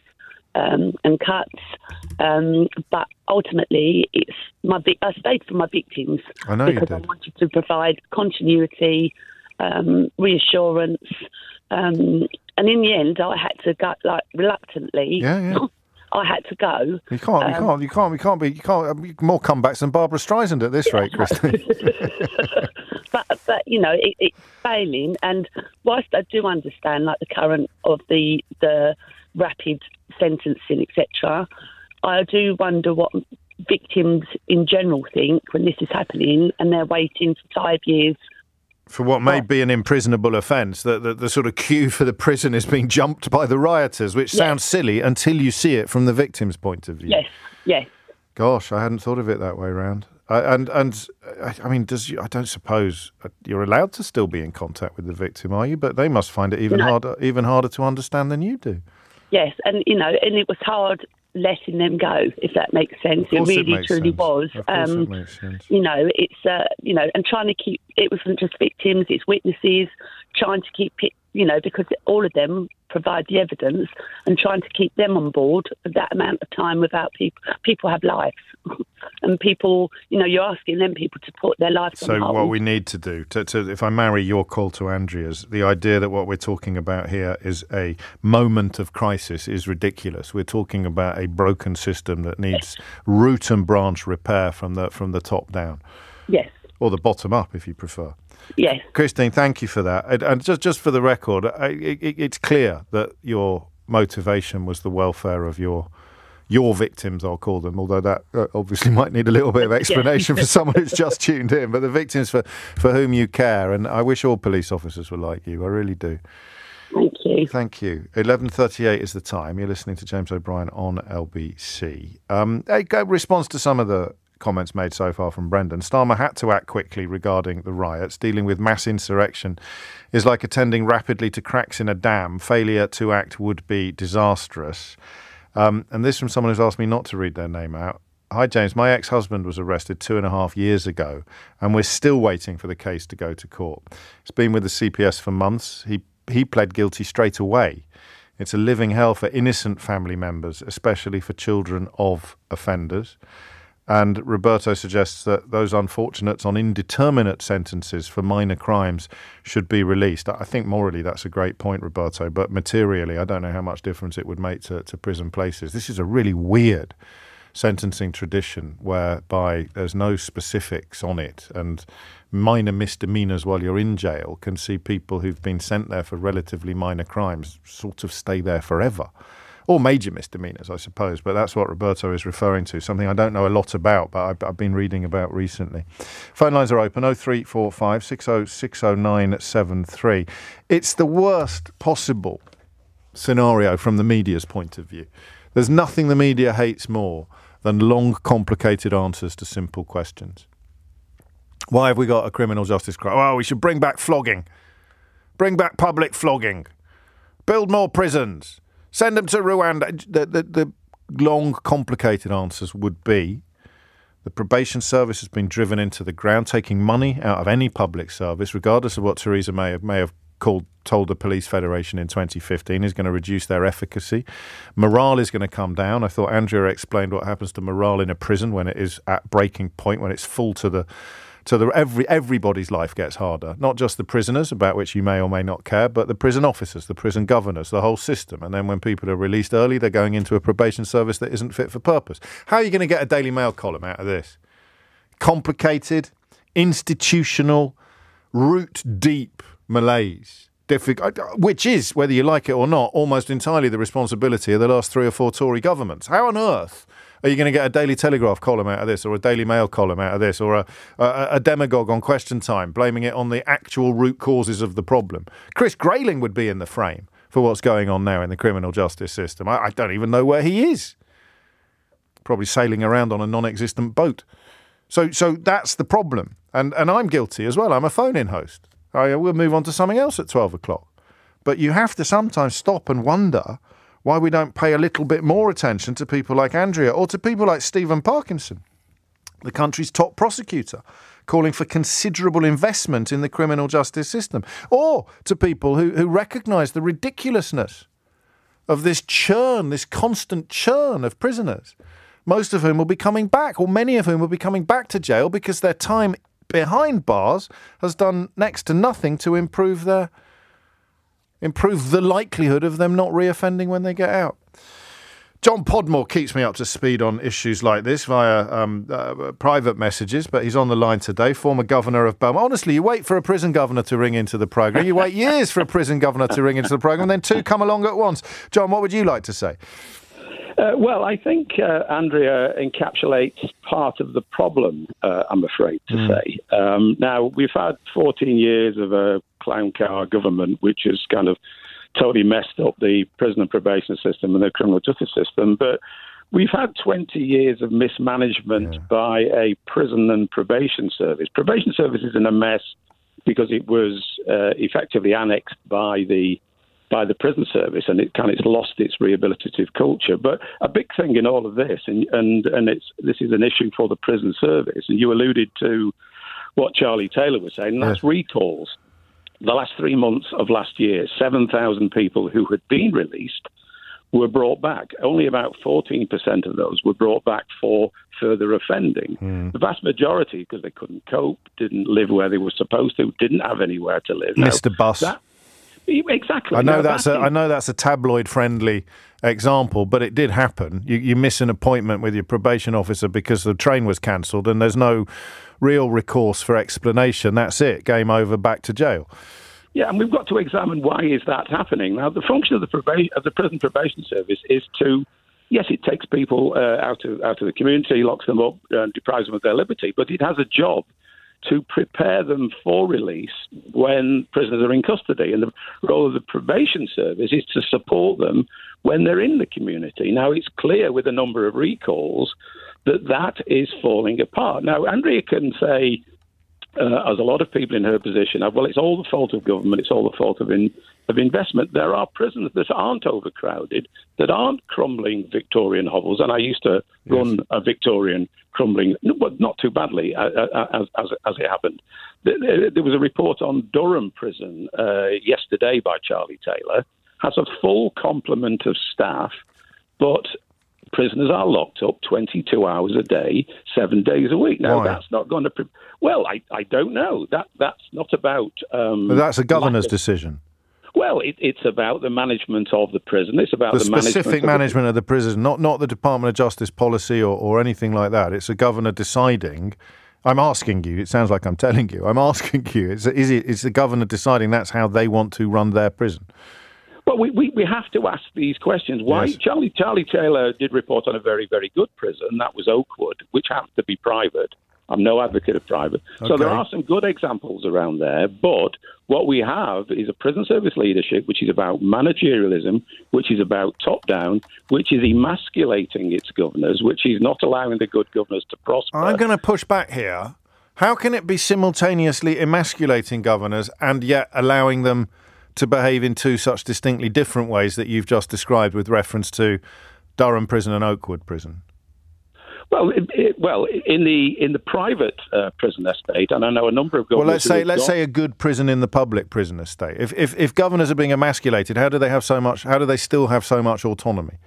and cuts, but ultimately, I stayed for my victims because I wanted to provide continuity, reassurance, and in the end, I had to go reluctantly. Yeah. I had to go. You can't be more comebacks than Barbara Streisand at this rate, Christine. but you know, it's failing. And whilst I do understand, like the current of the rapid sentencing, etc., I do wonder what victims in general think when this is happening, and they're waiting for 5 years. For what may be an imprisonable offence, the sort of queue for the prison is being jumped by the rioters, which sounds silly until you see it from the victim's point of view. Yes. Gosh, I hadn't thought of it that way round. I mean, I don't suppose you're allowed to still be in contact with the victim, are you? But they must find it even harder to understand than you do. Yes, and it was hard letting them go, if that makes sense. It really truly was. Of course it makes sense. It's and trying to keep, it wasn't just victims, it's witnesses, trying to keep it, because all of them provide the evidence, and trying to keep them on board for that amount of time without people have lives. And people, you're asking them people to put their lives on hold. So what we need to do, if I marry your call to Andrea's, the idea that what we're talking about here is a moment of crisis is ridiculous. We're talking about a broken system that needs root and branch repair from the top down. Yes. Or the bottom up, if you prefer. Yes. Christine, thank you for that. And just for the record, it's clear that your motivation was the welfare of your victims, I'll call them, although that obviously might need a little bit of explanation for someone who's just tuned in, but the victims for whom you care. And I wish all police officers were like you. I really do. Thank you. you. Thank you. 11:38 is the time. You're listening to James O'Brien on LBC. A response to some of the comments made so far from Brendan. Starmer had to act quickly regarding the riots. Dealing with mass insurrection is like attending rapidly to cracks in a dam. Failure to act would be disastrous. And this from someone who's asked me not to read their name out. Hi, James. My ex-husband was arrested 2.5 years ago, and we're still waiting for the case to go to court. He's been with the CPS for months. He pled guilty straight away. It's a living hell for innocent family members, especially for children of offenders. And Roberto suggests that those unfortunates on indeterminate sentences for minor crimes should be released. I think morally that's a great point, Roberto, but materially I don't know how much difference it would make to prison places. This is a really weird sentencing tradition whereby there's no specifics on it, and minor misdemeanors while you're in jail can see people who've been sent there for relatively minor crimes sort of stay there forever. Or major misdemeanors, I suppose, but that's what Roberto is referring to, something I don't know a lot about, but I've been reading about recently. Phone lines are open, 0345 6060973. It's the worst possible scenario from the media's point of view. There's nothing the media hates more than long, complicated answers to simple questions. Why have we got a criminal justice crime? Oh, we should bring back flogging. Bring back public flogging. Build more prisons. Send them to Rwanda. The long, complicated answers would be the probation service has been driven into the ground, taking money out of any public service, regardless of what Theresa May have told the Police Federation in 2015, is going to reduce their efficacy. Morale is going to come down. I thought Andrea explained what happens to morale in a prison when it is at breaking point, when it's full to the everybody's life gets harder, not just the prisoners, about which you may or may not care, but the prison officers, the prison governors, the whole system. And then when people are released early, they're going into a probation service that isn't fit for purpose. How are you going to get a Daily Mail column out of this? Complicated, institutional, root-deep malaise, which is, whether you like it or not, almost entirely the responsibility of the last 3 or 4 Tory governments. How on earth are you going to get a Daily Telegraph column out of this, or a Daily Mail column out of this, or a demagogue on Question Time blaming it on the actual root causes of the problem? Chris Grayling would be in the frame for what's going on now in the criminal justice system. I don't even know where he is. Probably sailing around on a non-existent boat. So that's the problem. And I'm guilty as well. I'm a phone-in host. We'll move on to something else at 12 o'clock. But you have to sometimes stop and wonder why we don't pay a little bit more attention to people like Andrea, or to people like Stephen Parkinson, the country's top prosecutor, calling for considerable investment in the criminal justice system, or to people who recognise the ridiculousness of this churn, this constant churn of prisoners, most of whom will be coming back, or many of whom will be coming back to jail because their time behind bars has done next to nothing to improve the likelihood of them not reoffending when they get out. John Podmore keeps me up to speed on issues like this via private messages, but he's on the line today, former governor of Belmont. Honestly, you wait for a prison governor to ring into the programme. You wait years for a prison governor to ring into the programme, and then 2 come along at once. John, what would you like to say? Well, I think Andrea encapsulates part of the problem, I'm afraid to say. Now, we've had 14 years of a clown car government, which has kind of totally messed up the prison and probation system and the criminal justice system. But we've had 20 years of mismanagement by a prison and probation service. Probation service is in a mess because it was effectively annexed by the prison service, and it's lost its rehabilitative culture. But a big thing in all of this, and this is an issue for the prison service, and you alluded to what Charlie Taylor was saying, and that's recalls. The last 3 months of last year, 7,000 people who had been released were brought back. Only about 14% of those were brought back for further offending. The vast majority, because they couldn't cope, didn't live where they were supposed to, didn't have anywhere to live. Mr. Bus. Exactly. I know that's a tabloid-friendly example, but it did happen. You miss an appointment with your probation officer because the train was cancelled, and there's no real recourse for explanation. That's it. Game over. Back to jail. Yeah, and we've got to examine why is that happening. Now, the function of the prison probation service is to, yes, it takes people out of the community, locks them up, and deprives them of their liberty, but it has a job to prepare them for release when prisoners are in custody. And the role of the probation service is to support them when they're in the community. Now, it's clear with a number of recalls that is falling apart. Now, Andrea can say, as a lot of people in her position have, well, it's all the fault of government, it's all the fault of investment. There are prisons that aren't overcrowded, that aren't crumbling Victorian hovels, and I used to run a Victorian crumbling, but not too badly as it happened. There was a report on Durham Prison yesterday by Charlie Taylor, has a full complement of staff, but prisoners are locked up 22 hours a day, 7 days a week. Now, that's not going to... Well, I don't know. That's not about... but that's a governor's decision. Well, it's about the management of the prison. It's about the specific management of the prison, not the Department of Justice policy or anything like that. It's a governor deciding. I'm asking you. It sounds like I'm telling you. I'm asking you. Is the governor deciding that's how they want to run their prison? Well, we have to ask these questions. Why? Yes. Charlie Taylor did report on a very, very good prison. That was Oakwood, which happened to be private. I'm no advocate of private. Okay. So there are some good examples around there. But what we have is a prison service leadership which is about managerialism, which is about top-down, which is emasculating its governors, which is not allowing the good governors to prosper. I'm going to push back here. How can it be simultaneously emasculating governors and yet allowing them to behave in two such distinctly different ways that you've just described with reference to Durham Prison and Oakwood Prison? Well, in the private prison estate, and I know a number of governors. Well, let's say a good prison in the public prison estate. If governors are being emasculated, how do they have so much? How do they still have so much autonomy?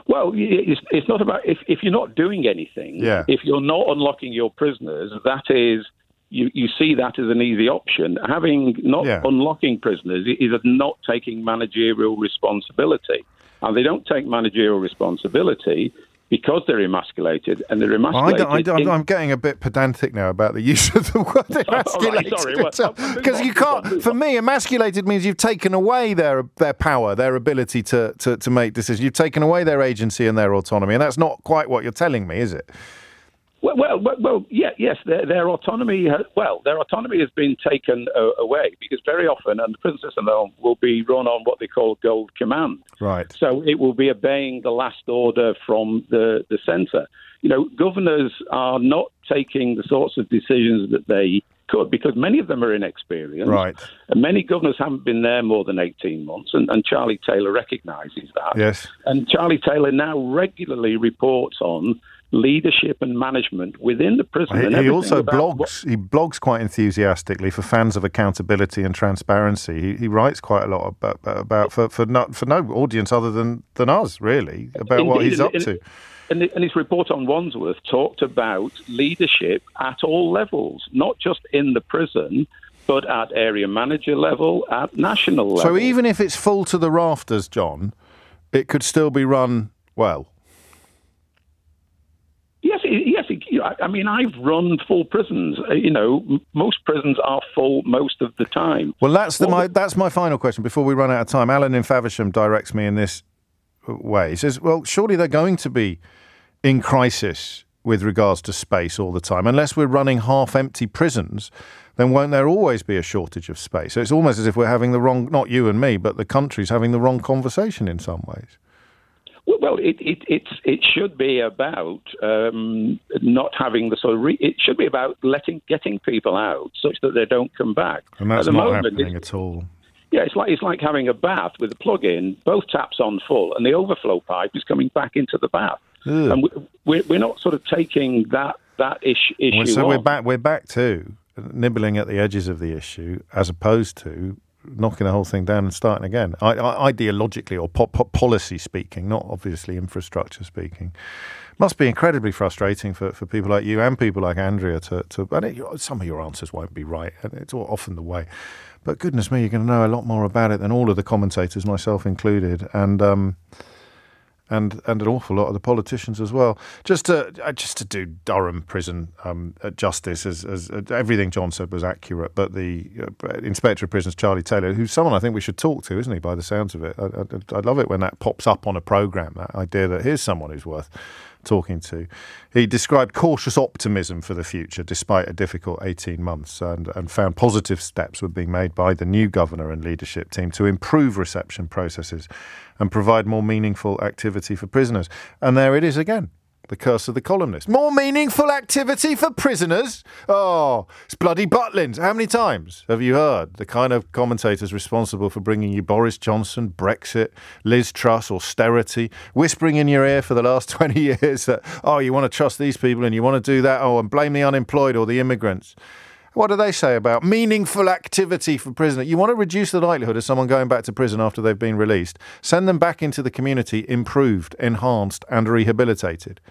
Well, it's not about if you're not doing anything. Yeah. If you're not unlocking your prisoners, that is. You see that as an easy option. Unlocking prisoners is not taking managerial responsibility. And they don't take managerial resposibility because they're emasculated, and they're emasculated. I'm getting a bit pedantic now about the use of the word emasculated. Because you can't. For me, emasculated means you've taken away their power, their ability to make decisions. You've taken away their agency and their autonomy, and that's not quite what you're telling me, is it? Yes. Their autonomy has been taken away because very often, and the prison system will be run on what they call gold command. Right. So it will be obeying the last order from the centre. You know, governors are not taking the sorts of decisions that they could because many of them are inexperienced. Right. And many governors haven't been there more than 18 months, and Charlie Taylor recognises that. Yes. And Charlie Taylor now regularly reports on leadership and management within the prison. He also blogs. He blogs quite enthusiastically for fans of accountability and transparency. He writes quite a lot about for no audience other than us, really, about what he's up to. And his report on Wandsworth talked about leadership at all levels, not just in the prison, but at area manager level, at national level. So even if it's full to the rafters, John, it could still be run well. Yes. I mean, I've run full prisons. Most prisons are full most of the time. Well, that's my final question before we run out of time. Alan in Faversham directs me in this way. He says, well, surely they're going to be in crisis with regards to space all the time. Unless we're running half-empty prisons, then won't there always be a shortage of space? So it's almost as if we're having the wrong, not you and me, but the country's having the wrong conversation in some ways. Well, it should be about not having the sort of. It should be about getting people out such that they don't come back. And that's not happening at all. Yeah, it's like having a bath with a plug in, both taps on full, and the overflow pipe is coming back into the bath. Ugh. And we're not sort of taking that issue. So we're back to nibbling at the edges of the issue, as opposed to knocking the whole thing down and starting again. Ideologically or policy speaking, not obviously infrastructure speaking. Must be incredibly frustrating for people like you and people like Andrea to some of your answers won't be right, and it's often the way. But goodness me, you're going to know a lot more about it than all of the commentators, myself included, and an awful lot of the politicians as well. Just to do Durham prison justice, as everything John said was accurate, but the Inspector of Prisons, Charlie Taylor, who's someone I think we should talk to, isn't he, by the sounds of it? I love it when that pops up on a programme, that idea that here's someone who's worth talking to. He described cautious optimism for the future despite a difficult 18 months and found positive steps were being made by the new governor and leadership team to improve reception processes and provide more meaningful activity for prisoners. And there it is again. The curse of the columnist. More meaningful activity for prisoners? Oh, it's bloody Butlins. How many times have you heard the kind of commentators responsible for bringing you Boris Johnson, Brexit, Liz Truss, austerity, whispering in your ear for the last 20 years that, oh, you want to trust these people and you want to do that, oh, and blame the unemployed or the immigrants. What do they say about meaningful activity for prisoners? You want to reduce the likelihood of someone going back to prison after they've been released. Send them back into the community improved, enhanced and rehabilitated.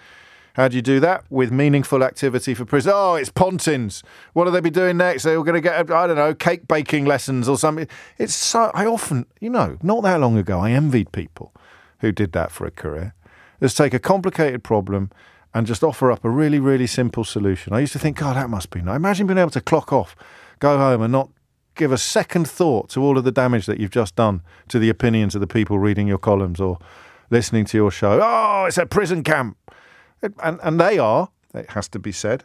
How do you do that? With meaningful activity for prisoners. Oh, it's Pontins. What will they be doing next? They're going to get, I don't know, cake baking lessons or something. It's so, I often, not that long ago, I envied people who did that for a career. Let's take a complicated problem and just offer up a really, really simple solution. I used to think, God, that must be nice. Imagine being able to clock off, go home and not give a second thought to all of the damage that you've just done to the opinions of the people reading your columns or listening to your show. Oh, it's a prison camp. And they are, it has to be said,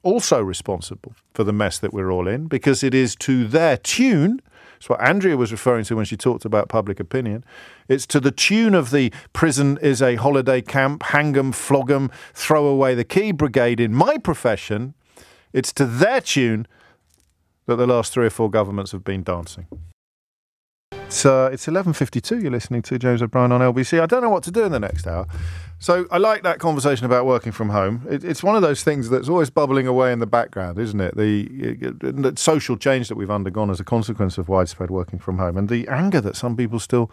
also responsible for the mess that we're all in because it is to their tune. It's what Andrea was referring to when she talked about public opinion. It's to the tune of the prison is a holiday camp, hang 'em, flog 'em, throw away the key brigade in my profession. It's to their tune that the last 3 or 4 governments have been dancing. It's 11:52. You're listening to James O'Brien on LBC. I don't know what to do in the next hour. So I like that conversation about working from home. It's one of those things that's always bubbling away in the background, isn't it? The social change that we've undergone as a consequence of widespread working from home and the anger that some people still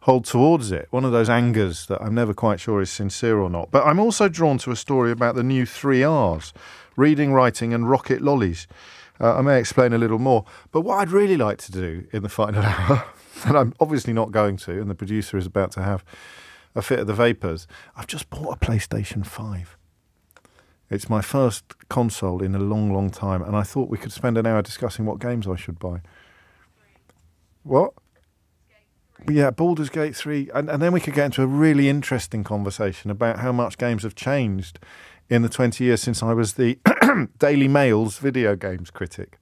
hold towards it. One of those angers that I'm never quite sure is sincere or not. But I'm also drawn to a story about the new 3 Rs, reading, writing and rocket lollies. I may explain a little more. But what I'd really like to do in the final hour, and I'm obviously not going to, and the producer is about to have a fit of the vapours, I've just bought a PlayStation 5. It's my first console in a long, long time, and I thought we could spend an hour discussing what games I should buy. What? Yeah, Baldur's Gate 3, and then we could get into a really interesting conversation about how much games have changed in the 20 years since I was the Daily Mail's video games critic.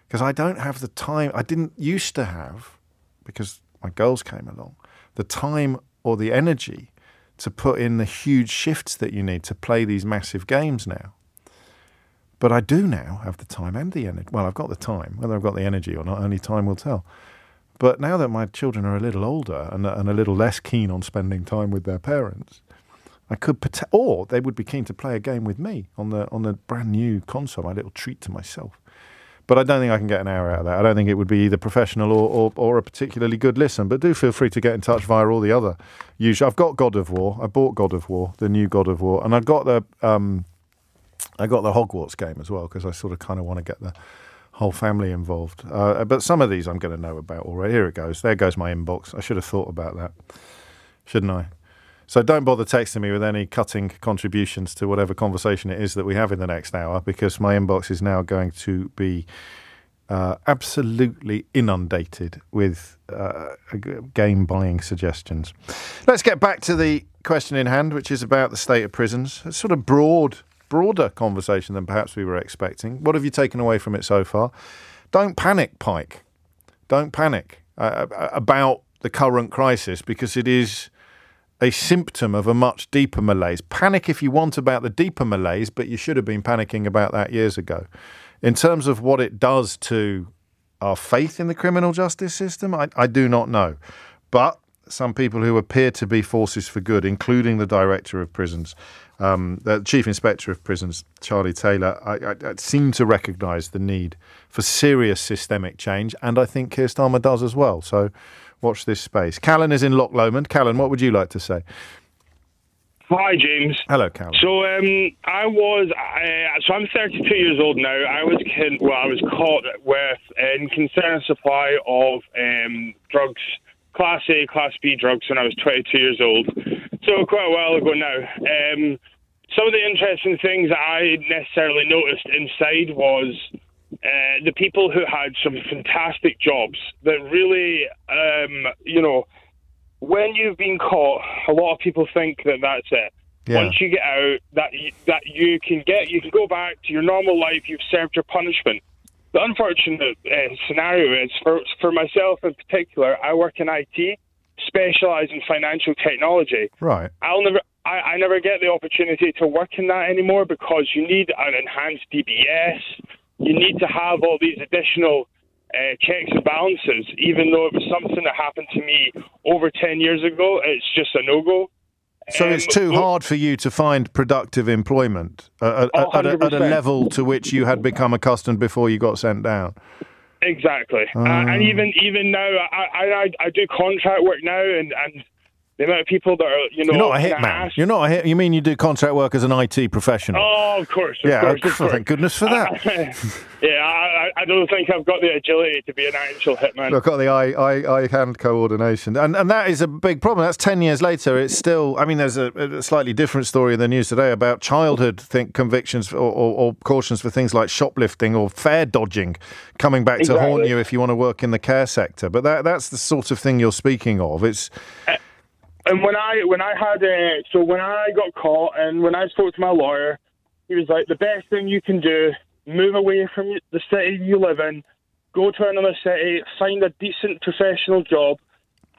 Because I don't have the time, I didn't used to have, because my girls came along, the time or the energy to put in the huge shifts that you need to play these massive games now. But I do now have the time and the energy. Well, I've got the time. Whether I've got the energy or not, only time will tell. But now that my children are a little older and a little less keen on spending time with their parents, I could, or they would be keen to play a game with me on the brand new console, my little treat to myself. But I don't think I can get an hour out of that. I don't think it would be either professional or a particularly good listen. But do feel free to get in touch via all the other usual. I've got God of War. I bought God of War, the new God of War, and I've got the Hogwarts game as well because I sort of kind of want to get the whole family involved. But some of these I'm going to know about already. Here it goes. There goes my inbox. I should have thought about that, shouldn't I? So don't bother texting me with any cutting contributions to whatever conversation it is that we have in the next hour because my inbox is now going to be absolutely inundated with game buying suggestions. Let's get back to the question in hand, which is about the state of prisons. It's sort of broader conversation than perhaps we were expecting. What have you taken away from it so far? Don't panic, Pike. Don't panic about the current crisis because it is a symptom of a much deeper malaise. Panic if you want about the deeper malaise, but you should have been panicking about that years ago. In terms of what it does to our faith in the criminal justice system, I do not know. But some people who appear to be forces for good, including the director of prisons, the chief inspector of prisons, Charlie Taylor, I seem to recognise the need for serious systemic change, and I think Keir Starmer does as well. So watch this space. Callan is in Loch Lomond. Callan, what would you like to say? Hi, James. Hello, Callan. So I'm 32 years old now. I was caught with inconsiderate supply of drugs, Class A, Class B drugs when I was 22 years old. So quite a while ago now. Some of the interesting things that I necessarily noticed inside was the people who had some fantastic jobs that really, when you've been caught, a lot of people think that that's it. once you get out, that you can go back to your normal life. You've served your punishment. The unfortunate scenario is for myself in particular. I work in IT, specialise in financial technology. Right. I never get the opportunity to work in that anymore because you need an enhanced DBS. You need to have all these additional checks and balances. Even though it was something that happened to me over 10 years ago, it's just a no-go. So it's too hard for you to find productive employment at a level to which you had become accustomed before you got sent down. Exactly. And even now, I do contract work now, and the amount of people that are, You're not a hitman. You're not a hit. You mean you do contract work as an IT professional? Oh, of course. Of course. Thank goodness for that. I don't think I've got the agility to be an actual hitman. I've got the eye-hand coordination. And that is a big problem. That's 10 years later. It's still... I mean, there's a slightly different story in the news today about childhood convictions or cautions for things like shoplifting or fare dodging coming back to haunt you if you want to work in the care sector. But that's the sort of thing you're speaking of. It's... And when I got caught and when I spoke to my lawyer, he was like, the best thing you can do, move away from the city you live in, go to another city, find a decent professional job,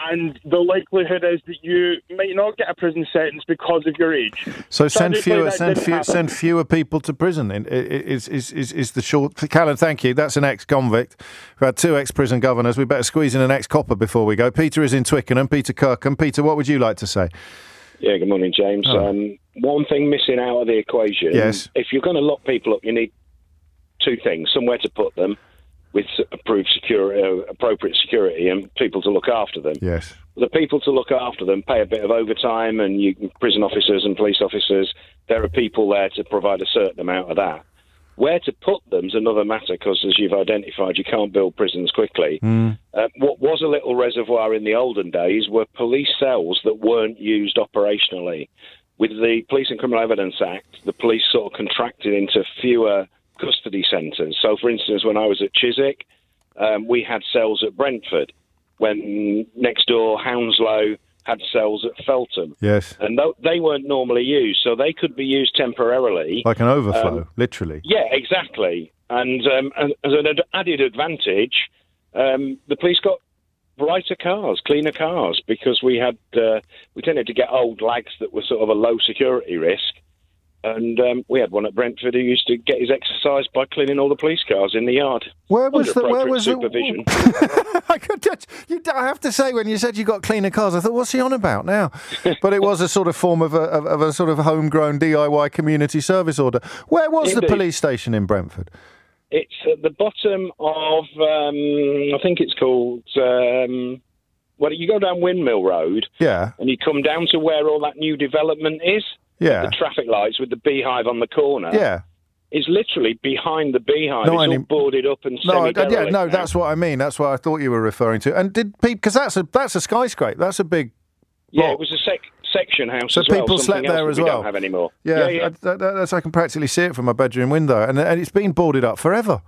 and the likelihood is that you might not get a prison sentence because of your age. So send fewer people to prison. Is the short... Callan, thank you. That's an ex-convict. We've had 2 ex-prison governors. We better squeeze in an ex-copper before we go. Peter is in Twickenham. Peter Kirkham. Peter, what would you like to say? Yeah, good morning, James. One thing missing out of the equation. Yes. If you're going to lock people up, you need 2 things: somewhere to put them, with appropriate security, and people to look after them. Yes. The people to look after them pay a bit of overtime, and prison officers and police officers, there are people there to provide a certain amount of that. Where to put them's another matter, because as you've identified, you can't build prisons quickly. What was a little reservoir in the olden days were police cells that weren't used operationally. With the Police and Criminal Evidence Act, the police sort of contracted into fewer custody centres. So, for instance, when I was at Chiswick, we had cells at Brentford. When next door Hounslow had cells at Feltham. Yes. And they weren't normally used, so they could be used temporarily. Like an overflow, literally. Yeah, exactly. And as an added advantage, the police got brighter cars, cleaner cars, because we tended to get old lags that were sort of a low security risk. And we had one at Brentford who used to get his exercise by cleaning all the police cars in the yard. Where was supervision? I have to say, when you said you got cleaner cars, I thought, what's he on about now? But it was a sort of form of a sort of homegrown DIY community service order. Where was the police station in Brentford? It's at the bottom of, I think it's called... well, you go down Windmill Road, and you come down to where all that new development is. Yeah. The traffic lights with the beehive on the corner. Yeah. It's literally behind the beehive. It's all boarded up and semi-derelict. No, that's what I mean. That's what I thought you were referring to. And because that's a skyscraper. That's a big block. Yeah, it was a section house so as well. people slept there as well. We don't have anymore. Yeah. I can practically see it from my bedroom window. And it's been boarded up forever.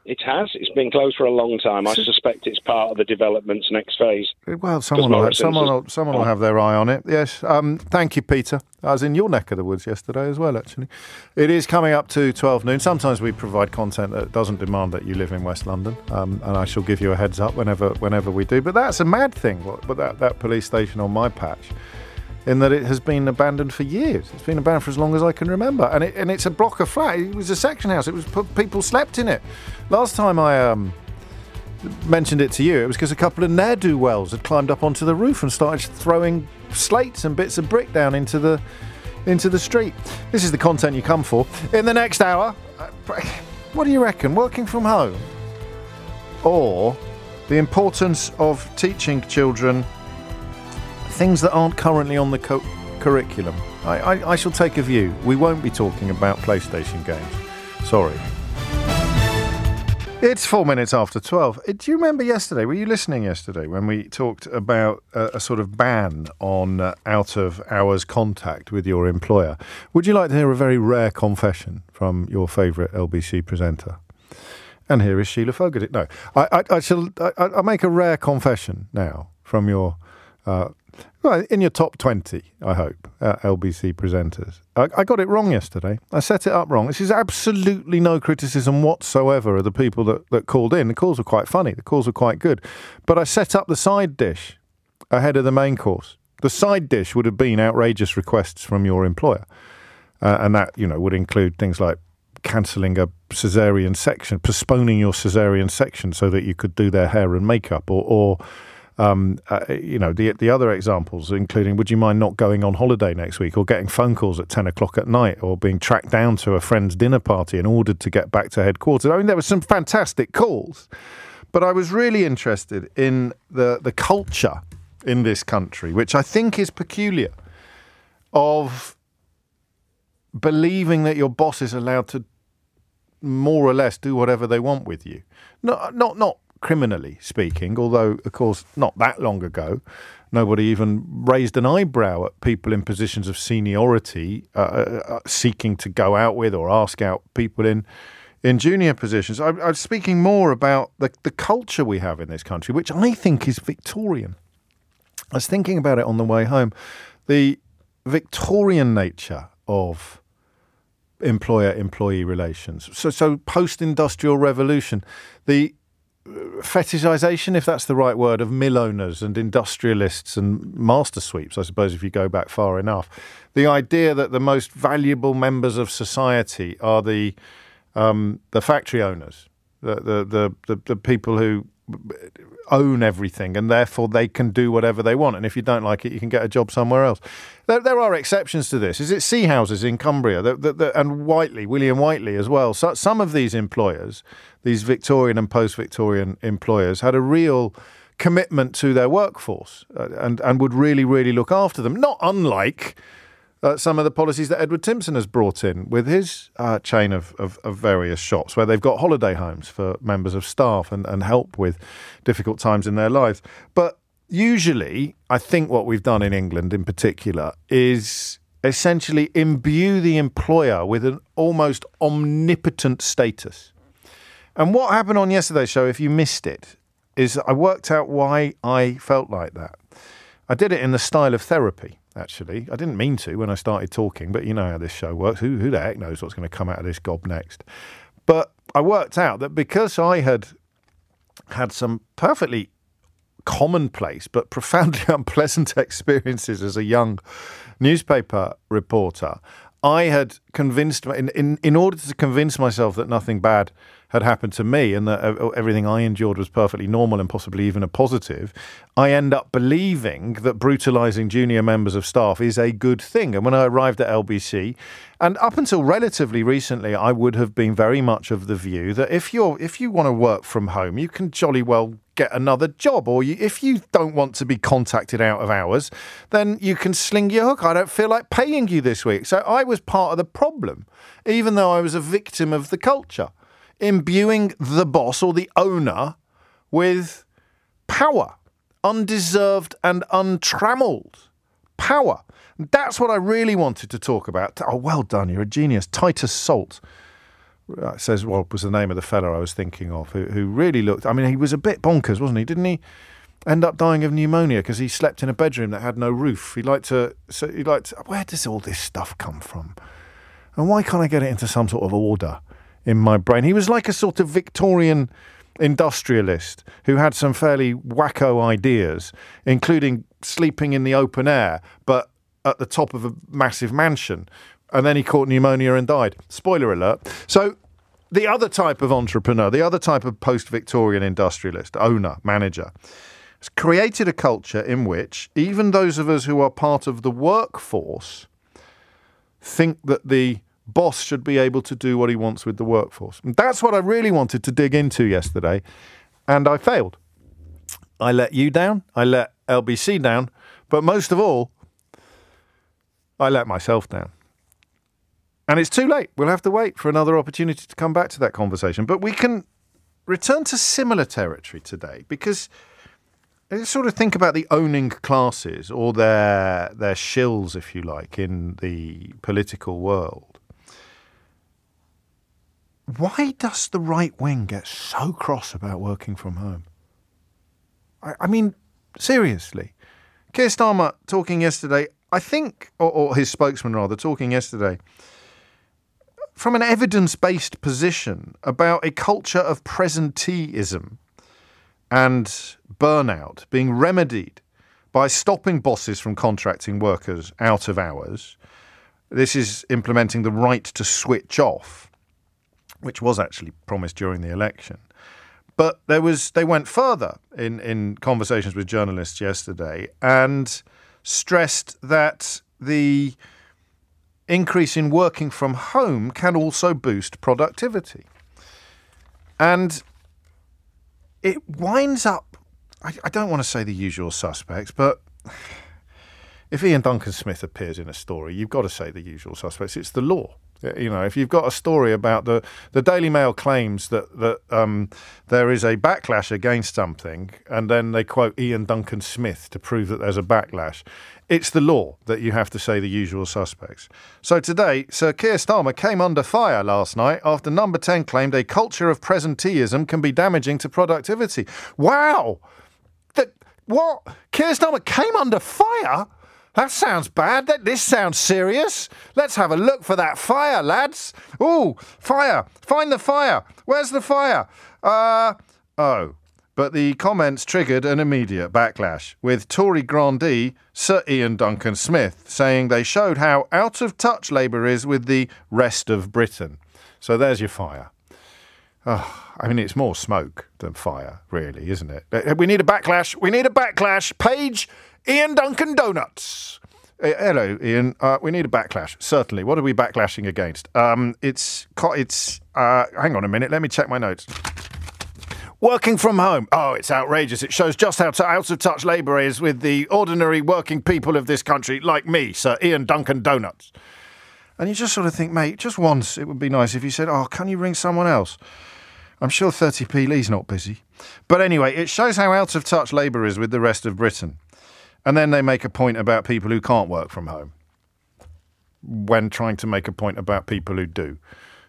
It has. It's been closed for a long time. I suspect it's part of the development's next phase. Well, someone will have their eye on it. Yes. Thank you, Peter. I was in your neck of the woods yesterday as well, actually. It is coming up to 12 noon. Sometimes we provide content that doesn't demand that you live in West London, and I shall give you a heads up whenever we do. But that's a mad thing, that police station on my patch, in that it has been abandoned for years. It's been abandoned for as long as I can remember. And it's a block of flat. It was a section house. People slept in it. Last time I mentioned it to you, it was because a couple of ne'er-do-wells had climbed up onto the roof and started throwing slates and bits of brick down into the street. This is the content you come for. In the next hour, what do you reckon? Working from home? Or the importance of teaching children things that aren't currently on the curriculum? I shall take a view. We won't be talking about PlayStation games. Sorry. It's 4 minutes after 12. Do you remember yesterday? Were you listening yesterday when we talked about a sort of ban on out-of-hours contact with your employer? Would you like to hear a very rare confession from your favourite LBC presenter? And here is Sheila Fogarty. No, I'll make a rare confession now from your Well, in your top 20, I hope, LBC presenters. I got it wrong yesterday. I set it up wrong. This is absolutely no criticism whatsoever of the people that called in. The calls were quite funny. The calls were quite good. But I set up the side dish ahead of the main course. The side dish would have been outrageous requests from your employer. And that, would include things like cancelling a caesarean section, postponing your caesarean section so that you could do their hair and makeup, or the other examples, including, would you mind not going on holiday next week, or getting phone calls at 10 o'clock at night, or being tracked down to a friend's dinner party and ordered to get back to headquarters. I mean, there were some fantastic calls, but I was really interested in the culture in this country, which I think is peculiar, of believing that your boss is allowed to more or less do whatever they want with you. Not criminally speaking, although, of course, not that long ago, nobody even raised an eyebrow at people in positions of seniority seeking to go out with or ask out people in junior positions. I'm speaking more about the culture we have in this country, which I think is Victorian. I was thinking about it on the way home. The Victorian nature of employer-employee relations. So post-industrial revolution, the fetishization, if that's the right word, of mill owners and industrialists and master sweeps, I suppose, if you go back far enough. The idea that the most valuable members of society are the factory owners, the people who own everything, and therefore they can do whatever they want. And if you don't like it, you can get a job somewhere else. There are exceptions to this. Is it Sea Houses in Cumbria and William Whiteley as well? So some of these employers, these Victorian and post-Victorian employers, had a real commitment to their workforce and would really, really look after them. Not unlike some of the policies that Edward Timpson has brought in with his chain of various shops, where they've got holiday homes for members of staff and help with difficult times in their lives. But usually, I think what we've done in England in particular is essentially imbue the employer with an almost omnipotent status. And what happened on yesterday's show, if you missed it, is I worked out why I felt like that. I did it in the style of therapy. Actually, I didn't mean to when I started talking, but you know how this show works. Who the heck knows what's going to come out of this gob next? But I worked out that because I had some perfectly commonplace but profoundly unpleasant experiences as a young newspaper reporter, I had convinced, in order to convince myself that nothing bad had happened to me and that everything I endured was perfectly normal and possibly even a positive, I end up believing that brutalising junior members of staff is a good thing. And when I arrived at LBC, and up until relatively recently, I would have been very much of the view that if you want to work from home, you can jolly well get another job, or if you don't want to be contacted out of hours, then you can sling your hook. I don't feel like paying you this week. So I was part of the problem, even though I was a victim of the culture, imbuing the boss or the owner with power, undeserved and untrammelled power. That's what I really wanted to talk about. Oh, well done, you're a genius. Titus Salt says, well, was the name of the fellow I was thinking of, who really looked, I mean, he was a bit bonkers, wasn't he? Didn't he end up dying of pneumonia because he slept in a bedroom that had no roof? He liked to, where does all this stuff come from? And why can't I get it into some sort of order in my brain? He was like a sort of Victorian industrialist who had some fairly wacko ideas, including sleeping in the open air, but at the top of a massive mansion. And then he caught pneumonia and died. Spoiler alert. So the other type of entrepreneur, the other type of post-Victorian industrialist, owner, manager, has created a culture in which even those of us who are part of the workforce think that the boss should be able to do what he wants with the workforce. And that's what I really wanted to dig into yesterday, and I failed. I let you down, I let LBC down, but most of all, I let myself down. And it's too late. We'll have to wait for another opportunity to come back to that conversation. But we can return to similar territory today, because I sort of think about the owning classes, or their shills, if you like, in the political world. Why does the right wing get so cross about working from home? I mean, seriously. Keir Starmer talking yesterday, I think, or his spokesman rather, talking yesterday, from an evidence-based position about a culture of presenteeism and burnout being remedied by stopping bosses from contracting workers out of hours. This is implementing the right to switch off, which was actually promised during the election. But they went further in conversations with journalists yesterday and stressed that the increase in working from home can also boost productivity. And it winds up, I don't want to say the usual suspects, but if Ian Duncan Smith appears in a story, you've got to say the usual suspects. It's the law. You know, if you've got a story about the Daily Mail claims that there is a backlash against something, and then they quote Ian Duncan Smith to prove that there's a backlash, it's the law that you have to say the usual suspects. So today, Sir Keir Starmer came under fire last night after Number 10 claimed a culture of presenteeism can be damaging to productivity. Wow! What? Keir Starmer came under fire? That sounds bad. This sounds serious. Let's have a look for that fire, lads. Ooh, fire. Find the fire. Where's the fire? Oh. But the comments triggered an immediate backlash, with Tory grandee Sir Ian Duncan Smith saying they showed how out of touch Labour is with the rest of Britain. So there's your fire. Oh, I mean, it's more smoke than fire, really, isn't it? We need a backlash. We need a backlash. Page Ian Duncan Donuts. Hello, Ian. We need a backlash. Certainly. What are we backlashing against? Hang on a minute. Let me check my notes. Working from home. Oh, it's outrageous. It shows just how out of touch Labour is with the ordinary working people of this country, like me, Sir Ian Duncan Donuts. And you just sort of think, mate, just once it would be nice if you said, oh, can you ring someone else? I'm sure 30p Lee's not busy. But anyway, it shows how out of touch Labour is with the rest of Britain. And then they make a point about people who can't work from home when trying to make a point about people who do.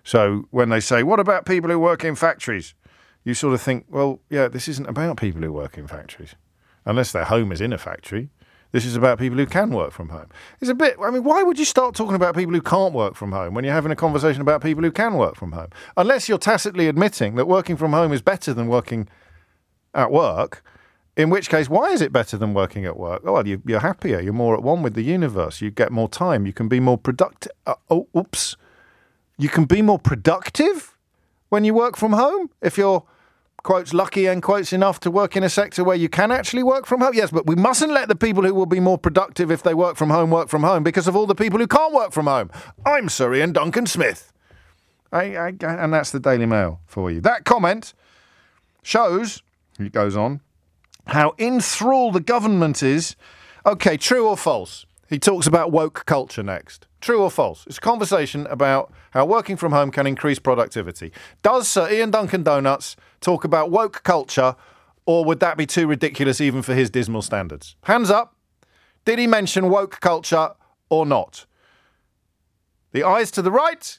So when they say, what about people who work in factories? You sort of think, well, yeah, this isn't about people who work in factories. Unless their home is in a factory. This is about people who can work from home. It's a bit, I mean, why would you start talking about people who can't work from home when you're having a conversation about people who can work from home? Unless you're tacitly admitting that working from home is better than working at work, in which case, why is it better than working at work? Oh, well, you're happier. You're more at one with the universe. You get more time. You can be more productive. You can be more productive when you work from home? If you're, quotes, lucky, end quotes, enough to work in a sector where you can actually work from home? Yes, but we mustn't let the people who will be more productive if they work from home because of all the people who can't work from home. I'm Sir Ian Duncan Smith. And that's the Daily Mail for you. That comment shows, it goes on, how enthralled the government is. OK, true or false? He talks about woke culture next. True or false? It's a conversation about how working from home can increase productivity. Does Sir Ian Duncan Donuts talk about woke culture, or would that be too ridiculous even for his dismal standards? Hands up. Did he mention woke culture or not? The eyes to the right.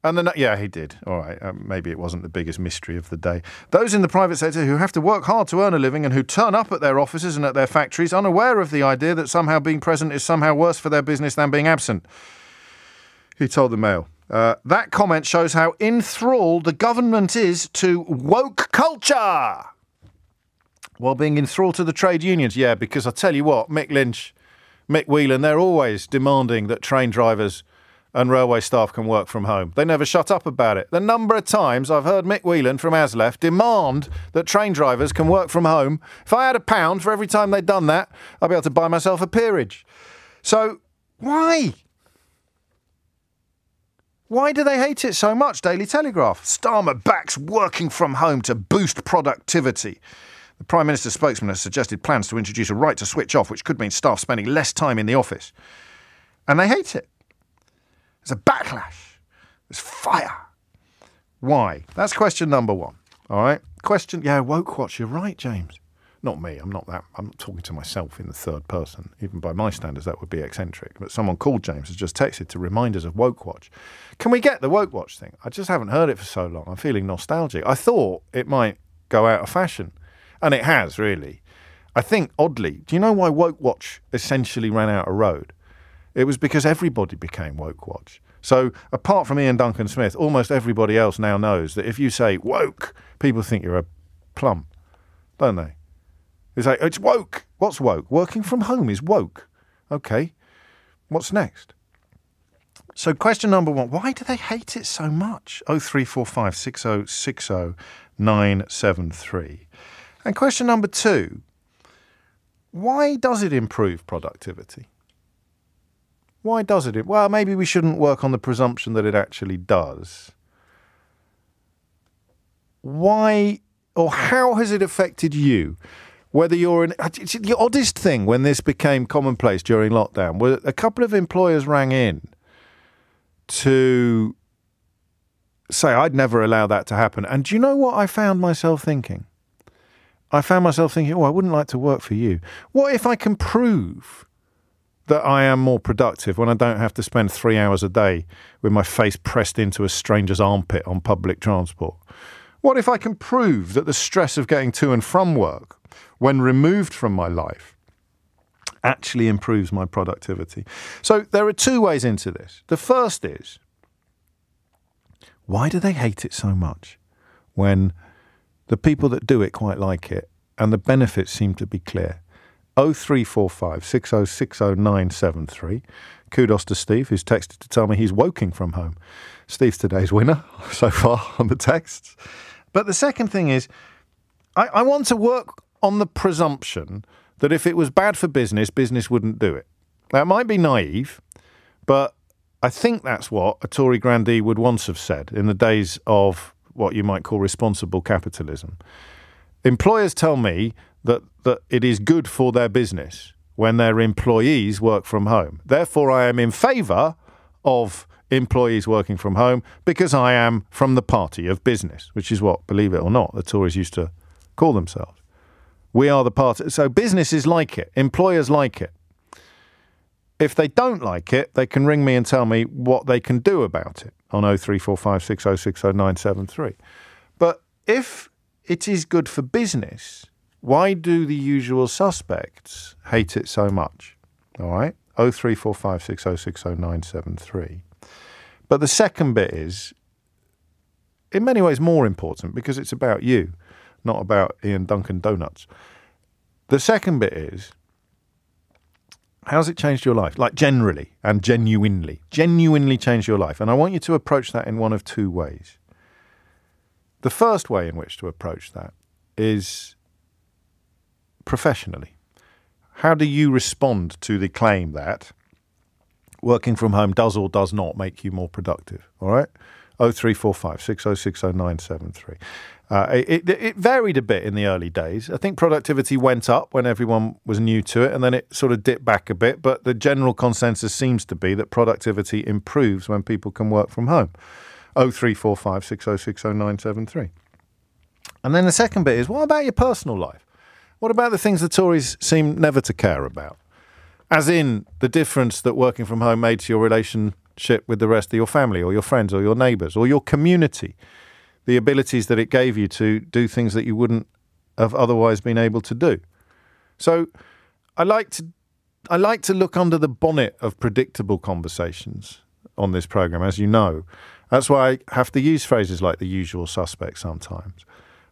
And then, yeah, he did. All right, maybe it wasn't the biggest mystery of the day. Those in the private sector who have to work hard to earn a living and who turn up at their offices and at their factories unaware of the idea that somehow being present is somehow worse for their business than being absent. He told the Mail. That comment shows how enthralled the government is to woke culture while being enthralled to the trade unions. Yeah, because I tell you what, Mick Lynch, Mick Whelan, they're always demanding that train drivers and railway staff can work from home. They never shut up about it. The number of times I've heard Mick Whelan from ASLEF demand that train drivers can work from home. If I had £1 for every time they'd done that, I'd be able to buy myself a peerage. So why? Why do they hate it so much, Daily Telegraph? Starmer backs working from home to boost productivity. The Prime Minister's spokesman has suggested plans to introduce a right to switch off, which could mean staff spending less time in the office. And they hate it. There's a backlash. There's fire. Why? That's question number one. All right. Woke watch. You're right, James. Not me. I'm not talking to myself in the third person. Even by my standards, that would be eccentric. But someone called James has just texted to remind us of woke watch. Can we get the woke watch thing? I just haven't heard it for so long. I'm feeling nostalgic. I thought it might go out of fashion. And it has, really. I think, oddly, do you know why Woke Watch essentially ran out of road? It was because everybody became Woke Watch. So apart from Ian Duncan Smith, almost everybody else now knows that if you say woke, people think you're a plum, don't they? They say, it's woke. What's woke? Working from home is woke. Okay. What's next? So question number 1, why do they hate it so much? 0345 6060 973. And question number 2, why does it improve productivity? Why does it? Well, maybe we shouldn't work on the presumption that it actually does. Why or how has it affected you? Whether you're in... It's the oddest thing when this became commonplace during lockdown, where a couple of employers rang in to say, I'd never allow that to happen. And do you know what I found myself thinking? I found myself thinking, I wouldn't like to work for you. What if I can prove that I am more productive when I don't have to spend 3 hours a day with my face pressed into a stranger's armpit on public transport? What if I can prove that the stress of getting to and from work, when removed from my life, actually improves my productivity? So there are 2 ways into this. The first is, why do they hate it so much when the people that do it quite like it and the benefits seem to be clear? 0345 6060 973. Kudos to Steve, who's texted to tell me he's woking from home. Steve's today's winner so far on the texts. But the second thing is, I want to work on the presumption that if it was bad for business, business wouldn't do it. That might be naive, but I think that's what a Tory grandee would once have said in the days of what you might call responsible capitalism. Employers tell me that it is good for their business when their employees work from home. Therefore, I am in favour of employees working from home because I am from the party of business, which is what, believe it or not, the Tories used to call themselves. We are the party. So businesses like it. Employers like it. If they don't like it, they can ring me and tell me what they can do about it on 0345 6060 973. But if it is good for business, why do the usual suspects hate it so much? All right, 0345 6060 973. But the second bit is, in many ways, more important because it's about you, not about Ian Duncan Donuts. The second bit is, how's it changed your life? Like generally and genuinely changed your life. And I want you to approach that in one of 2 ways. The first way in which to approach that is professionally. How do you respond to the claim that working from home does or does not make you more productive? All right? 0345 6060 973. It varied a bit in the early days. I think productivity went up when everyone was new to it, and then it sort of dipped back a bit. But the general consensus seems to be that productivity improves when people can work from home. 0345 6060 973. And then the second bit is, what about your personal life? What about the things the Tories seem never to care about? As in the difference that working from home made to your relationship with the rest of your family or your friends or your neighbours or your community. The abilities that it gave you to do things that you wouldn't have otherwise been able to do. So I like to look under the bonnet of predictable conversations on this programme, as you know. That's why I have to use phrases like the usual suspects sometimes.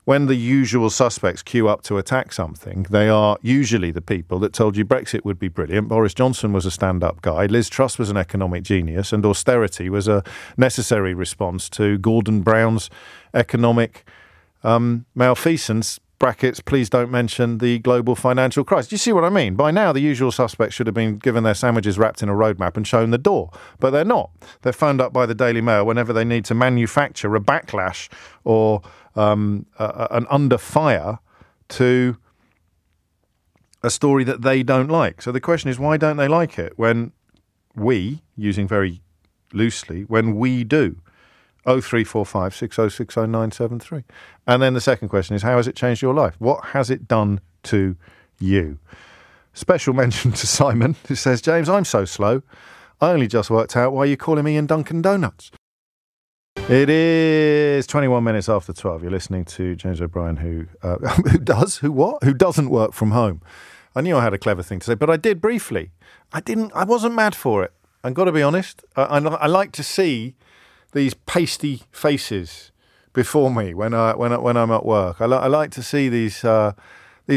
When the usual suspects queue up to attack something, they are usually the people that told you Brexit would be brilliant. Boris Johnson was a stand-up guy. Liz Truss was an economic genius. And austerity was a necessary response to Gordon Brown's economic malfeasance. Brackets, please don't mention the global financial crisis. Do you see what I mean? By now, the usual suspects should have been given their sandwiches wrapped in a roadmap and shown the door. But they're not. They're phoned up by the Daily Mail whenever they need to manufacture a backlash or an under fire to a story that they don't like. So the question is, why don't they like it when we, using very loosely, when we do? 0345 6060 973. And then the second question is, how has it changed your life? What has it done to you? Special mention to Simon, who says, James, I'm so slow. I only just worked out why you're calling me Ian Duncan Donuts. It is 21 minutes after 12. You're listening to James O'Brien, who doesn't work from home. I knew I had a clever thing to say, but I did briefly. I wasn't mad for it. I've got to be honest. I like to see these pasty faces before me when I'm at work. I like to see these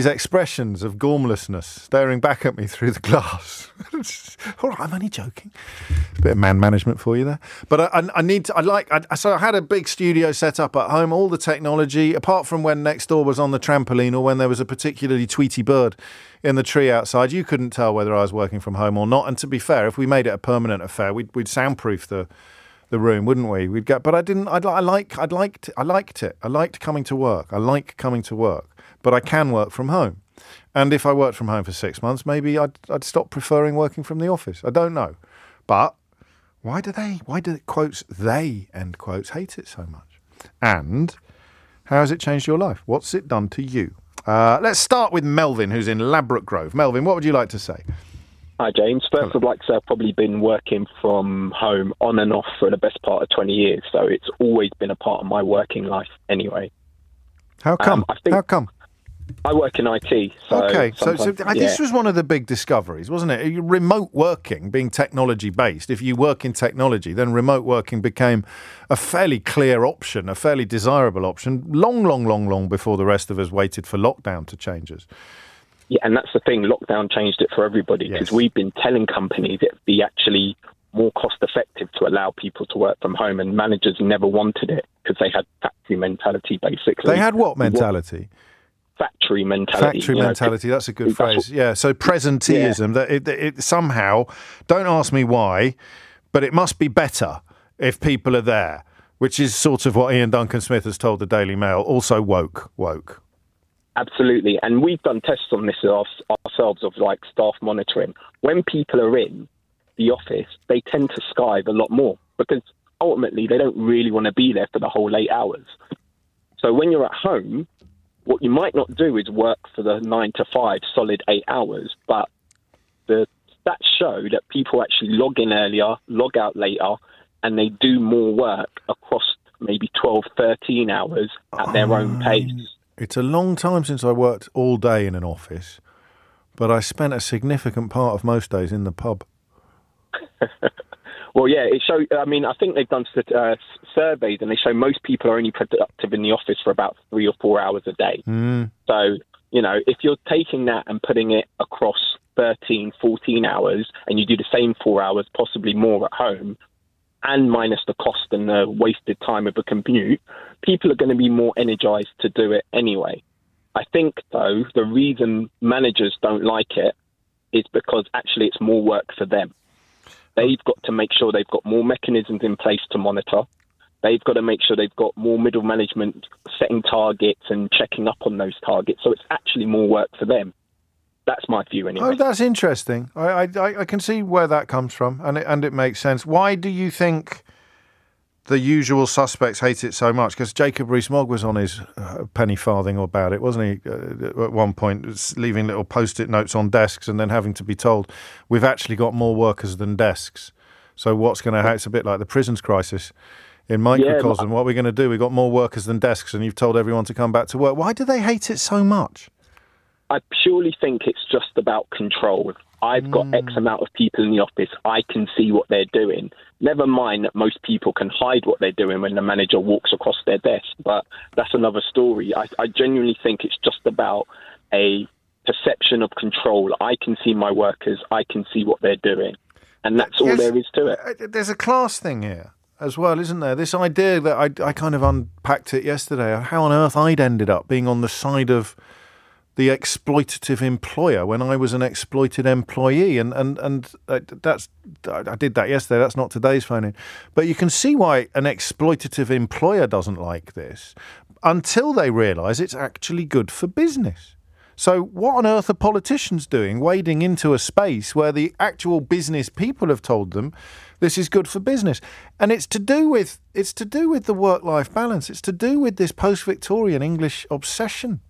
expressions of gormlessness staring back at me through the glass. All right, I'm only joking. A bit of man management for you there. But so I had a big studio set up at home, all the technology, apart from when next door was on the trampoline or when there was a particularly tweety bird in the tree outside. You couldn't tell whether I was working from home or not. And to be fair, if we made it a permanent affair, we'd soundproof the room, wouldn't we? But I didn't. I liked it. I liked coming to work. I like coming to work. But I can work from home. And if I worked from home for 6 months, maybe I'd stop preferring working from the office. I don't know. But why do quotes, they, end quotes, hate it so much? And how has it changed your life? What's it done to you? Let's start with Melvin, who's in Ladbroke Grove. Melvin, what would you like to say? Hi, James. First, I'd like to say I've probably been working from home on and off for the best part of 20 years. So it's always been a part of my working life anyway. How come? How come? I work in IT. So this was one of the big discoveries, wasn't it? Remote working, being technology-based. If you work in technology, then remote working became a fairly clear option, a fairly desirable option, long before the rest of us waited for lockdown to change us. Yeah, and that's the thing. Lockdown changed it for everybody because we've been telling companies it'd be actually more cost-effective to allow people to work from home, and managers never wanted it because they had factory mentality, basically. They had what mentality? Factory mentality. Factory mentality, that's a good phrase. Yeah, so presenteeism, that it somehow, don't ask me why, but it must be better if people are there, which is sort of what Ian Duncan Smith has told the Daily Mail, also woke. Absolutely, and we've done tests on this ourselves of like staff monitoring. When people are in the office, they tend to skive a lot more because ultimately they don't really want to be there for the whole 8 hours. So when you're at home, what you might not do is work for the 9 to 5 solid 8 hours, but the stats show that people actually log in earlier, log out later, and they do more work across maybe 12, 13 hours at their own pace. It's a long time since I worked all day in an office, but I spent a significant part of most days in the pub. Well, yeah, it shows. I mean, I think they've done surveys, and they show most people are only productive in the office for about 3 or 4 hours a day. So, if you're taking that and putting it across 13, 14 hours, and you do the same 4 hours, possibly more at home, and minus the cost and the wasted time of a commute, people are going to be more energized to do it anyway. I think, though, the reason managers don't like it is because actually it's more work for them. They've got to make sure they've got more mechanisms in place to monitor. They've got to make sure they've got more middle management setting targets and checking up on those targets. So it's actually more work for them. That's my view anyway. Oh, that's interesting. I can see where that comes from, and it makes sense. Why do you think the usual suspects hate it so much? Because Jacob Rees-Mogg was on his penny farthing about it, wasn't he? At one point, leaving little post-it notes on desks and then having to be told, we've actually got more workers than desks. So what's going to happen? It's a bit like the prisons crisis in microcosm. What are we going to do? We've got more workers than desks, and you've told everyone to come back to work. Why do they hate it so much? I purely think it's just about control. I've got X amount of people in the office. I can see what they're doing. Never mind that most people can hide what they're doing when the manager walks across their desk. But that's another story. I genuinely think it's just about a perception of control. I can see my workers. I can see what they're doing. And that's all there is to it. There's a class thing here as well, isn't there? This idea that I kind of unpacked it yesterday. How on earth I'd ended up being on the side of the exploitative employer when I was an exploited employee, and that's I did that yesterday. That's not today's phone-in, but you can see why an exploitative employer doesn't like this until they realise it's actually good for business. So what on earth are politicians doing, wading into a space where the actual business people have told them this is good for business? And it's to do with the work-life balance. It's to do with this post-Victorian English obsession.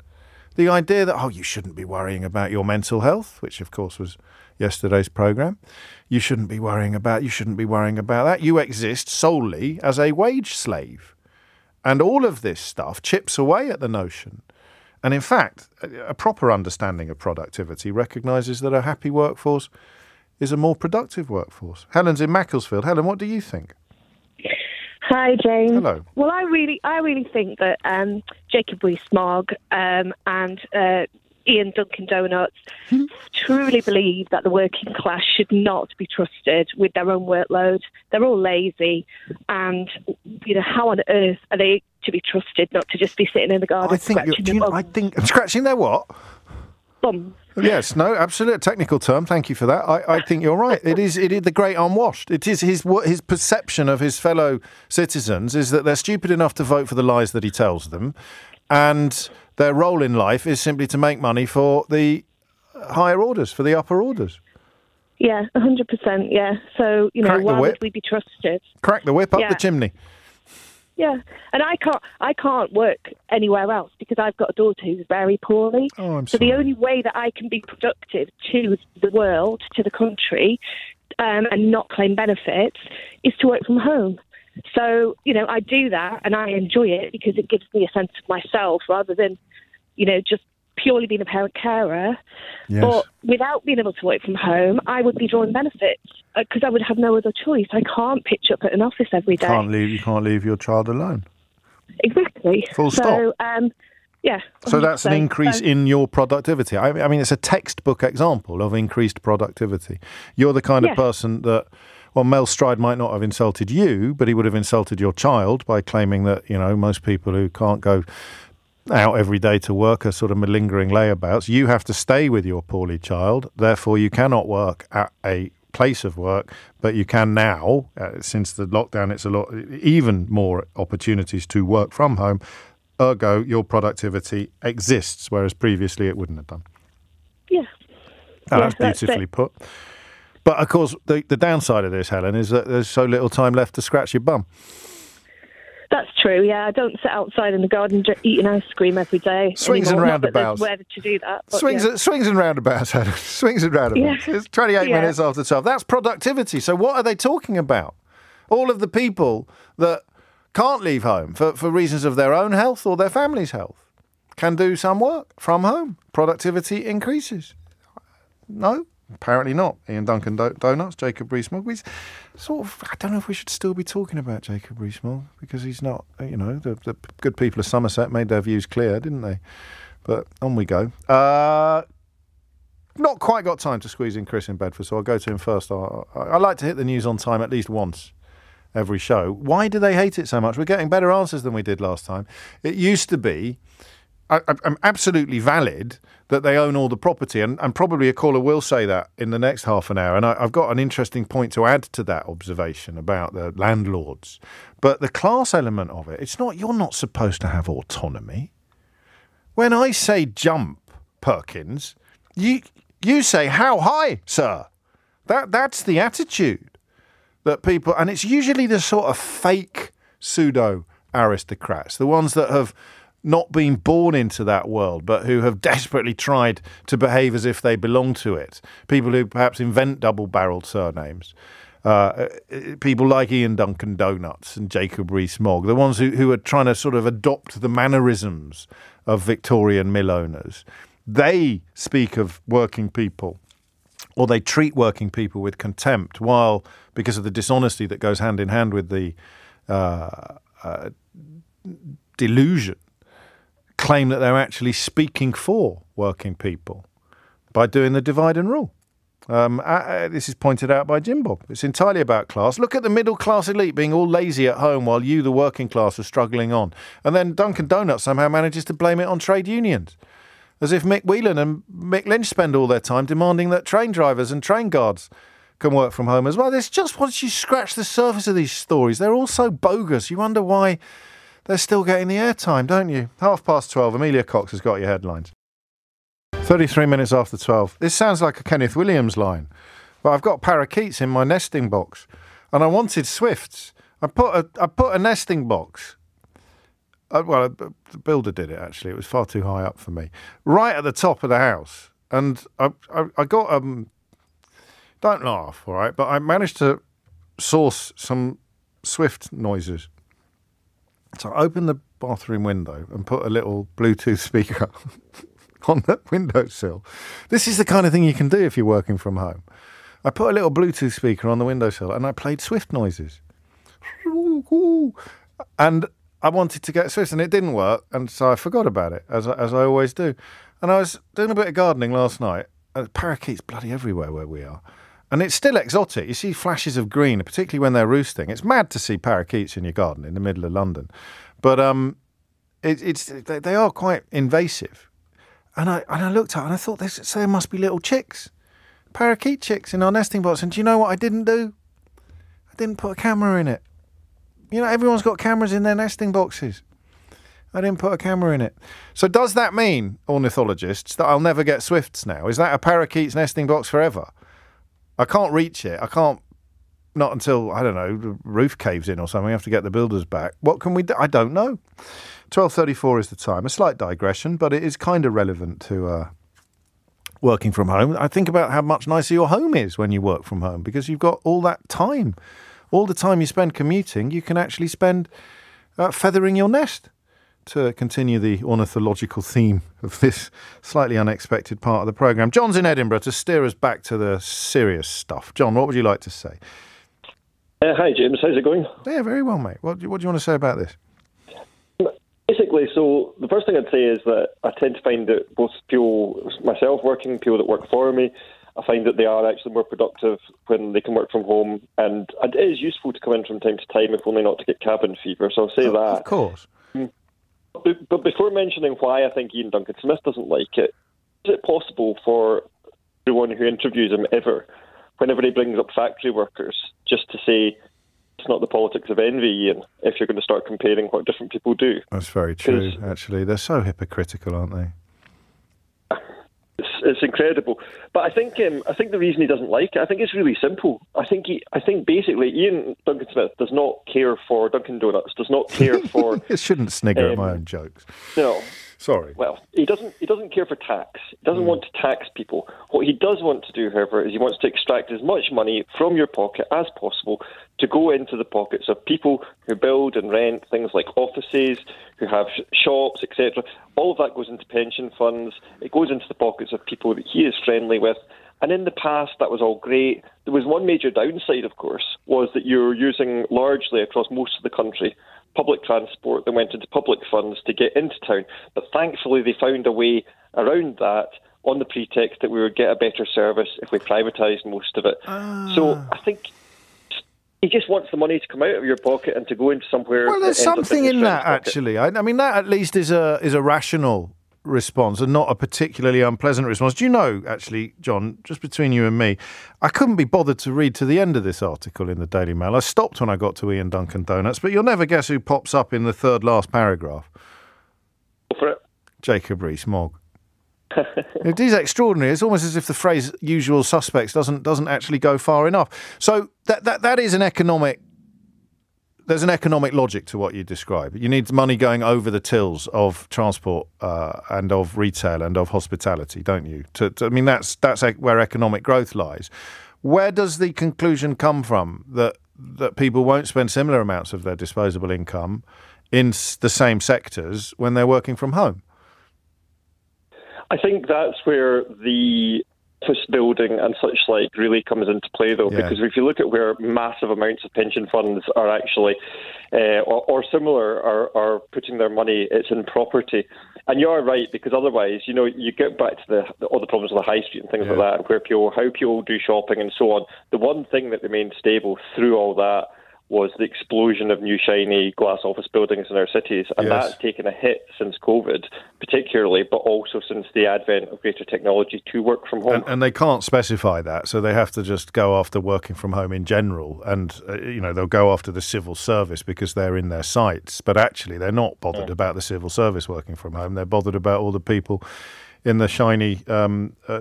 The idea that, you shouldn't be worrying about your mental health, which, of course, was, yesterday's programme. You shouldn't be worrying about that. You exist solely as a wage slave. And all of this stuff chips away at the notion. And in fact, a proper understanding of productivity recognises that a happy workforce is a more productive workforce. Helen's in Macclesfield. Helen, what do you think? Hi, James. Hello. Well, I really think that Jacob Rees-Mogg and Ian Duncan Donuts truly believe that the working class should not be trusted with their own workload. They're all lazy, and how on earth are they to be trusted not to just be sitting in the garden scratching their what? Bums. Yes, no, absolutely. Technical term. Thank you for that. I think you're right. It is the great unwashed. It is his perception of his fellow citizens is that they're stupid enough to vote for the lies that he tells them, and their role in life is simply to make money for the higher orders, for the upper orders. Yeah, 100%. Yeah. So why would we be trusted? Crack the whip up the chimney. Yeah, and I can't work anywhere else because I've got a daughter who's very poorly. Oh, I'm so sorry. the only way that I can be productive to the world, to the country, and not claim benefits is to work from home. So, I do that and I enjoy it because it gives me a sense of myself rather than, just purely being a parent carer. Yes. But without being able to work from home, I would be drawing benefits because I would have no other choice. I can't pitch up at an office every day. You can't leave your child alone. Exactly. Full stop. Yeah. So that's an increase in your productivity. I mean, it's a textbook example of increased productivity. You're the kind of person that, well, Mel Stride might not have insulted you, but he would have insulted your child by claiming that, most people who can't go out every day to work are sort of malingering layabouts. You have to stay with your poorly child. Therefore, you cannot work at a place of work, but you can now, since the lockdown, it's even more opportunities to work from home. Ergo, your productivity exists, whereas previously it wouldn't have done. Yeah. That's beautifully put. But, of course, the downside of this, Helen, is that there's so little time left to scratch your bum. That's true, yeah. I don't sit outside in the garden eating ice cream every day. Swings anymore. and roundabouts. Not that there's where to do that. Swings and roundabouts, Helen. Swings and roundabouts. Yeah. It's 28 minutes after 12. That's productivity. So what are they talking about? All of the people that can't leave home for reasons of their own health or their family's health can do some work from home. Productivity increases. No? Apparently not. Ian Duncan Donuts, Jacob Rees-Mogg. I don't know if we should still be talking about Jacob Rees-Mogg because he's not, the good people of Somerset made their views clear, didn't they? But on we go. Not quite got time to squeeze in Chris in Bedford, so I'll go to him first. I like to hit the news on time at least once every show. Why do they hate it so much? We're getting better answers than we did last time. It used to be I'm absolutely valid that they own all the property, and probably a caller will say that in the next half an hour, and I've got an interesting point to add to that observation about the landlords. But the class element of it, it's not, you're not supposed to have autonomy. When I say jump, Perkins, you say, how high, sir? That's the attitude that people, and it's usually the sort of fake pseudo-aristocrats, the ones that have not been born into that world, but who have desperately tried to behave as if they belong to it. People who perhaps invent double-barreled surnames. People like Ian Duncan Donuts and Jacob Rees-Mogg, the ones who are trying to sort of adopt the mannerisms of Victorian mill owners. They speak of working people, or they treat working people with contempt, while, because of the dishonesty that goes hand in hand with the delusion, claim that they're actually speaking for working people by doing the divide and rule. This is pointed out by Jim Bob. It's entirely about class. Look at the middle class elite being all lazy at home while you, the working class, are struggling on. And then Dunkin' Donuts somehow manages to blame it on trade unions, as if Mick Whelan and Mick Lynch spend all their time demanding that train drivers and train guards can work from home as well. There's just, once you scratch the surface of these stories, they're all so bogus. You wonder why they're still getting the airtime, don't you? 12:30, Amelia Cox has got your headlines. 33 minutes after 12. This sounds like a Kenneth Williams line, but I've got parakeets in my nesting box, and I wanted swifts. I put a nesting box. The builder did it, actually. It was far too high up for me. Right at the top of the house. And I got Don't laugh, all right? But I managed to source some Swift noises. So I opened the bathroom window and put a little Bluetooth speaker on the windowsill. This is the kind of thing you can do if you're working from home. I put a little Bluetooth speaker on the windowsill and I played Swift noises. And I wanted to get Swift and it didn't work, and so I forgot about it, as I always do. And I was doing a bit of gardening last night, and parakeets bloody everywhere where we are. And it's still exotic. You see flashes of green, particularly when they're roosting. It's mad to see parakeets in your garden in the middle of London. But they are quite invasive. And I looked at it and I thought, there must be little chicks, parakeet chicks in our nesting box. And do you know what I didn't do? I didn't put a camera in it. You know, everyone's got cameras in their nesting boxes. I didn't put a camera in it. So does that mean, ornithologists, that I'll never get swifts now? Is that a parakeet's nesting box forever? I can't reach it. I can't, not until, I don't know, the roof caves in or something. I have to get the builders back. What can we do? I don't know. 12:34 is the time. A slight digression, but it is kind of relevant to working from home. I think about how much nicer your home is when you work from home, because you've got all that time. All the time you spend commuting, you can actually spend feathering your nest, to continue the ornithological theme of this slightly unexpected part of the programme. John's in Edinburgh to steer us back to the serious stuff. John, what would you like to say? Hi, James. How's it going? Yeah, very well, mate. What do you want to say about this? Basically, so the first thing I'd say is that I tend to find that both people, myself working, people that work for me, I find that they are actually more productive when they can work from home. And it is useful to come in from time to time, if only not to get cabin fever. So I'll say that. Of course. But before mentioning why I think Ian Duncan Smith doesn't like it, is it possible for everyone who interviews him ever, whenever he brings up factory workers, just to say it's not the politics of envy, Ian, if you're going to start comparing what different people do? That's very true, actually. They're so hypocritical, aren't they? It's incredible. But I think the reason he doesn't like it, I think it's really simple. I think basically Ian Duncan Smith does not care for Dunkin' Donuts, does not care for... You shouldn't snigger at my own jokes. No. Sorry. Well, he doesn't care for tax. He doesn't want to tax people. What he does want to do, however, is he wants to extract as much money from your pocket as possible to go into the pockets of people who build and rent things like offices, who have shops, etc. All of that goes into pension funds. It goes into the pockets of people that he is friendly with. And in the past, that was all great. There was one major downside, of course, was that you're using largely across most of the country public transport that went into public funds to get into town. But thankfully, they found a way around that on the pretext that we would get a better service if we privatised most of it. So I think he just wants the money to come out of your pocket and to go into somewhere. Well, there's something in that, actually. I mean, that at least is a rational response and not a particularly unpleasant response. Do you know, actually, John, just between you and me, I couldn't be bothered to read to the end of this article in the Daily Mail. I stopped when I got to Ian Duncan Donuts, but you'll never guess who pops up in the third last paragraph. Go for it. Jacob Rees-Mogg. It is extraordinary. It's almost as if the phrase "usual suspects" doesn't actually go far enough. So that is an economic. There's an economic logic to what you describe. You need money going over the tills of transport and of retail and of hospitality, don't you? I mean, that's where economic growth lies. Where does the conclusion come from that people won't spend similar amounts of their disposable income in the same sectors when they're working from home? I think that's where the office building and such like really comes into play, though, because if you look at where massive amounts of pension funds are actually, or similar, are putting their money, it's in property. And you're right, because otherwise, you know, you get back to all the problems of the high street and things like that, and how people do shopping and so on. The one thing that remained stable through all that was the explosion of new shiny glass office buildings in our cities, and that's taken a hit since COVID, particularly, but also since the advent of greater technology to work from home. And they can't specify that, so they have to just go after working from home in general, and they'll go after the civil service because they're in their sights, but actually they're not bothered about the civil service working from home. They're bothered about all the people in the shiny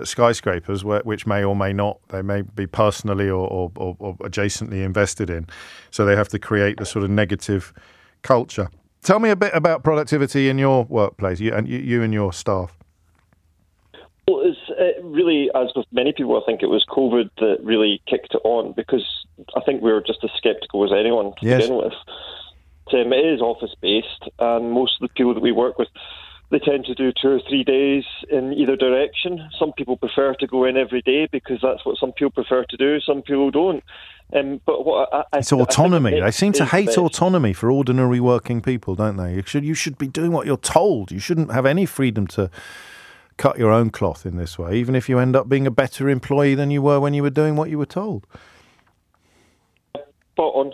skyscrapers, which may or may not, they may be personally or adjacently invested in. So they have to create a sort of negative culture. Tell me a bit about productivity in your workplace, you and your staff. Well, really, as with many people, I think it was COVID that really kicked it on, because I think we were just as sceptical as anyone to begin with. It is office-based, and most of the people that we work with, they tend to do 2 or 3 days in either direction. Some people prefer to go in every day because that's what some people prefer to do. Some people don't. But what it's autonomy. They seem to hate autonomy for ordinary working people, don't they? You should be doing what you're told. You shouldn't have any freedom to cut your own cloth in this way, even if you end up being a better employee than you were when you were doing what you were told. Spot on.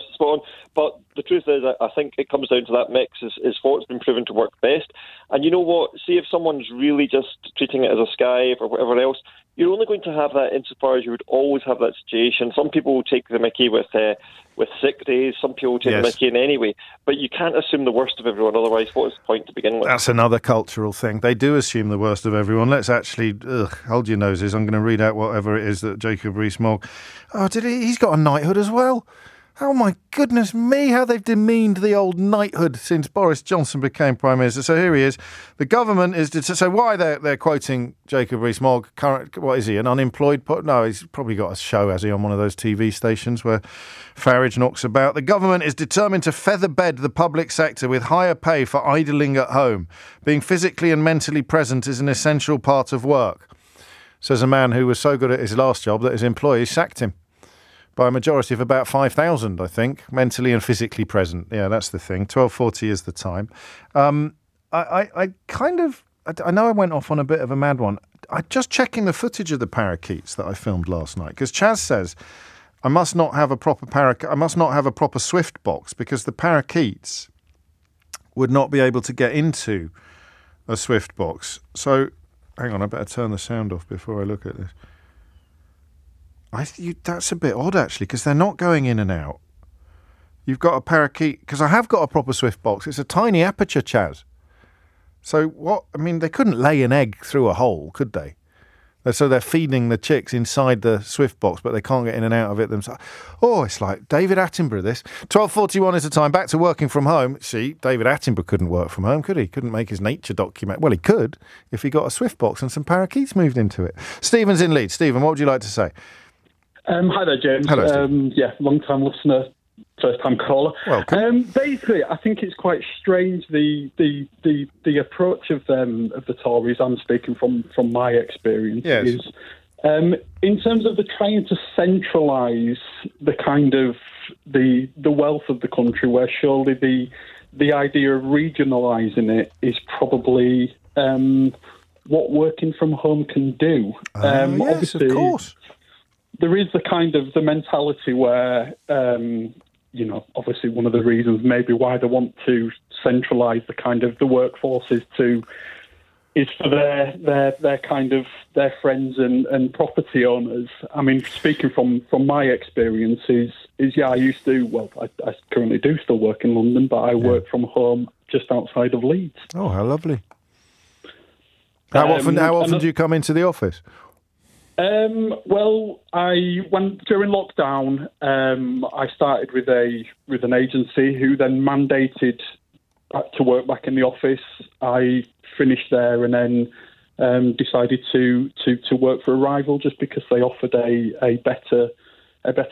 But the truth is, I think it comes down to that mix is what's been proven to work best. And you know what? See, if someone's really just treating it as a Skype or whatever else, you're only going to have that insofar as you would always have that situation. Some people will take the mickey with sick days. Some people will take the mickey in anyway. But you can't assume the worst of everyone. Otherwise, what is the point to begin with? That's another cultural thing. They do assume the worst of everyone. Let's actually hold your noses. I'm going to read out whatever it is that Jacob Rees-Mogg... Oh, he's got a knighthood as well. Oh, my goodness me, how they've demeaned the old knighthood since Boris Johnson became Prime Minister. So here he is. The government is... So why they're quoting Jacob Rees-Mogg, what is he, an unemployed... No, he's probably got a show, has he, on one of those TV stations where Farage knocks about. The government is determined to feather-bed the public sector with higher pay for idling at home. Being physically and mentally present is an essential part of work. Says a man who was so good at his last job that his employees sacked him. By a majority of about 5,000, I think, mentally and physically present. Yeah, that's the thing. 12:40 is the time. I know I went off on a bit of a mad one. I'm just checking the footage of the parakeets that I filmed last night, because Chaz says I must not have a proper Swift box because the parakeets would not be able to get into a Swift box. So, hang on, I better turn the sound off before I look at this. That's a bit odd, actually, because they're not going in and out. You've got a parakeet... Because I have got a proper Swift box. It's a tiny aperture, Chaz. So what... I mean, they couldn't lay an egg through a hole, could they? So they're feeding the chicks inside the Swift box, but they can't get in and out of it themselves. Oh, it's like David Attenborough, this. 12:41 is the time. Back to working from home. See, David Attenborough couldn't work from home, could he? Couldn't make his nature document. Well, he could if he got a Swift box and some parakeets moved into it. Stephen's in Leeds. Stephen, what would you like to say? Hi there, James. Hello, long-time listener, first-time caller. Welcome. Basically, I think it's quite strange the approach of the Tories. I'm speaking from my experience. Yes. Is in terms of the trying to centralise the kind of the wealth of the country, where surely the idea of regionalising it is probably what working from home can do. Yes, obviously, of course. There is the mentality where, obviously one of the reasons maybe why they want to centralise the workforce is for their friends and property owners. I mean, speaking from my experiences, I currently do still work in London, but I work from home just outside of Leeds. Oh, how lovely. How often do you come into the office? I went during lockdown. I started with an agency who then mandated to work back in the office. I finished there and then decided to work for a rival just because they offered a better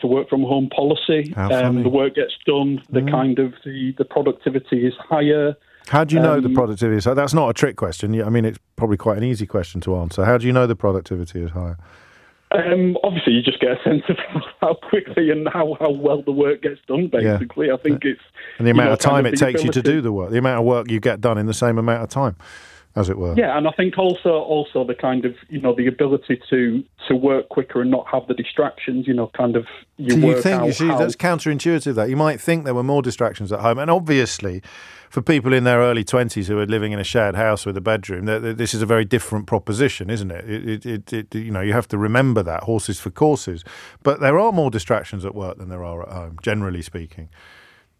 work from home policy. The work gets done. The productivity is higher. How do you know the productivity is higher? That's not a trick question. I mean, it's probably quite an easy question to answer. How do you know the productivity is higher? Obviously, you just get a sense of how quickly and how well the work gets done, basically. Yeah. I think it's... And the amount of time it takes you to do the work. The amount of work you get done in the same amount of time, as it were. Yeah, and I think also the kind of, the ability to work quicker and not have the distractions, that's counterintuitive, that. You might think there were more distractions at home. And obviously, for people in their early 20s who are living in a shared house with a bedroom, this is a very different proposition, isn't it? You have to remember that, horses for courses. But there are more distractions at work than there are at home, generally speaking.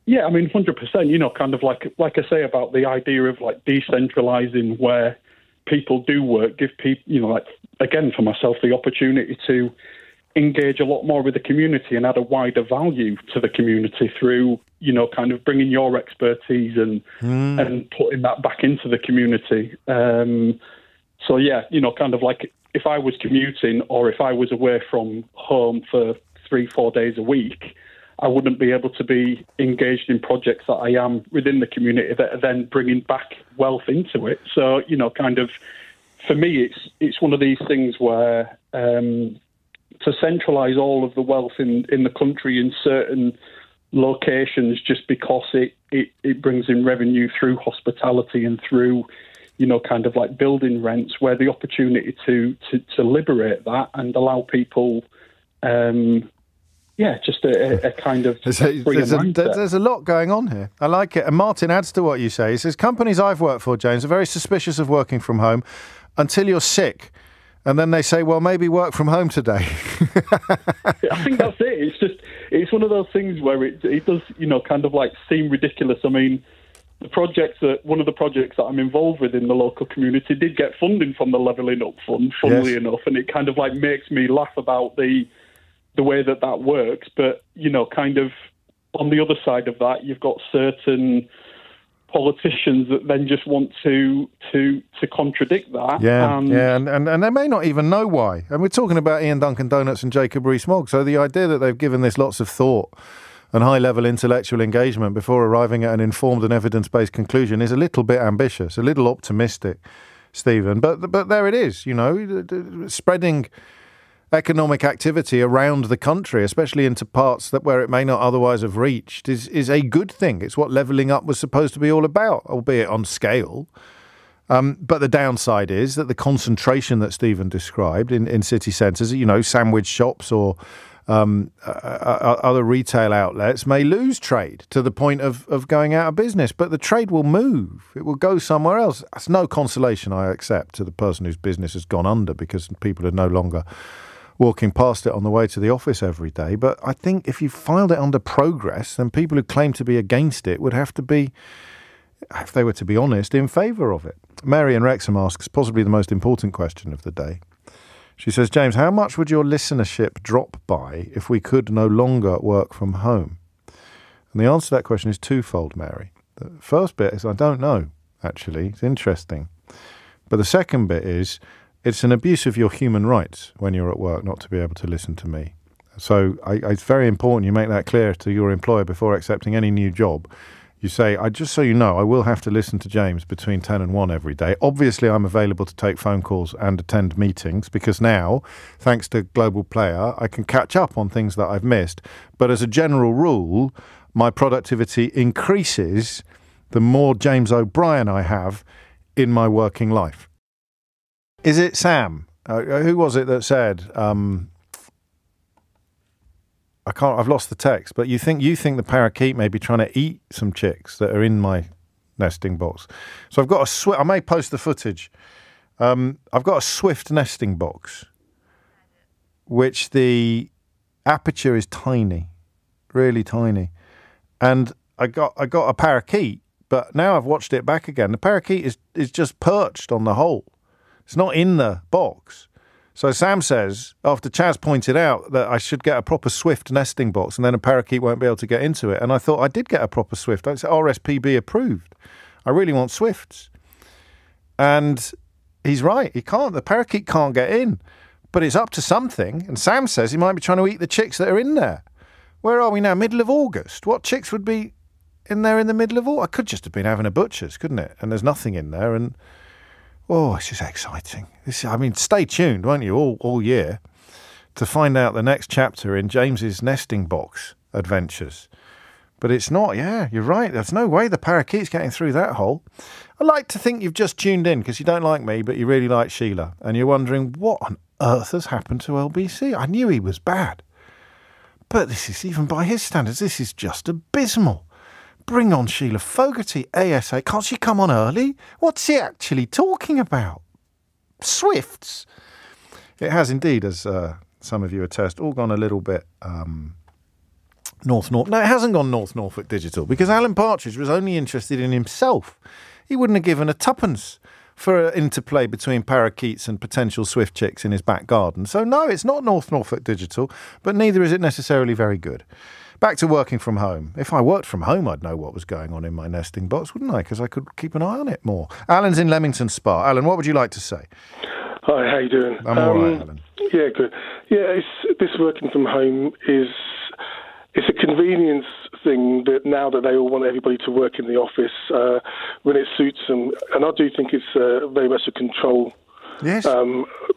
Yeah, I mean, 100%, kind of like I say about the idea of decentralising where people do work, give people, again, for myself, the opportunity to engage a lot more with the community and add a wider value to the community through, kind of bringing your expertise and putting that back into the community. if I was commuting or if I was away from home for 3-4 days a week, I wouldn't be able to be engaged in projects that I am within the community that are then bringing back wealth into it. So, kind of, for me, it's one of these things where to centralise all of the wealth in the country in certain locations just because it brings in revenue through hospitality and through, kind of like building rents, where the opportunity to liberate that and allow people... just a kind of... There's a lot going on here. I like it. And Martin adds to what you say. He says, companies I've worked for, James, are very suspicious of working from home until you're sick. And then they say, well, maybe work from home today. I think that's it. It's one of those things where it does, kind of like seem ridiculous. I mean, one of the projects that I'm involved with in the local community did get funding from the Levelling Up Fund, funnily enough. And it kind of like makes me laugh about the way that works, but kind of on the other side of that, you've got certain politicians that then just want to contradict that. And they may not even know why. And we're talking about Ian Duncan Donuts and Jacob Rees-Mogg. So the idea that they've given this lots of thought and high-level intellectual engagement before arriving at an informed and evidence-based conclusion is a little bit ambitious, a little optimistic, Stephen. But there it is. Spreading economic activity around the country, especially into parts where it may not otherwise have reached, is a good thing. It's what levelling up was supposed to be all about, albeit on scale. But the downside is that the concentration that Stephen described in city centres, sandwich shops or other retail outlets may lose trade to the point of going out of business. But the trade will move. It will go somewhere else. That's no consolation, I accept, to the person whose business has gone under because people are no longer walking past it on the way to the office every day. But I think if you filed it under progress, then people who claim to be against it would have to be, if they were to be honest, in favour of it. Mary in Wrexham asks possibly the most important question of the day. She says, James, how much would your listenership drop by if we could no longer work from home? And the answer to that question is twofold, Mary. The first bit is I don't know, actually. It's interesting. But the second bit is it's an abuse of your human rights when you're at work not to be able to listen to me. So it's very important you make that clear to your employer before accepting any new job. You say, just so you know, I will have to listen to James between 10 and 1 every day. Obviously, I'm available to take phone calls and attend meetings because now, thanks to Global Player, I can catch up on things that I've missed. But as a general rule, my productivity increases the more James O'Brien I have in my working life. Is it Sam? Who was it that said? I've lost the text. But you think the parakeet may be trying to eat some chicks that are in my nesting box. So I've got I may post the footage. I've got a swift nesting box, which the aperture is tiny, really tiny, and I got a parakeet. But now I've watched it back again. The parakeet is just perched on the hole. It's not in the box. So Sam says, after Chaz pointed out that I should get a proper swift nesting box and then a parakeet won't be able to get into it. And I thought I did get a proper swift. It's RSPB approved. I really want swifts. And he's right. He can't. The parakeet can't get in. But it's up to something. And Sam says he might be trying to eat the chicks that are in there. Where are we now? Middle of August. What chicks would be in there in the middle of August? I could just have been having a butcher's, couldn't it? And there's nothing in there. And it's just exciting. Stay tuned, won't you, all year to find out the next chapter in James's nesting box adventures. But it's not, you're right. There's no way the parakeet's getting through that hole. I like to think you've just tuned in because you don't like me, but you really like Sheila. And you're wondering, what on earth has happened to LBC? I knew he was bad. But this is, even by his standards, this is just abysmal. Bring on Sheila Fogarty, ASA. Can't she come on early? What's he actually talking about? Swifts? It has indeed, as some of you attest, all gone a little bit North. No, it hasn't gone North Norfolk Digital because Alan Partridge was only interested in himself. He wouldn't have given a tuppence for an interplay between parakeets and potential swift chicks in his back garden. So no, it's not North Norfolk Digital, but neither is it necessarily very good. Back to working from home. If I worked from home, I'd know what was going on in my nesting box, wouldn't I? Because I could keep an eye on it more. Alan's in Leamington Spa. Alan, what would you like to say? Hi, how you doing? I'm all right, Alan. Yeah, good. Yeah, this working from home it's a convenience thing that now that they all want everybody to work in the office when it suits them, and I do think it's very much a control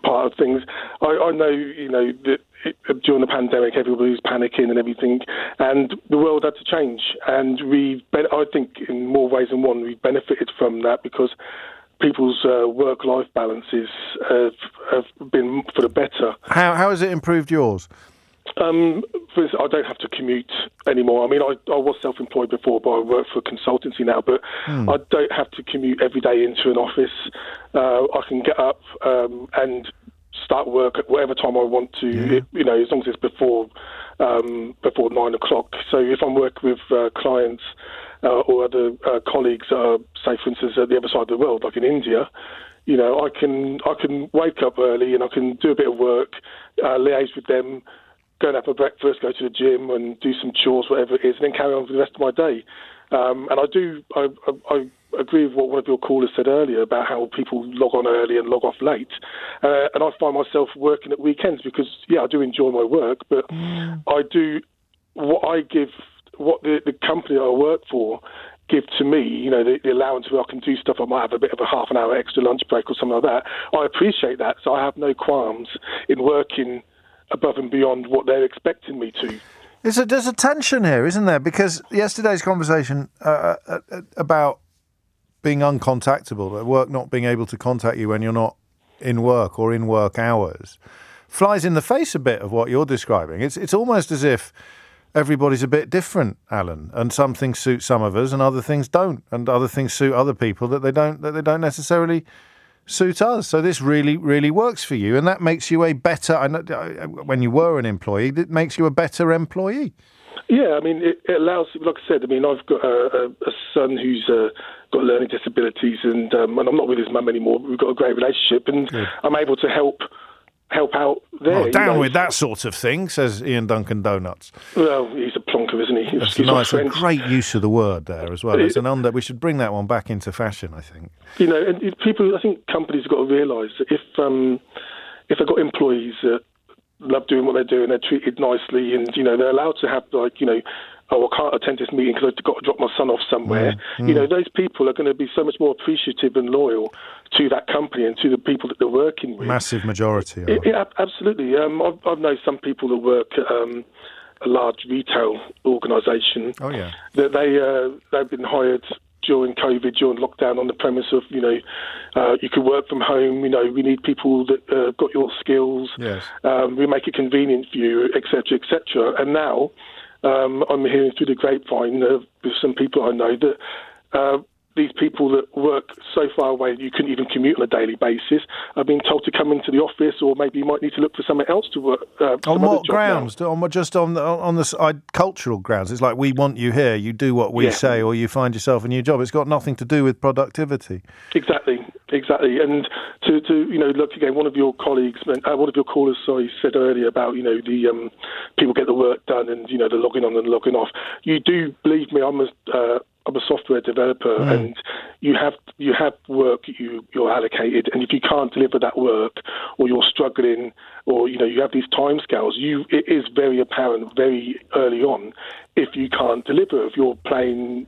part of things. I know, that during the pandemic, everybody was panicking and everything, and the world had to change. And I think in more ways than one, we've benefited from that because people's work-life balances have been for the better. How has it improved yours? I don't have to commute anymore. I mean, I was self-employed before, but I work for a consultancy now. But I don't have to commute every day into an office. I can get up and start work at whatever time I want to. As long as it's before 9 o'clock. So if I'm working with clients or other colleagues, say for instance at the other side of the world, like in India, I can wake up early and I can do a bit of work, liaise with them, go and have a breakfast, go to the gym and do some chores, whatever it is, and then carry on for the rest of my day. And I agree with what one of your callers said earlier about how people log on early and log off late. And I find myself working at weekends because, I do enjoy my work, but I do what the company I work for give to me, the allowance where I can do stuff. I might have a bit of a half an hour extra lunch break or something like that. I appreciate that, so I have no qualms in working above and beyond what they're expecting me to. There's a tension here, isn't there? Because yesterday's conversation about being uncontactable, work not being able to contact you when you're not in work or in work hours, flies in the face a bit of what you're describing. It's almost as if everybody's a bit different, Alan, and some things suit some of us and other things don't, and other things suit other people that they don't necessarily suit us. So this really, really works for you, and that makes you a better. When you were an employee, it makes you a better employee. Yeah, I mean, it allows. Like I said, I mean, I've got a son who's got learning disabilities, and I'm not with his mum anymore. We've got a great relationship, and I'm able to help out there. Oh, down with that sort of thing, says Ian Duncan Donuts. Well, he's a plonker, isn't he? That's nice, a great use of the word there as well. It's we should bring that one back into fashion, I think. And people, I think companies have got to realise that if they've got employees that love doing what they're doing, they're treated nicely, and they're allowed to have I can't attend this meeting because I've got to drop my son off somewhere. Those people are going to be so much more appreciative and loyal to that company and to the people that they're working with. Massive majority. Yeah, absolutely. I've known some people that work a large retail organisation. Oh yeah. That they've been hired during COVID, during lockdown, on the premise of you could work from home. We need people that got your skills. Yes. We make it convenient for you, etc., etc. And now I'm hearing through the grapevine with some people I know that these people that work so far away you couldn't even commute on a daily basis are being told to come into the office, or maybe you might need to look for something else to work. On what grounds? Just on the cultural grounds? It's like, we want you here, you do what we say, or you find yourself a new job. It's got nothing to do with productivity. Exactly. And to look again, one of your colleagues, one of your callers, said earlier about the people get the work done and the logging on and logging off. You do believe me, I'm a software developer, and you have work you're allocated, and if you can't deliver that work, or you're struggling, or you have these timescales, it is very apparent very early on if you can't deliver. If you're playing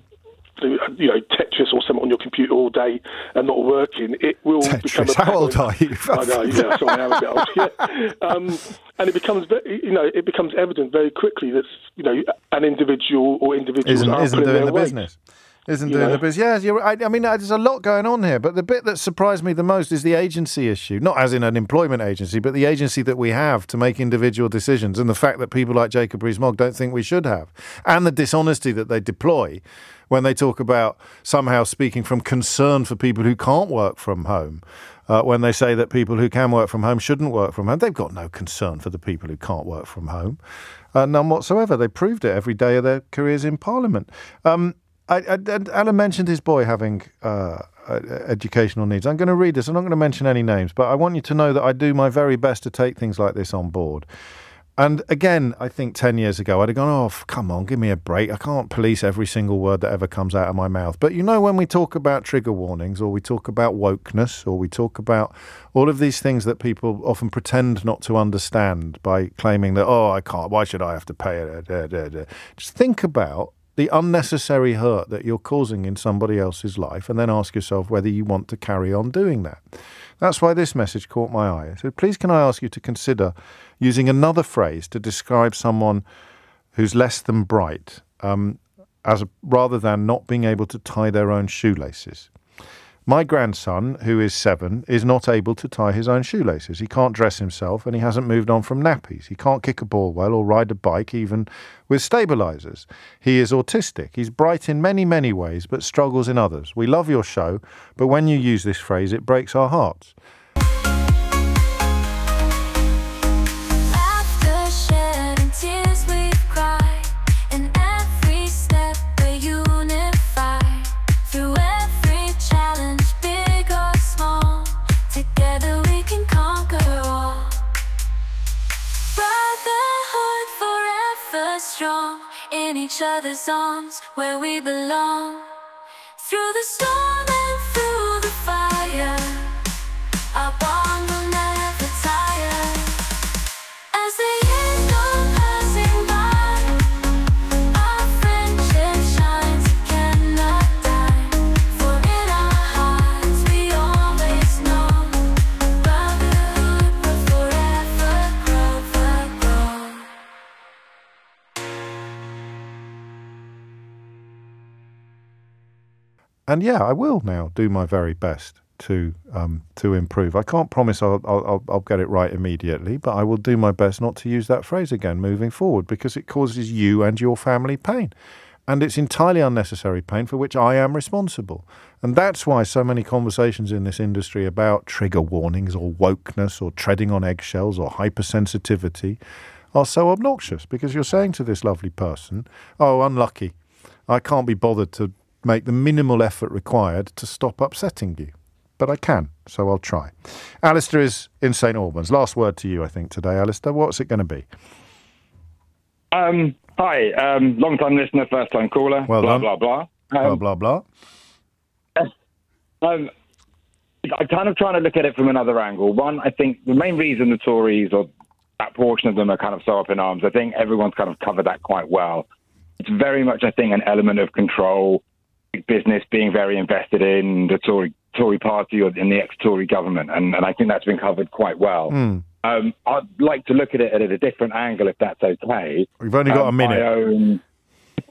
Tetris or something on your computer all day and not working, it will become. How old are you? I know, yeah, sorry, I'm a bit old. Yeah. And it becomes evident very quickly that an individual or individuals isn't doing the business. Isn't doing the business. Yeah, you're right. I mean, there's a lot going on here, but the bit that surprised me the most is the agency issue. Not as in an employment agency, but the agency that we have to make individual decisions, and the fact that people like Jacob Rees-Mogg don't think we should have, and the dishonesty that they deploy when they talk about somehow speaking from concern for people who can't work from home. When they say that people who can work from home shouldn't work from home. They've got no concern for the people who can't work from home. None whatsoever. They proved it every day of their careers in Parliament. Alan mentioned his boy having educational needs. I'm going to read this. I'm not going to mention any names, but I want you to know that I do my very best to take things like this on board. And again, I think 10 years ago, I'd have gone, come on, give me a break. I can't police every single word that ever comes out of my mouth. But when we talk about trigger warnings, or we talk about wokeness, or we talk about all of these things that people often pretend not to understand by claiming that, I can't, why should I have to pay it? Just think about the unnecessary hurt that you're causing in somebody else's life, and then ask yourself whether you want to carry on doing that. That's why this message caught my eye. I said, please can I ask you to consider using another phrase to describe someone who's less than bright, rather than not being able to tie their own shoelaces. My grandson, who is 7, is not able to tie his own shoelaces. He can't dress himself, and he hasn't moved on from nappies. He can't kick a ball well or ride a bike, even with stabilisers. He is autistic. He's bright in many, many ways, but struggles in others. We love your show, but when you use this phrase, it breaks our hearts. In each other's arms, where we belong. Through the storm and through the fire, our bond will never tire. As the years go passing by, our friendship shines and cannot die. For in our hearts we always know, brotherhood will forever grow. And I will now do my very best to improve. I can't promise I'll get it right immediately, but I will do my best not to use that phrase again moving forward, because it causes you and your family pain. And it's entirely unnecessary pain for which I am responsible. And that's why so many conversations in this industry about trigger warnings or wokeness or treading on eggshells or hypersensitivity are so obnoxious, because you're saying to this lovely person, unlucky, I can't be bothered to make the minimal effort required to stop upsetting you. But I can, so I'll try. Alistair is in St Albans. Last word to you, I think, today, Alistair. What's it going to be? Hi, long-time listener, first-time caller. Well blah, done. blah, blah. Blah, blah, blah. I'm kind of trying to look at it from another angle. One, I think the main reason the Tories, or that portion of them, are kind of so up in arms, I think everyone's kind of covered that quite well. It's very much, I think, an element of control, business being very invested in the Tory party or in the ex-Tory government, and I think that's been covered quite well. I'd like to look at it at a different angle, if that's okay. We've only got a minute.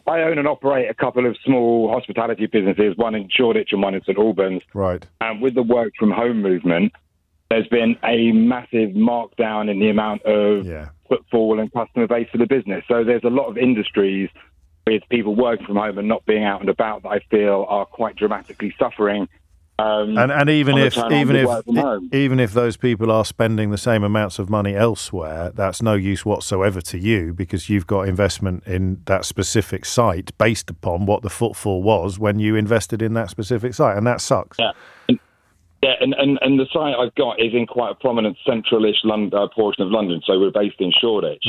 I own and operate a couple of small hospitality businesses, one in Shoreditch and one in St Albans. Right. And with the work from home movement, there's been a massive markdown in the amount of footfall and customer base for the business. So there's a lot of industries with people working from home and not being out and about that I feel are quite dramatically suffering. And even if those people are spending the same amounts of money elsewhere, that's no use whatsoever to you, because you've got investment in that specific site based upon what the footfall was when you invested in that specific site, and that sucks. And the site I've got is in quite a prominent central-ish portion of London, so we're based in Shoreditch.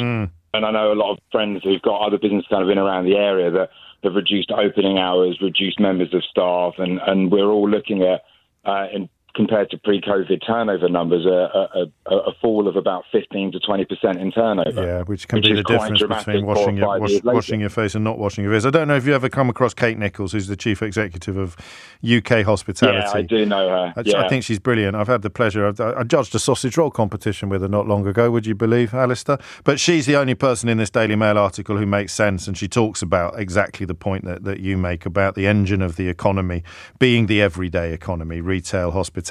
And I know a lot of friends who've got other businesses kind of in around the area that have reduced opening hours, reduced members of staff, and we're all looking at, compared to pre-COVID turnover numbers, a fall of about 15 to 20% in turnover. Yeah, which can be the difference between washing your face and not washing your face. I don't know if you ever come across Kate Nichols, who's the chief executive of UK Hospitality. Yeah, I do know her. I think she's brilliant. I've had the pleasure. I judged a sausage roll competition with her not long ago, would you believe, Alistair? But she's the only person in this Daily Mail article who makes sense, and she talks about exactly the point that you make about the engine of the economy being the everyday economy, retail, hospitality.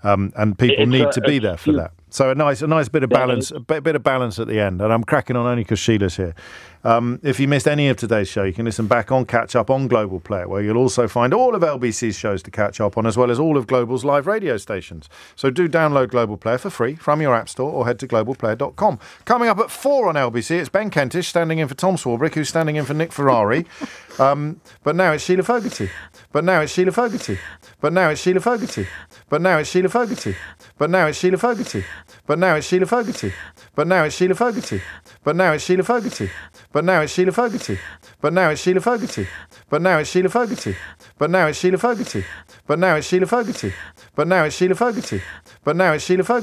And people need to be there for that. So a nice bit of balance, a bit of balance at the end. And I'm cracking on only because Sheila's here. If you missed any of today's show, you can listen back on Catch Up on Global Player, where you'll also find all of LBC's shows to catch up on, as well as all of Global's live radio stations. So do download Global Player for free from your app store or head to globalplayer.com. Coming up at 4 on LBC, it's Ben Kentish standing in for Tom Swarbrick, who's standing in for Nick Ferrari. But now it's Sheila Fogarty. But now it's Sheila Fogarty. But now it's Sheila Fogarty. But now it's Sheila Fogarty. But now it's Sheila Fogarty. But now it's Sheila Fogarty. But now it's Sheila Fogarty. But now it's Sheila Fogarty. But now it's Sheila Fogarty. But now it's Sheila Fogarty. But now it's Sheila Fogarty. But now it's Sheila Fogarty. But now it's Sheila Fogarty. But now it's Sheila Fogarty. But now it's Sheila Fogarty.